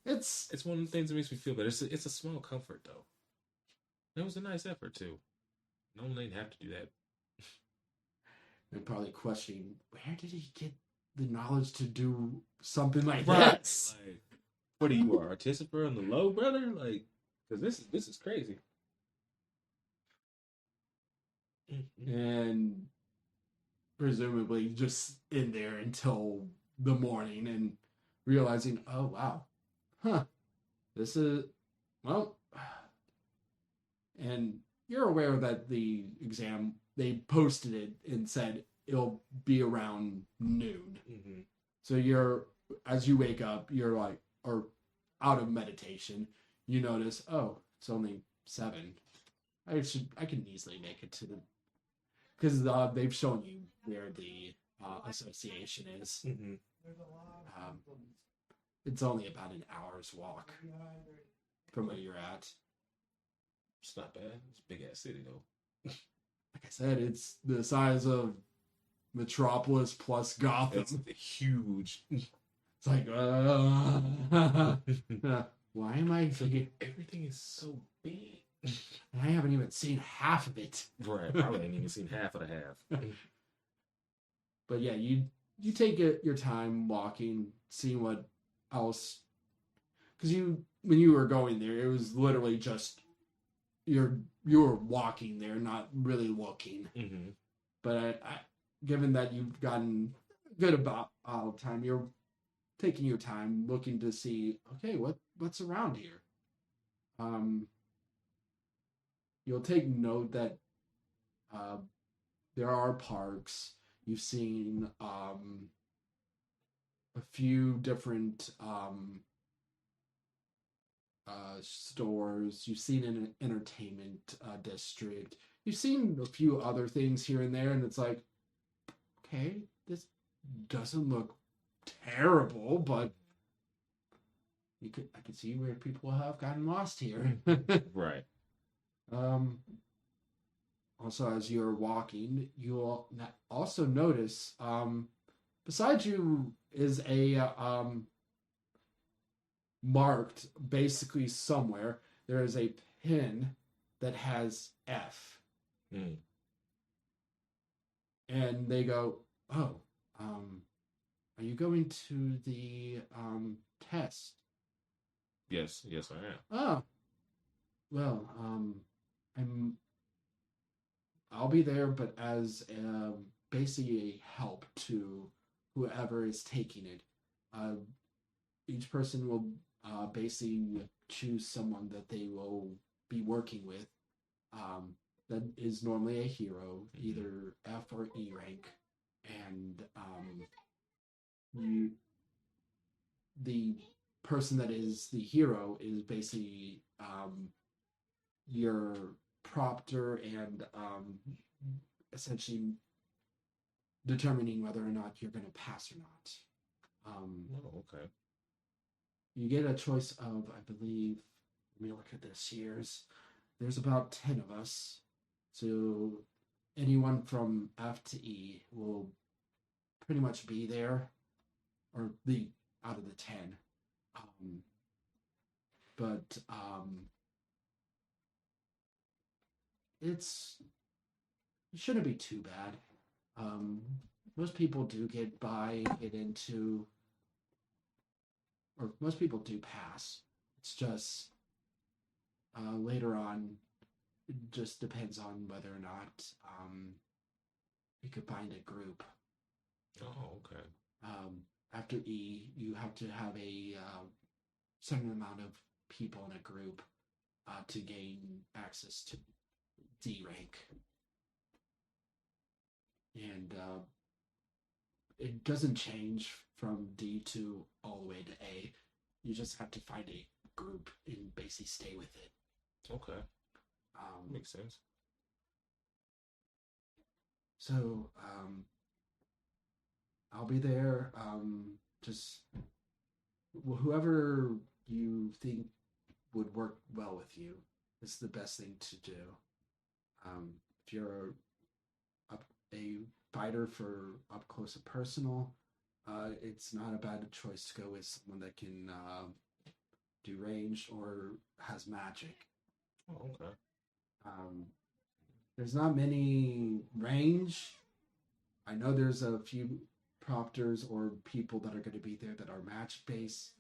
it's one of the things that makes me feel better. It's a small comfort though. It was a nice effort too. No one didn't have to do that. They're probably questioning, where did he get the knowledge to do something like that? This? Like, what are you, an artificer on the low, brother? Like, because this is crazy. And presumably just in there until the morning and realizing, oh wow, this is, well, and you're aware that the exam, they posted it and said it'll be around noon. Mm-hmm. So as you wake up, you're like, or out of meditation, you notice, oh, it's only 7. I can easily make it to the, because they've shown you where the association is. Mm-hmm. It's only about an hour's walk from where you're at. It's not bad. It's a big ass city though. Like I said, it's the size of Metropolis plus Gotham. It's huge. It's like, why am I thinking everything is so big? I haven't even seen half of it. Right, probably ain't even seen half of the half. But yeah, you take your time walking, seeing what else, because when you were going there, it was literally just you're walking there, not really looking. Mm-hmm. But given that you've gotten good about time, you're taking your time looking to see, okay, what's around here. You'll take note that there are parks. You've seen a few different stores. You've seen an entertainment district. You've seen a few other things here and there, and it's like, okay, this doesn't look terrible, but I could see where people have gotten lost here. Right. Also, as you're walking, you'll also notice beside you is a marked basically somewhere. There is a pin that has F. Mm. And they go, oh, are you going to the test? Yes, I am. Oh, well, I'll be there, but as basically a help to whoever is taking it. Each person will basically choose someone that they will be working with. That is normally a hero, either F or E rank, and the person that is the hero is basically your proctor and essentially determining whether or not you're going to pass or not. Oh, okay. You get a choice of, I believe, let me look at this here. There's about 10 of us. So anyone from F to E will pretty much be there, or the out of the 10. But it shouldn't be too bad. Most people do get into, or most people do pass. It's just later on, it just depends on whether or not you could find a group. Oh, okay. After E, you have to have a certain amount of people in a group to gain access to D rank. And it doesn't change from D to all the way to A. You just have to find a group and basically stay with it. Okay. Makes sense. So I'll be there. Just whoever you think would work well with you is the best thing to do. If you're a fighter for up close and personal, it's not a bad choice to go with someone that can do range or has magic. Oh, okay. There's not many range. I know there's a few proctors or people that are going to be there that are match based.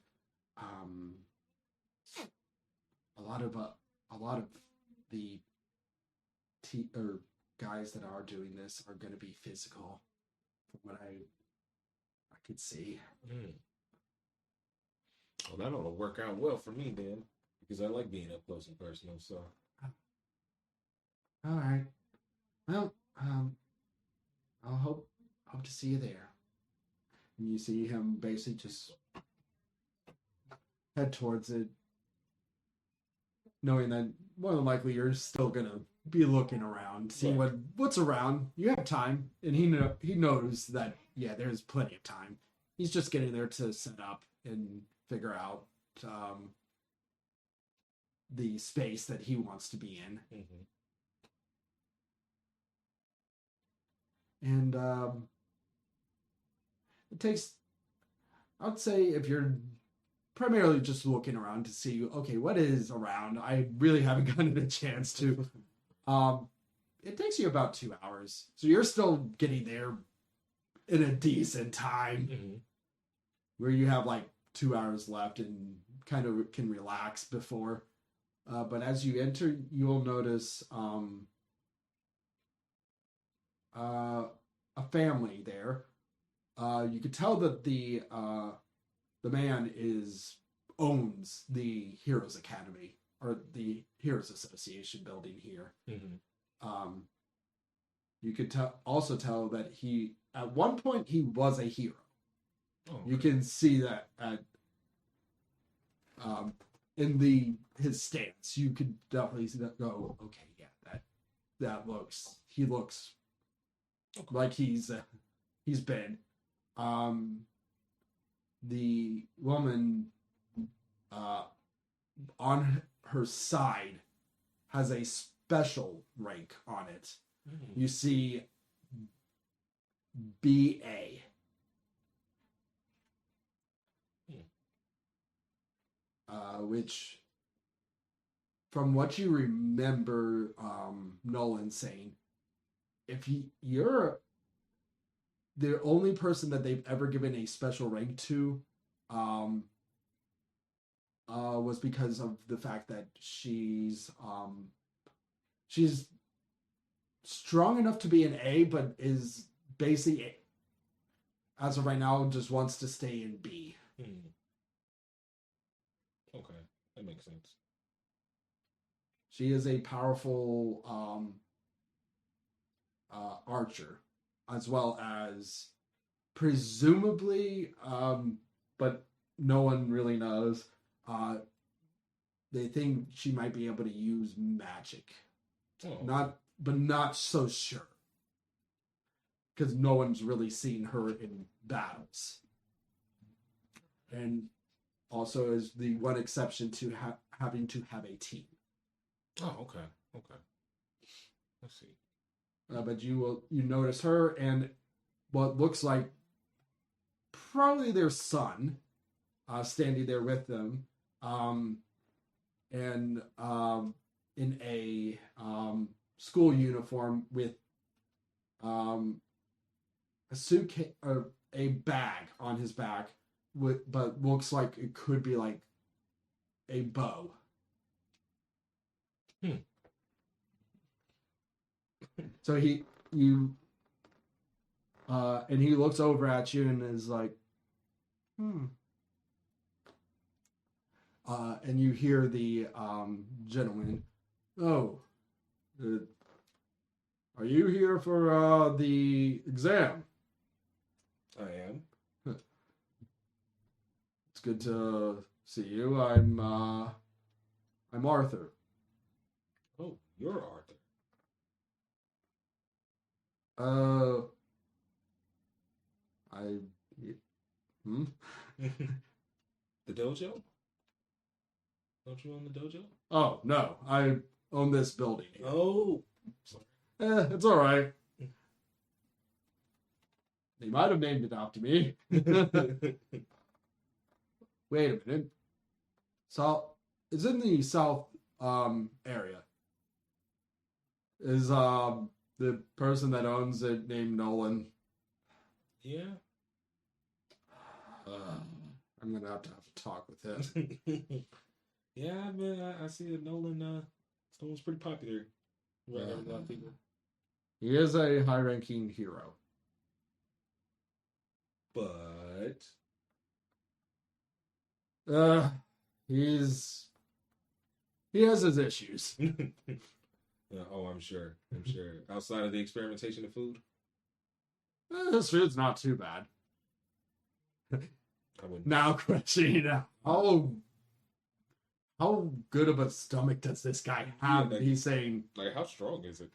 A lot of the guys that are doing this are going to be physical, from what I could see. Well, that'll work out well for me then, because I like being up close and personal. So, all right. Well, I'll hope to see you there. And you see him basically just head towards it, knowing that more than likely you're still gonna be looking around, seeing what's around. You have time, and he knows that there's plenty of time. He's just getting there to set up and figure out the space that he wants to be in. mm-hmm. And it takes, I'd say, if you're primarily just looking around to see, okay, what is around, I really haven't gotten a chance to. It takes you about 2 hours. So you're still getting there in a decent time, where you have like 2 hours left and kind of can relax before But as you enter, you'll notice a family there. You could tell that the man owns the Heroes Academy or the Heroes Association building here. Mm-hmm. You could also tell that he at one point he was a hero. Oh, okay. You can see that at in his stance. You could definitely see that. Go, okay, yeah, that he looks okay. like he's been. The woman on her side has a special rank on it. Mm-hmm. You see BA. Which, from what you remember, Nolan saying, if you're the only person that they've ever given a special rank to, was because of the fact that she's strong enough to be an A, but is basically, as of right now, just wants to stay in B. Okay, that makes sense. She is a powerful archer, as well as presumably, but no one really knows. They think she might be able to use magic. Oh. Not so sure. Because no one's really seen her in battles. And also is the one exception to having to have a team. Oh, okay. Let's see. But you notice her and what looks like probably their son standing there with them, and in a school uniform with a suitcase or a bag on his back, but looks like it could be like a bow. So and he looks over at you and is like, and you hear the gentleman, oh, are you here for the exam? I am. It's good to see you. I'm Arthur. Oh, you're Arthur. The dojo? Don't you own the dojo? Oh, no. I own this building here. Oh. Sorry. It's all right. They might have named it after me. Wait a minute. So, it's in the south area. Is the person that owns it named Nolan? Yeah. I'm gonna have to talk with him. Yeah, I see that Nolan's pretty popular. Right, a lot of people. He is a high-ranking hero, but he has his issues. I'm sure. Outside of the experimentation of food, his food's not too bad. I wouldn't. Now questioning how good of a stomach does this guy have? Yeah, he's saying, like, how strong is it?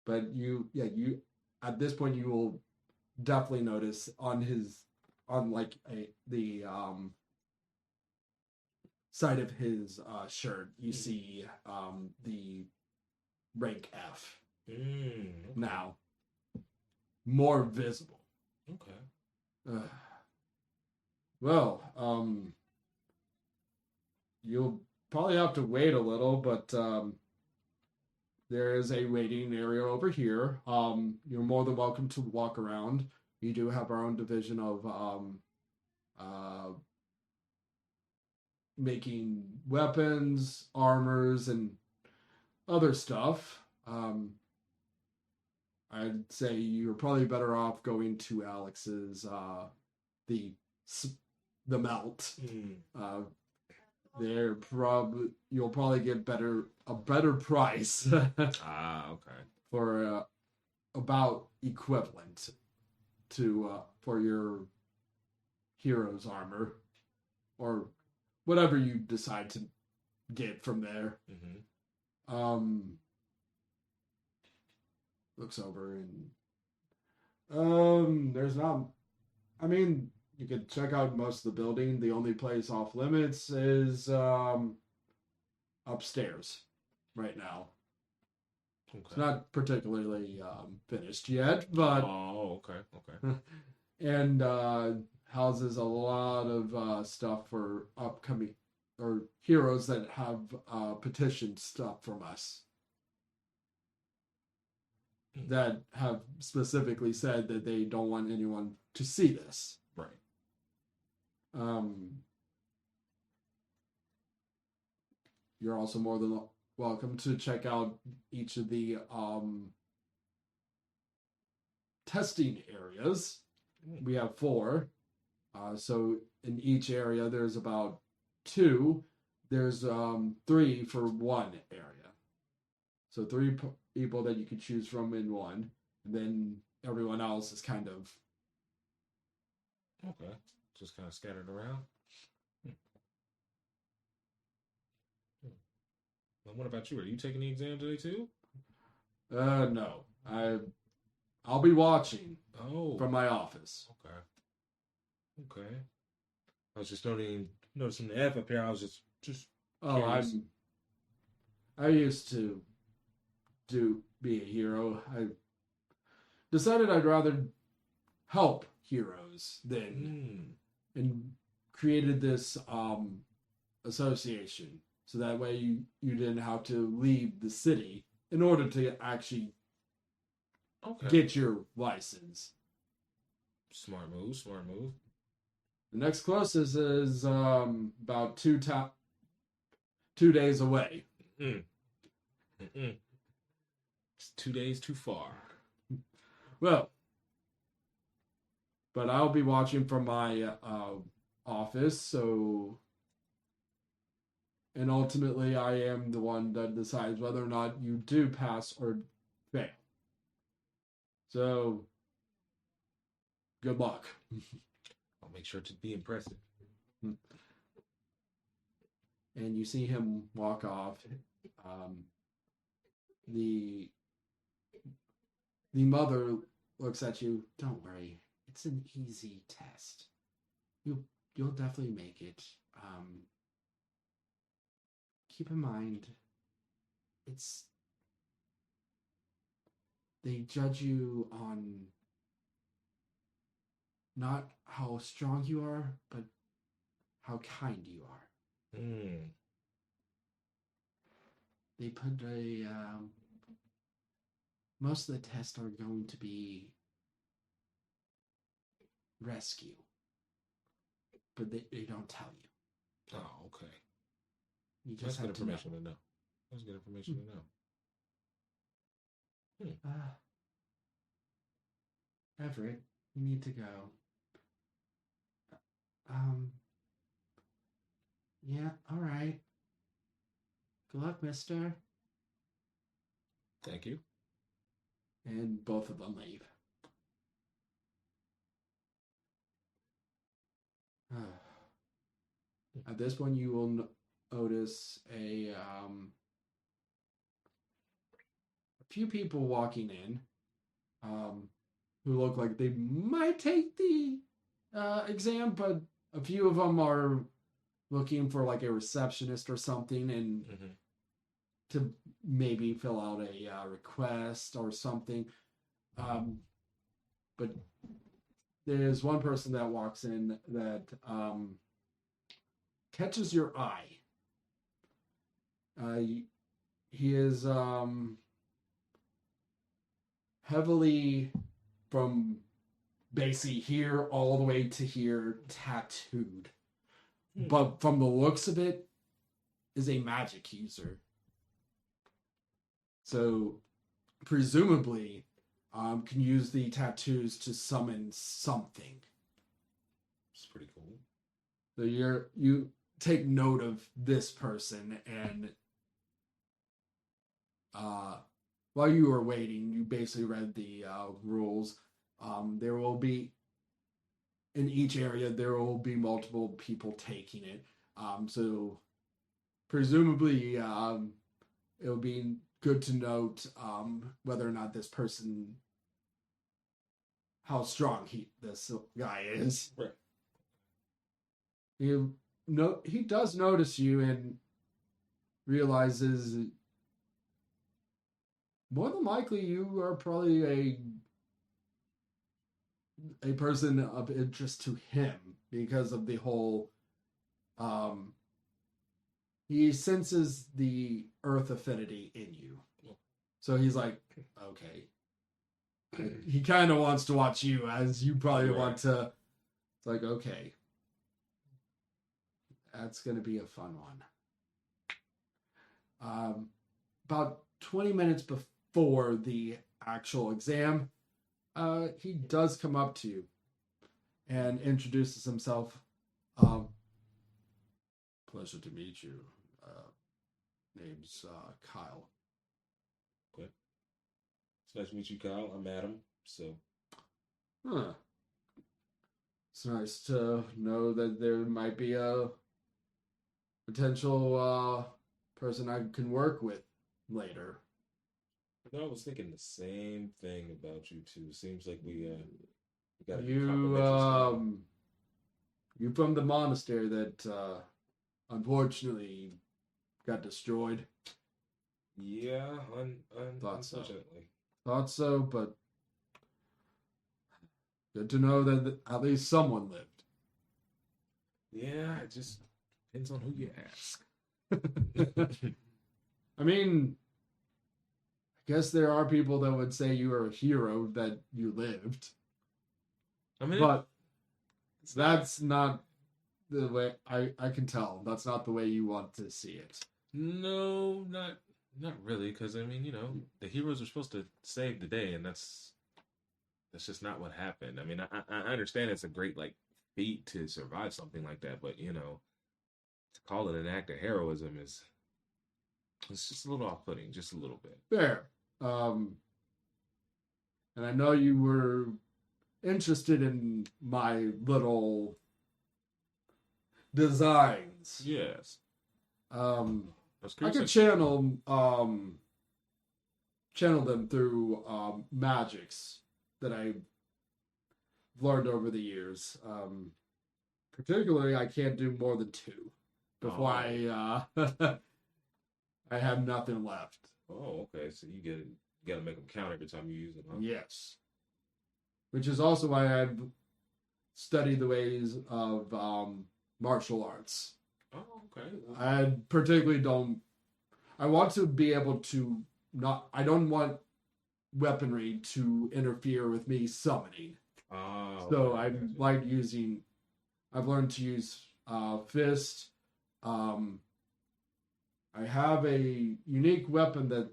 But you at this point you will definitely notice on the side of his shirt you see the rank F. Okay. Now more visible. Okay. Well, you'll probably have to wait a little, but there is a waiting area over here. You're more than welcome to walk around. We do have our own division of making weapons, armors, and other stuff. I'd say you're probably better off going to Alex's the the melt. They're you'll probably get a better price Okay. for about equivalent to for your hero's armor or whatever you decide to get from there. Looks over and there's not. I mean, you could check out most of the building. The only place off limits is upstairs right now. Okay. It's not particularly finished yet, but okay. and houses a lot of stuff for upcoming or heroes that have petitioned stuff from us that have specifically said that they don't want anyone to see this. Right. You're also more than welcome to check out each of the testing areas. We have 4. So in each area, there's about 2. There's 3 for one area. So 3 people that you could choose from in one. And then everyone else is kind of... Okay. Just kind of scattered around. Well, what about you? Are you taking the exam today too? No. I'll be watching from my office. Okay. I was just noticing the F up here. I was just curious. I used to be a hero. I decided I'd rather help heroes than and created this association so that way you didn't have to leave the city in order to actually get your license. Smart move. The next closest is about 2 days away. It's 2 days too far. Well, but I'll be watching from my office, so... And ultimately, I am the one that decides whether or not you do pass or fail. So, good luck. I'll make sure to be impressive. And you see him walk off. The mother looks at you. Don't worry, it's an easy test. You'll definitely make it. Keep in mind, they judge you on not how strong you are, but how kind you are. They put most of the tests are going to be rescue, but they don't tell you. Oh, okay. You just That's good have to information to know. That's good information to know. Everett, you need to go. Yeah, all right. Good luck, mister. Thank you. And both of them leave. At this point, you will notice a few people walking in who look like they might take the exam, but a few of them are looking for like a receptionist or something and to maybe fill out a request or something. But there's one person that walks in that catches your eye. He is heavily from basically here all the way to here tattooed but from the looks of it, is a magic user. So, presumably, can use the tattoos to summon something. It's pretty cool. So you take note of this person, and while you were waiting, you basically read the rules. There will be in each area there will be multiple people taking it. So presumably, it'll be good to note whether or not this person, how strong this guy is. Right. He does notice you and realizes more than likely you are probably a person of interest to him because of the whole he senses the earth affinity in you. So he's like, okay. He kind of wants to watch you as you probably want to. It's like, okay. That's going to be a fun one. About 20 minutes before the actual exam, he does come up to you and introduces himself. Pleasure to meet you. Name's Kyle. Okay. It's nice to meet you, Kyle. I'm Adam. So. Huh. It's nice to know that there might be a potential person I can work with later. No, I was thinking the same thing about you two. Seems like we got you from the monastery that unfortunately got destroyed. Yeah, unfortunately. Thought so, but good to know that at least someone lived. Yeah, it just depends on who you ask. I mean, I guess there are people that would say you are a hero that you lived. I mean, but that's not the way I can tell. That's not the way you want to see it. No, not really, because I mean, the heroes are supposed to save the day, and that's just not what happened. I mean, I understand it's a great feat to survive something like that, but to call it an act of heroism it's just a little off-putting, just a little bit. Fair. And I know you were interested in my little designs. Yes. I could channel them through magics that I've learned over the years. Particularly, I can't do more than 2 before I have nothing left. Oh, okay. So you gotta make them count every time you use them, huh? Yes. Which is also why I've studied the ways of martial arts. Oh, okay. I particularly I want to be able to I don't want weaponry to interfere with me summoning. Oh. So okay, I've learned to use fist. I have a unique weapon that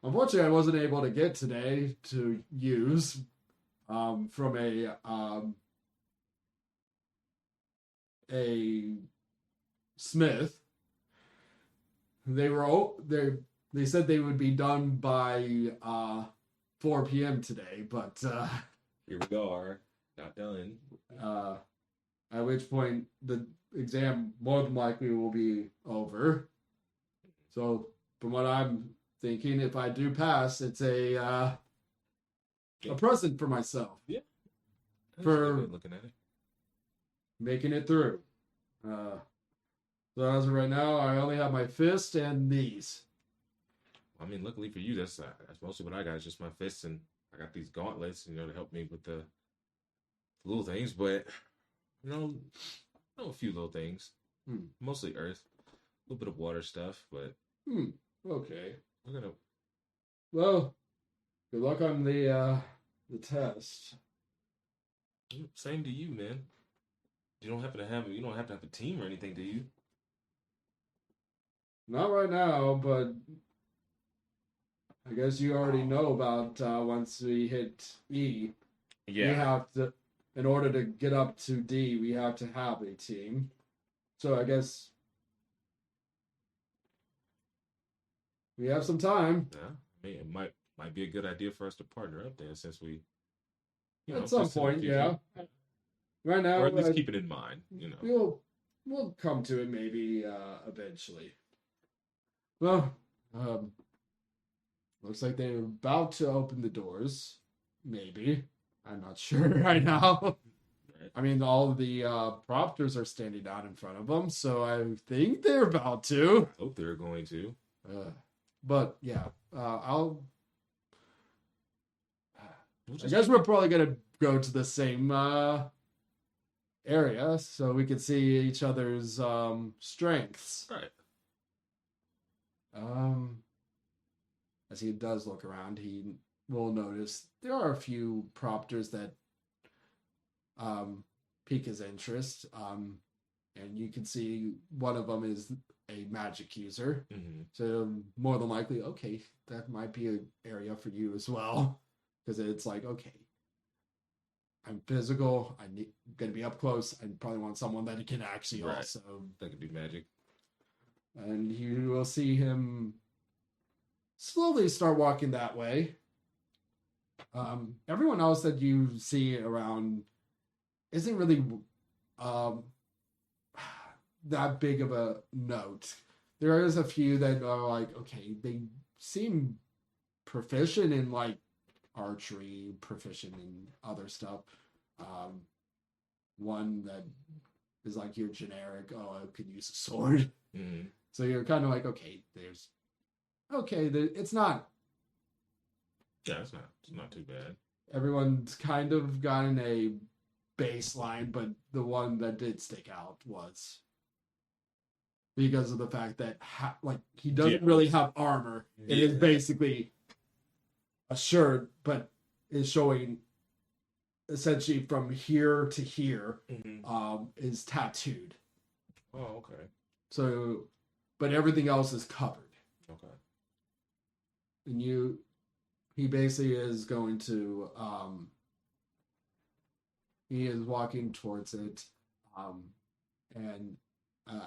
unfortunately I wasn't able to get today to use from a smith. They said they would be done by 4 p.m. today, but here we are, not done. At which point the exam more than likely will be over. So from what I'm thinking, if I do pass, it's a present for myself. Yeah. That's for a good looking at it. Making it through. So as of right now, I only have my fist and these. I mean, luckily for you, that's mostly what I got. Is just my fists, and I got these gauntlets, to help me with the little things. But a few little things. Mostly earth, a little bit of water stuff, but Okay. we're gonna. Well, good luck on the test. Same to you, man. You don't have to have a team or anything, do you? Not right now, but I guess you already know about once we hit E, we have to, in order to get up to D, we have to have a team. So I guess we have some time. Yeah. I mean, it might be a good idea for us to partner up then, since we, At some just in the point, future. yeah. Right now, Or at least keep it in mind, we'll come to it maybe eventually. Well, looks like they're about to open the doors. Maybe. I'm not sure right now. Right. I mean, all of the propters are standing out in front of them, so I think they're about to. I hope they're going to. But yeah, I We'll guess we're probably gonna go to the same area so we can see each other's strengths. Right. As he does look around, he will notice there are a few propters that pique his interest. And you can see one of them is a magic user. Mm-hmm. So more than likely, okay, that might be an area for you as well. Because it's like, okay, I'm physical. I'm going to be up close. I probably want someone that can actually also... That can do magic. And you will see him slowly start walking that way. Everyone else that you see around isn't really that big of a note. There is a few that are like, okay, they seem proficient in like archery, proficient in other stuff. One that is like your generic, I could use a sword. Mm-hmm. So you're kind of like, it's not. Yeah, it's not too bad. Everyone's kind of gotten a baseline, but the one that did stick out was because of the fact that he doesn't really have armor. It is basically a shirt, but is showing essentially from here to here, is tattooed. Oh, okay. So, but everything else is covered. Okay. And he basically is going to, he is walking towards it. And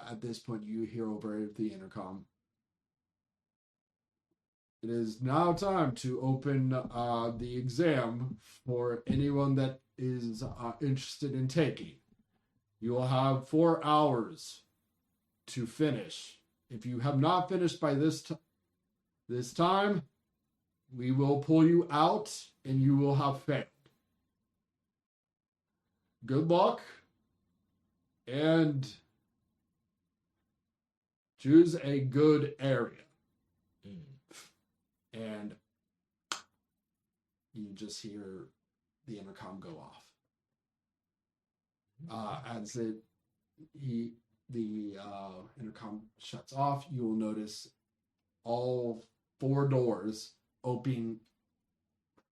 at this point, you hear over the intercom. It is now time to open the exam for anyone that is interested in taking. You will have 4 hours to finish. If you have not finished by this time, we will pull you out and you will have failed. Good luck and choose a good area. And you just hear the intercom go off. As the intercom shuts off, you will notice all 4 doors open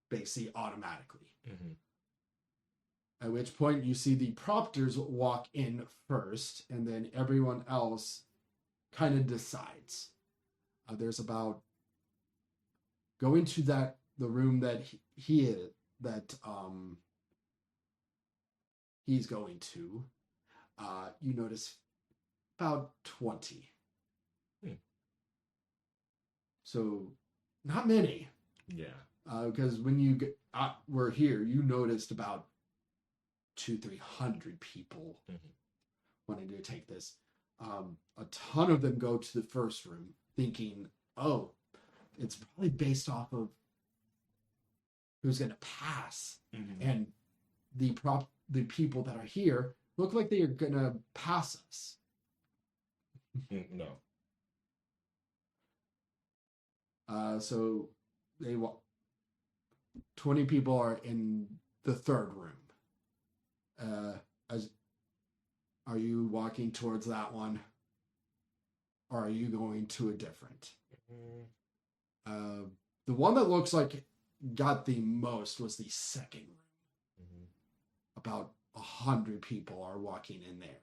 basically automatically. Mm-hmm. At which point you see the propters walk in first, and then everyone else kind of decides. There's about going to the room that he's going to. You notice about 20. So not many. Yeah. Because when you were here, you noticed about 200-300 people wanting to take this. A ton of them go to the first room thinking, it's probably based off of who's going to pass. And the people that are here look like they are going to pass us. No. So 20 people are in the third room. Are you walking towards that one? Or are you going to a different? The one that looks like got the most was the second room. About 100 people are walking in there.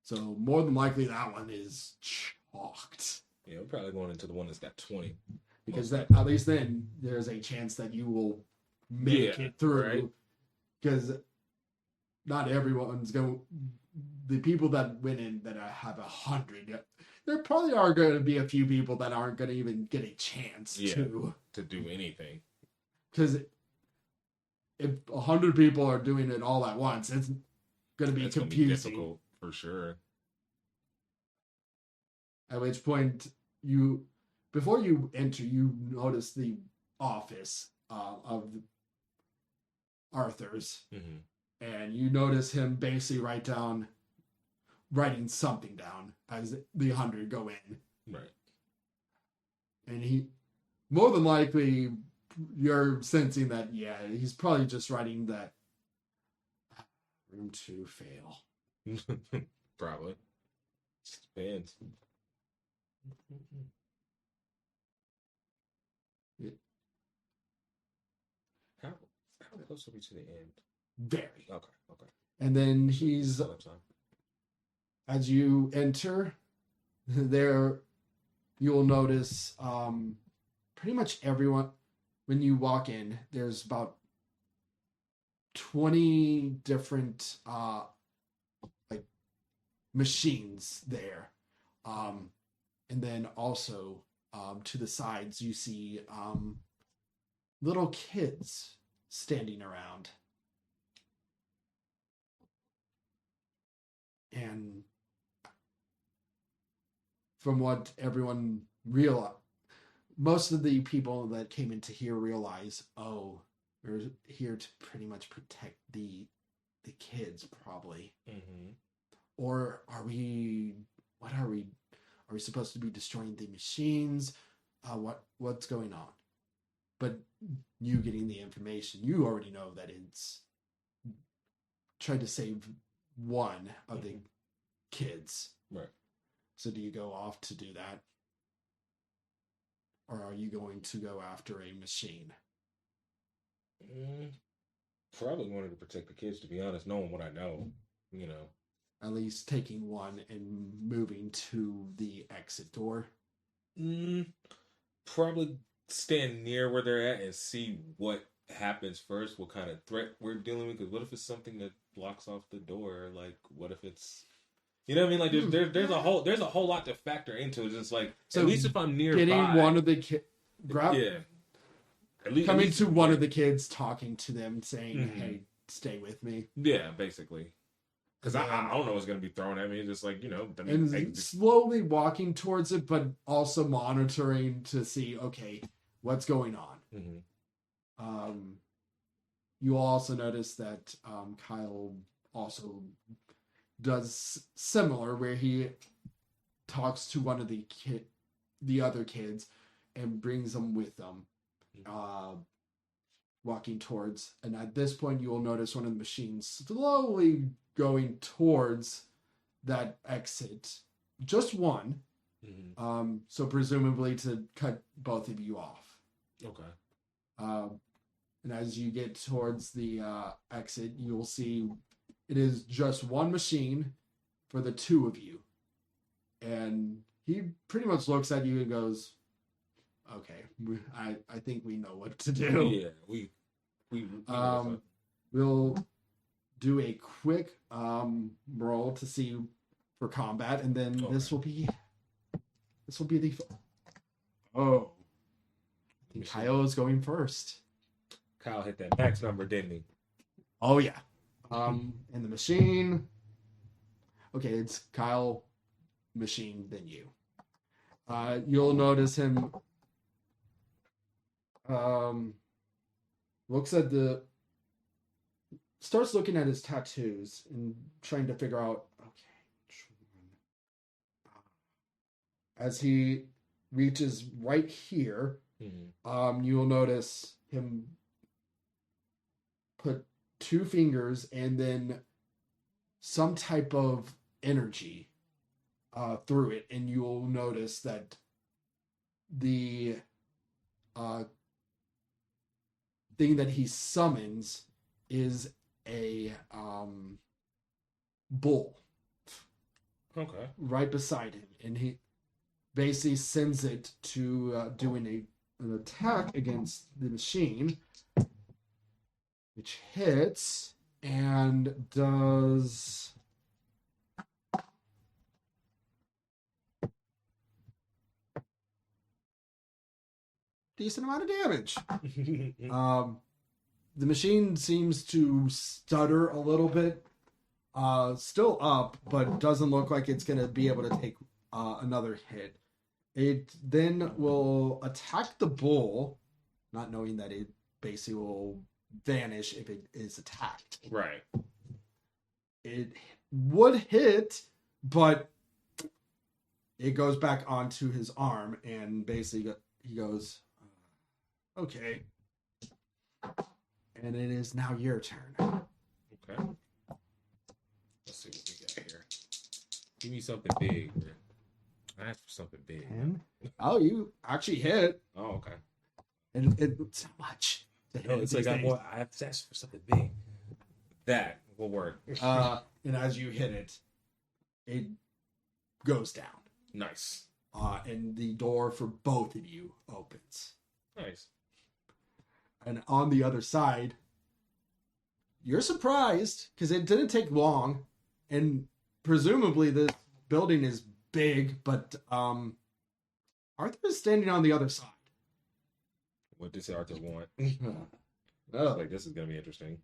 So more than likely that one is chalked. Yeah, we're probably going into the one that's got 20. Because that, at least then there's a chance that you will make it through. Right. Because not everyone's going. The people that went in that have 100, there probably are going to be a few people that aren't going to even get a chance to do anything. Because if 100 people are doing it all at once, it's going to be confusing. Gonna be difficult for sure. At which point, before you enter, you notice the office of Arthur's, and you notice him basically writing something down as the 100 go in. Right. And he, more than likely, you're sensing that, he's probably just writing that room 2 fail. Probably. Depends. How close are we to the end? Very. Okay. And then he's, as you enter, there you'll notice pretty much everyone, when you walk in, there's about 20 different like machines there. And then also to the sides you see little kids standing around. And from what everyone realized, most of the people that came into here realize, we're here to pretty much protect the kids, probably. Or are we supposed to be destroying the machines? What's going on? But you getting the information, you already know that it's tried to save one of the kids. Right. So do you go off to do that? Or are you going to go after a machine? Probably wanted to protect the kids, to be honest, knowing what I know, At least taking one and moving to the exit door. Probably stand near where they're at and see what happens first, what kind of threat we're dealing with. Because what if it's something that blocks off the door? Like, what if it's, you know what I mean? Like, there's a whole lot to factor into it. It's like, so at least if I'm nearby, getting one of the kids, at least coming to one of the kids, talking to them, saying, "Hey, stay with me." Yeah, basically. Because I don't know what's going to be thrown at me. Just like, and slowly walking towards it, but also monitoring to see, okay, what's going on. You also notice that Kyle also does similar, where he talks to one of the other kids and brings them with them, walking towards. And at this point, you will notice one of the machines slowly going towards that exit. Just one. So presumably to cut both of you off. Okay. And as you get towards the exit, you'll see it is just one machine for the two of you. And he pretty much looks at you and goes, "Okay, I think we know what to do." Yeah, we we'll do a quick roll to see for combat, and then this will be the. Oh, I think Kyle is going first. Kyle hit that max number, didn't he? Oh yeah. And the machine. Okay, it's Kyle, machine, then you. You'll notice him. Starts looking at his tattoos and trying to figure out, okay, which one? As he reaches right here, you'll notice him put two fingers and then some type of energy through it, and you'll notice that the thing that he summons is a bull Okay. right beside him, and he basically sends it to doing an attack against the machine, which hits and does decent amount of damage. The machine seems to stutter a little bit. Still up, but doesn't look like it's going to be able to take another hit. It then will attack the bull, not knowing that it basically will vanish if it is attacked. Right. It would hit, but it goes back onto his arm, and basically he goes, okay. And it is now your turn. Okay. Let's see what we got here. Give me something big. Man. I asked for something big. 10? Oh, you actually hit. Oh, okay. And it's not much. No, it's like I have to ask for something big. That will work. And as you hit it, it goes down. Nice. And the door for both of you opens. Nice. And on the other side, you're surprised because it didn't take long, and presumably this building is big, but Arthur is standing on the other side. What does Arthur want? Oh, Like, this is gonna be interesting.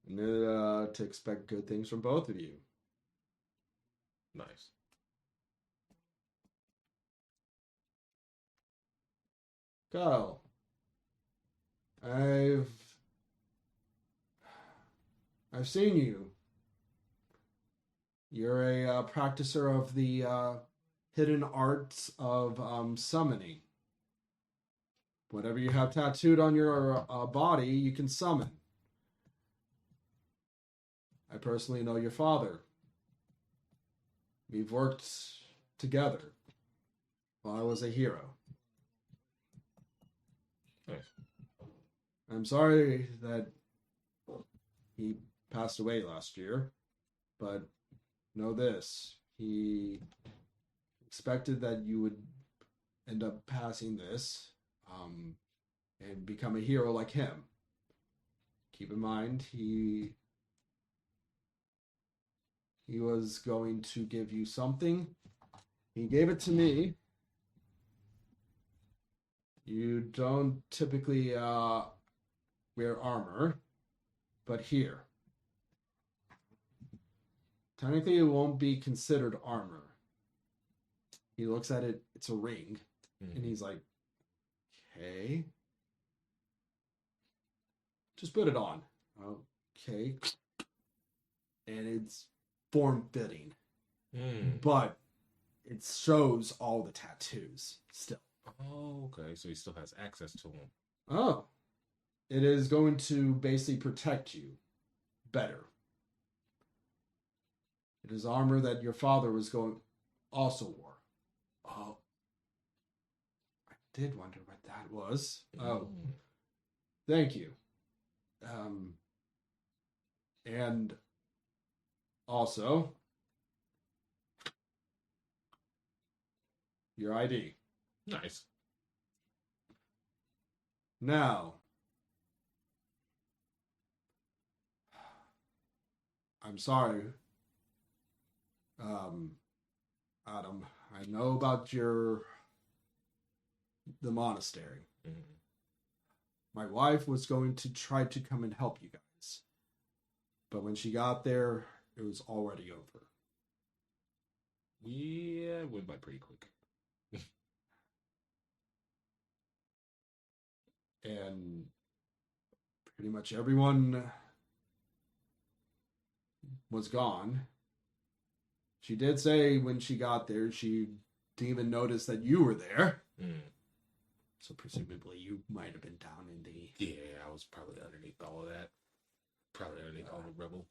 to expect good things from both of you. Nice. Kyle, I've seen you. You're a practicer of the hidden arts of summoning. Whatever you have tattooed on your body, you can summon. I personally know your father. We've worked together while I was a hero. Nice. I'm sorry that he passed away last year, but know this. He expected that you would end up passing this and become a hero like him. Keep in mind, he was going to give you something. He gave it to me. You don't typically wear armor, but here. Technically, it won't be considered armor. He looks at it, it's a ring, and he's like, okay. Just put it on. Okay. And it's form-fitting. But it shows all the tattoos still. Oh, okay. So he still has access to them. Oh. It is going to basically protect you better. It is armor that your father also wore. Oh. I did wonder what that was. Oh. Thank you. And also your ID. Nice. Now, I'm sorry, Adam. I know about the monastery. My wife was going to try to come and help you guys, but when she got there, it was already over. Yeah, it went by pretty quick. And pretty much everyone was gone. She did say when she got there, she didn't even notice that you were there. So presumably you might have been down in the... Yeah, I was probably underneath all of that. Probably underneath all the rubble.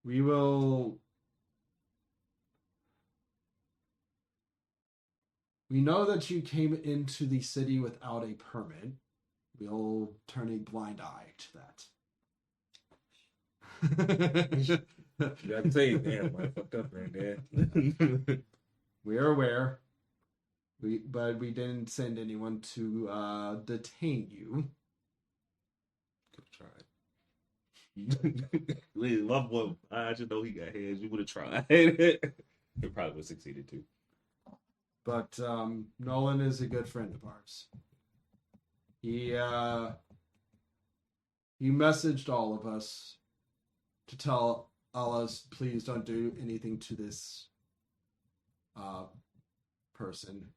We will We know that you came into the city without a permit. We'll turn a blind eye to that. Yeah, I can tell you, damn, I fucked up, granddad. We are aware. But we didn't send anyone to detain you. Could have tried. Listen, my boy, I just know he got hands. You would have tried. He probably would have succeeded too. But Nolan is a good friend of ours. He messaged all of us to tell us, please don't do anything to this person.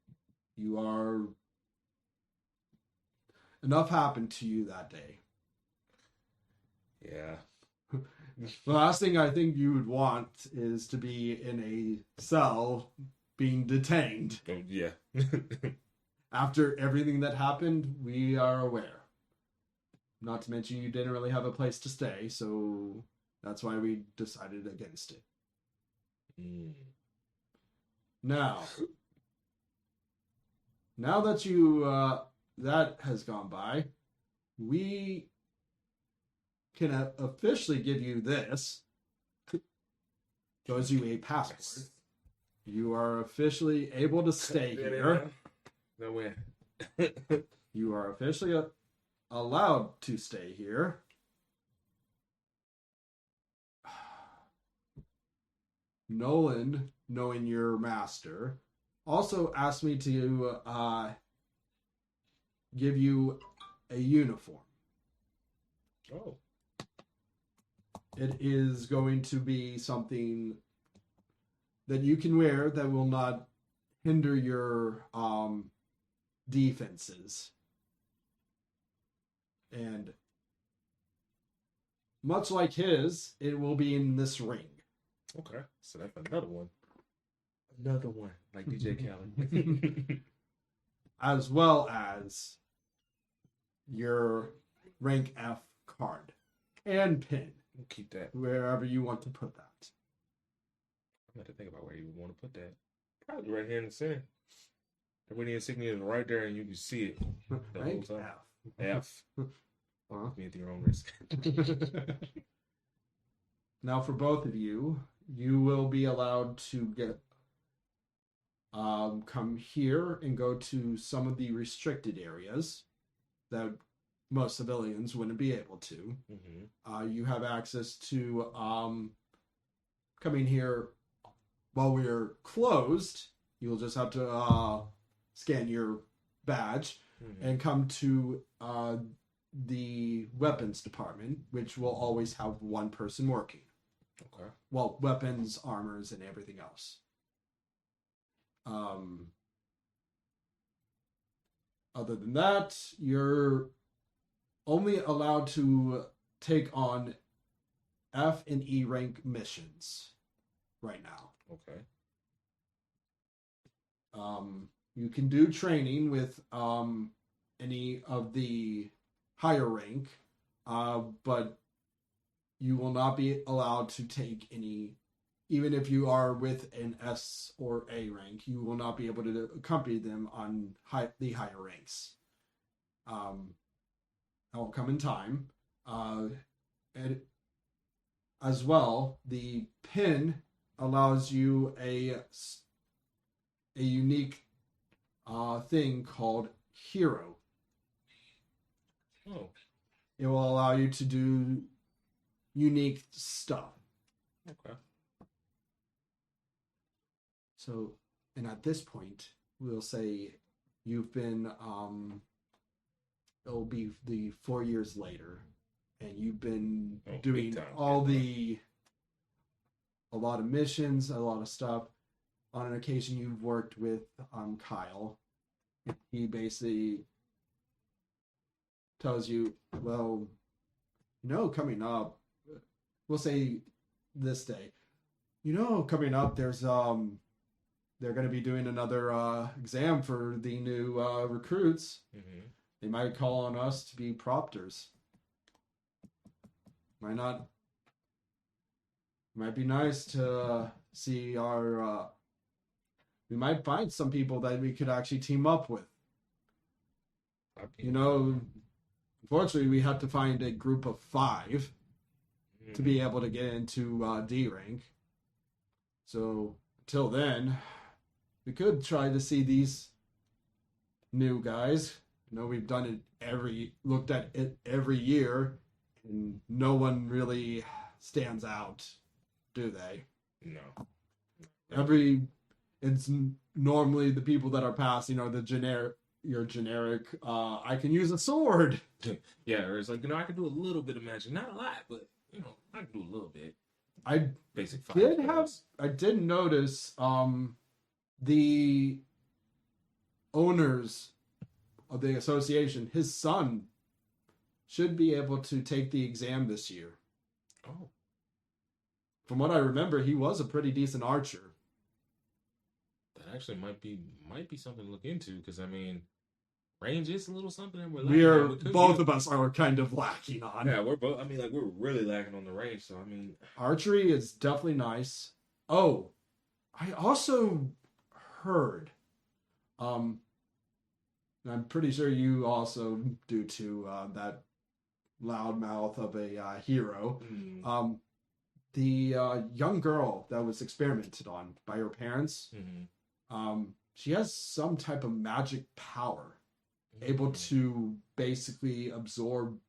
You are... Enough happened to you that day. Yeah. The last thing I think you would want is to be in a cell being detained. Oh, yeah. After everything that happened, we are aware. Not to mention you didn't really have a place to stay, so that's why we decided against it. Now that you that has gone by, we can officially give you this. Shows you a passport. Yes. You are officially able to stay here. No way. You are officially allowed to stay here. Nolan, knowing your master, also asked me to give you a uniform. Oh. It is going to be something that you can wear that will not hinder your defenses. And much like his, it will be in this ring. Okay. So that's another one. Another one. Like DJ Khaled. As well as your rank F card and pin. We'll keep that. Wherever you want to put that. I'm going to think about where you want to put that. Probably right here in the center. The winning insignia is right there and you can see it. The Rank whole time. F. F. Me at your own risk. Now, for both of you, you will be allowed to get come here and go to some of the restricted areas that most civilians wouldn't be able to. Mm-hmm. You have access to coming here while we're closed. You'll just have to scan your badge and come to the weapons department, which will always have one person working. Okay. Well, weapons, armors, and everything else. Other than that, you're only allowed to take on F and E rank missions right now. Okay. You can do training with any of the higher rank, but you will not be allowed to take any, even if you are with an S or A rank, you will not be able to accompany them on the higher ranks. That will come in time. And as well, the pin allows you a unique thing called Hero. Oh. It will allow you to do unique stuff. Okay. So, and at this point, we'll say you've been, it'll be the 4 years later, and you've been doing a lot of missions, a lot of stuff. On an occasion, you've worked with Kyle. He basically tells you, well, coming up, we'll say this day, coming up, there's they're going to be doing another exam for the new recruits. Mm-hmm. They might call on us to be proctors. Might be nice to see our we might find some people that we could actually team up with. You know, unfortunately, we have to find a group of 5 to be able to get into D rank. So until then, we could try to see these new guys. You know, we've done it looked at it every year, and no one really stands out, do they? No. It's normally the people that are passing are your generic, I can use a sword. Yeah, or it's like, I can do a little bit of magic. Not a lot, but, I can do a little bit. I Basic fire spells. I did notice, the owners of the association, his son should be able to take the exam this year. Oh. From what I remember, he was a pretty decent archer. That actually might be something to look into, because range is a little something that both of us are kind of lacking on. Yeah, we're both. We're really lacking on the range. So archery is definitely nice. Oh, I also heard. I'm pretty sure you also do too. That loudmouth of a hero. Mm. The young girl that was experimented on by her parents. Mm-hmm. She has some type of magic power. Able to basically absorb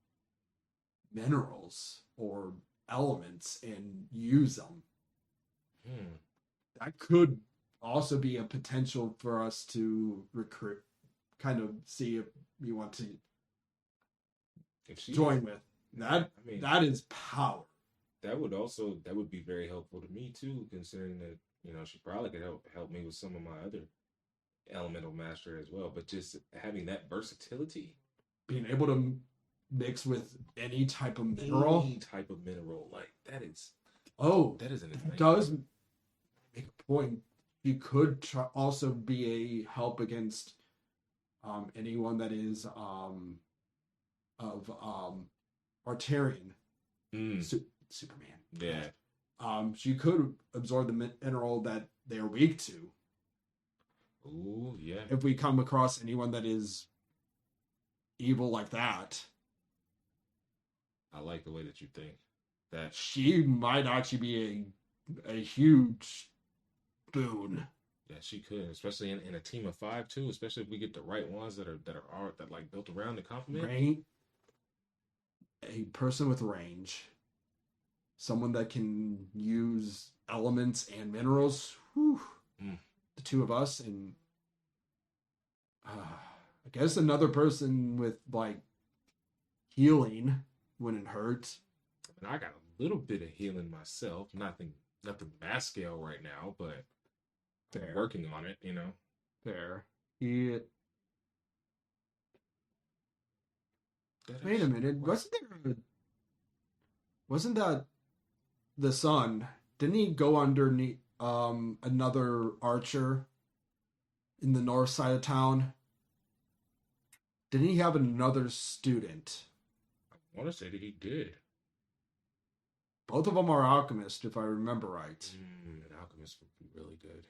minerals or elements and use them. That could also be a potential for us to recruit, kind of see if you want to join with. That is power. That would be very helpful to me too, considering that, she probably could help me with some of my other elemental master as well, but just having that versatility, being able to mix with any type of mineral, like that is an advantage. Does make a point. You could also be a help against anyone that is of Artarian Superman. Yeah. So you could absorb the mineral that they're weak to. Ooh, yeah. If we come across anyone that is evil like that. I like the way that you think. That she might actually be a huge boon. Yeah, she could, especially in a team of 5 too. Especially if we get the right ones that are like built around the complement. A person with range, someone that can use elements and minerals. Whew. The 2 of us, and I guess another person with like healing wouldn't hurt. And I got a little bit of healing myself. Nothing mass scale right now, but fair. Working on it, Fair. Wait a minute. Wasn't that the son? Didn't he go underneath another archer in the north side of town? Didn't he have another student? I want to say that he did. Both of them are alchemists, if I remember right. An alchemist would be really good.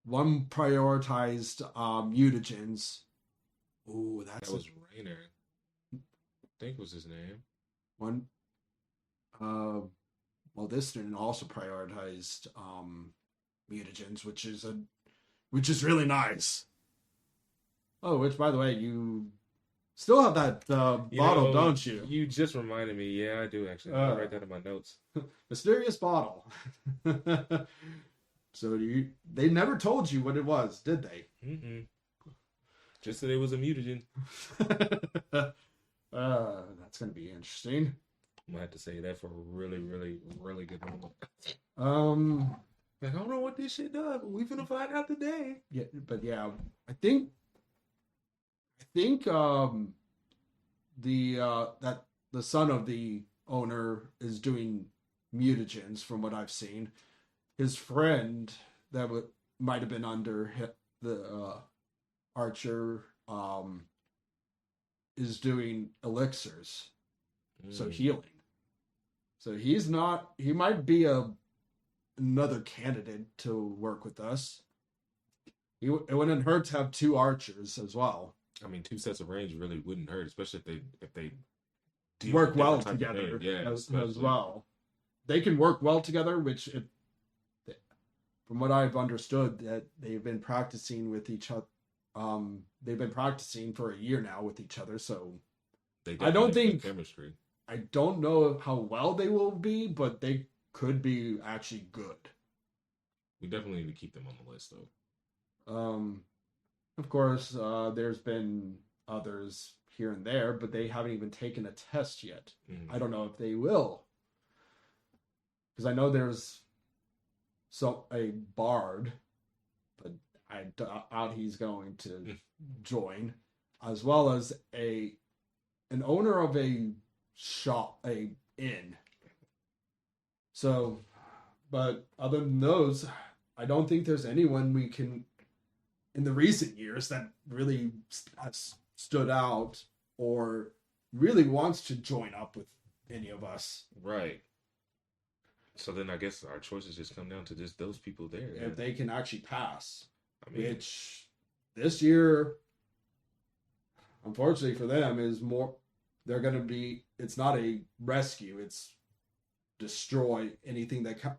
One prioritized mutagens. Ooh, that was Rainer. I think was his name. One. Well, this student also prioritized mutagens, which is really nice. Oh, which, by the way, you still have that bottle, don't you? You just reminded me. Yeah, I do actually. I'll write that in my notes. Mysterious bottle. So they never told you what it was, did they? Mm-mm. Just that it was a mutagen. That's going to be interesting. I'm going to have to say that for a really, really, really good moment. Like, I don't know what this shit does, but we're going to find out today. Yeah, but yeah, I think that the son of the owner is doing mutagens from what I've seen. His friend that might have been under the archer is doing elixirs, so healing. So he might be another candidate to work with us. It wouldn't hurt to have 2 archers as well. I mean, 2 sets of range really wouldn't hurt, especially if they deal Work with well different type of together thing. Yeah, as especially. well. They can work well together, which, from what I've understood, that they've been practicing with each other. They've been practicing for a year now with each other, so They I don't definitely have think good chemistry. I don't know how well they will be, but they could be actually good. We definitely need to keep them on the list, though. Of course, there's been others here and there, but they haven't even taken a test yet. Mhm. I don't know if they will, because I know there's a bard, but I doubt he's going to join, as well as an owner of a shop, a inn. So, but other than those, I don't think there's anyone we can in the recent years that really has stood out or really wants to join up with any of us. Right. So then I guess our choices just come down to just those people there. If they can actually pass. I mean, Which this year, unfortunately for them, is more. They're going to be. It's not a rescue. It's destroy anything that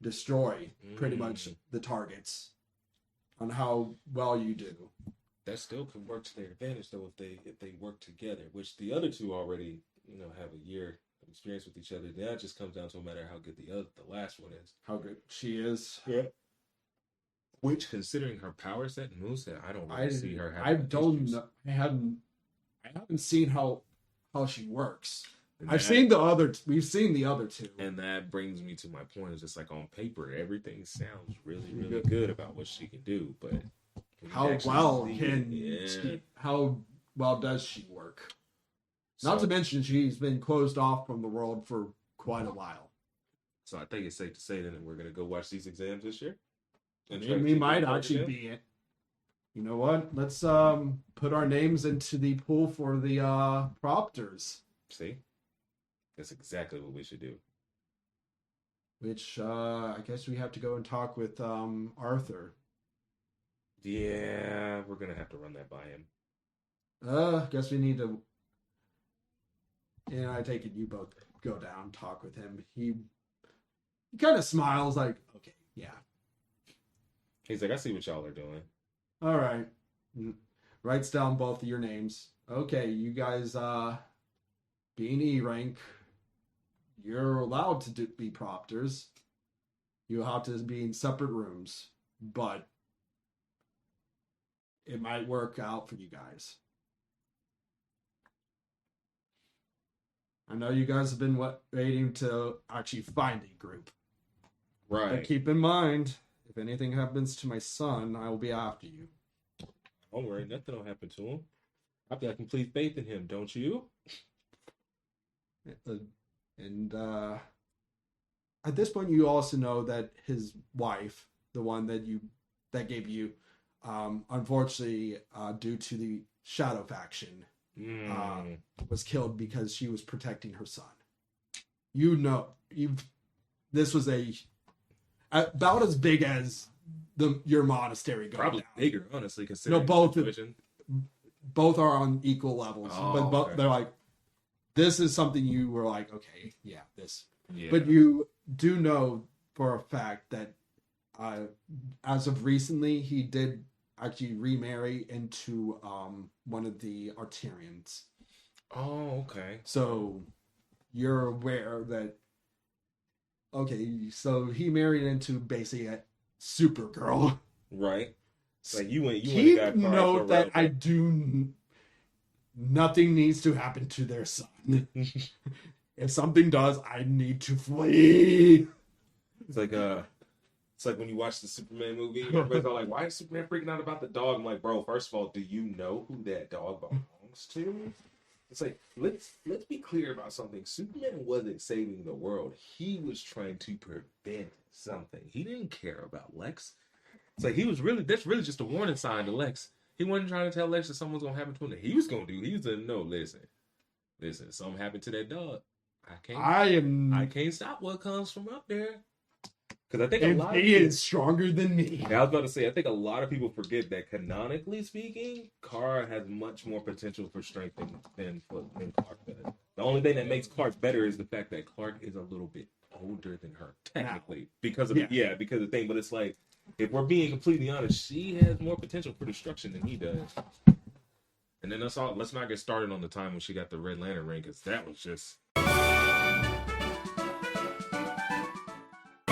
destroy pretty much the targets on how well you do. that still can work to their advantage though if they work together, which the other 2 already have a year of experience with each other. Now it just comes down to no matter how good the last one is. How good she is. Yeah. Which, considering her power set and moveset, I don't really see her having. I don't know. I haven't seen how she works. We've seen the other 2. And that brings me to my point. It's just like on paper, everything sounds really, really good about what she can do, but how well does she work? Not to mention she's been closed off from the world for quite a while. So I think it's safe to say then that we're gonna go watch these exams this year. And we might actually be it. You know what? Let's put our names into the pool for the propters. See? That's exactly what we should do. Which I guess we have to go and talk with Arthur. Yeah, we're gonna have to run that by him. Guess we need to. And I take it you both go down, talk with him. He kind of smiles like, okay, yeah. He's like, I see what y'all are doing. All right. Writes down both of your names. Okay, you guys being E rank, you're allowed to be propters. You have to be in separate rooms, but it might work out for you guys. I know you guys have been waiting to actually find a group. Right. But keep in mind, if anything happens to my son, I will be after you. Don't worry, nothing will happen to him. I've got complete faith in him, don't you? And at this point, you also know that his wife, the one that gave you, unfortunately, due to the Shadow faction, was killed because she was protecting her son. This was about as big as your monastery going Probably down. bigger, honestly, considering both the situation. Both are on equal levels, but okay. They're like, this is something you were like, okay, yeah, this. Yeah. But you do know for a fact that as of recently, he did actually remarry into one of the Arterians. Oh, okay. So you're aware that, okay, so he married into basically a Supergirl. Right. Like you went. Keep note that I do. Nothing needs to happen to their son. If something does, I need to flee. It's like when you watch the Superman movie, everybody's all like, "Why is Superman freaking out about the dog?" I'm like, "Bro, first of all, do you know who that dog belongs to?" It's like let's be clear about something. Superman wasn't saving the world; he was trying to prevent something. He didn't care about Lex. It's like that's really just a warning sign to Lex. He wasn't trying to tell Lex that something's gonna happen to him that he was gonna do. He was like, no, listen, something happened to that dog. I can't stop what comes from up there. Because I think a And lot of he people, is stronger than me. I was about to say, I think a lot of people forget that canonically speaking, Kara has much more potential for strength than Clark does. The only thing that makes Clark better is the fact that Clark is a little bit older than her, technically, because of because of the thing. But it's like, if we're being completely honest, she has more potential for destruction than he does. And then let's not get started on the time when she got the Red Lantern ring, because that was just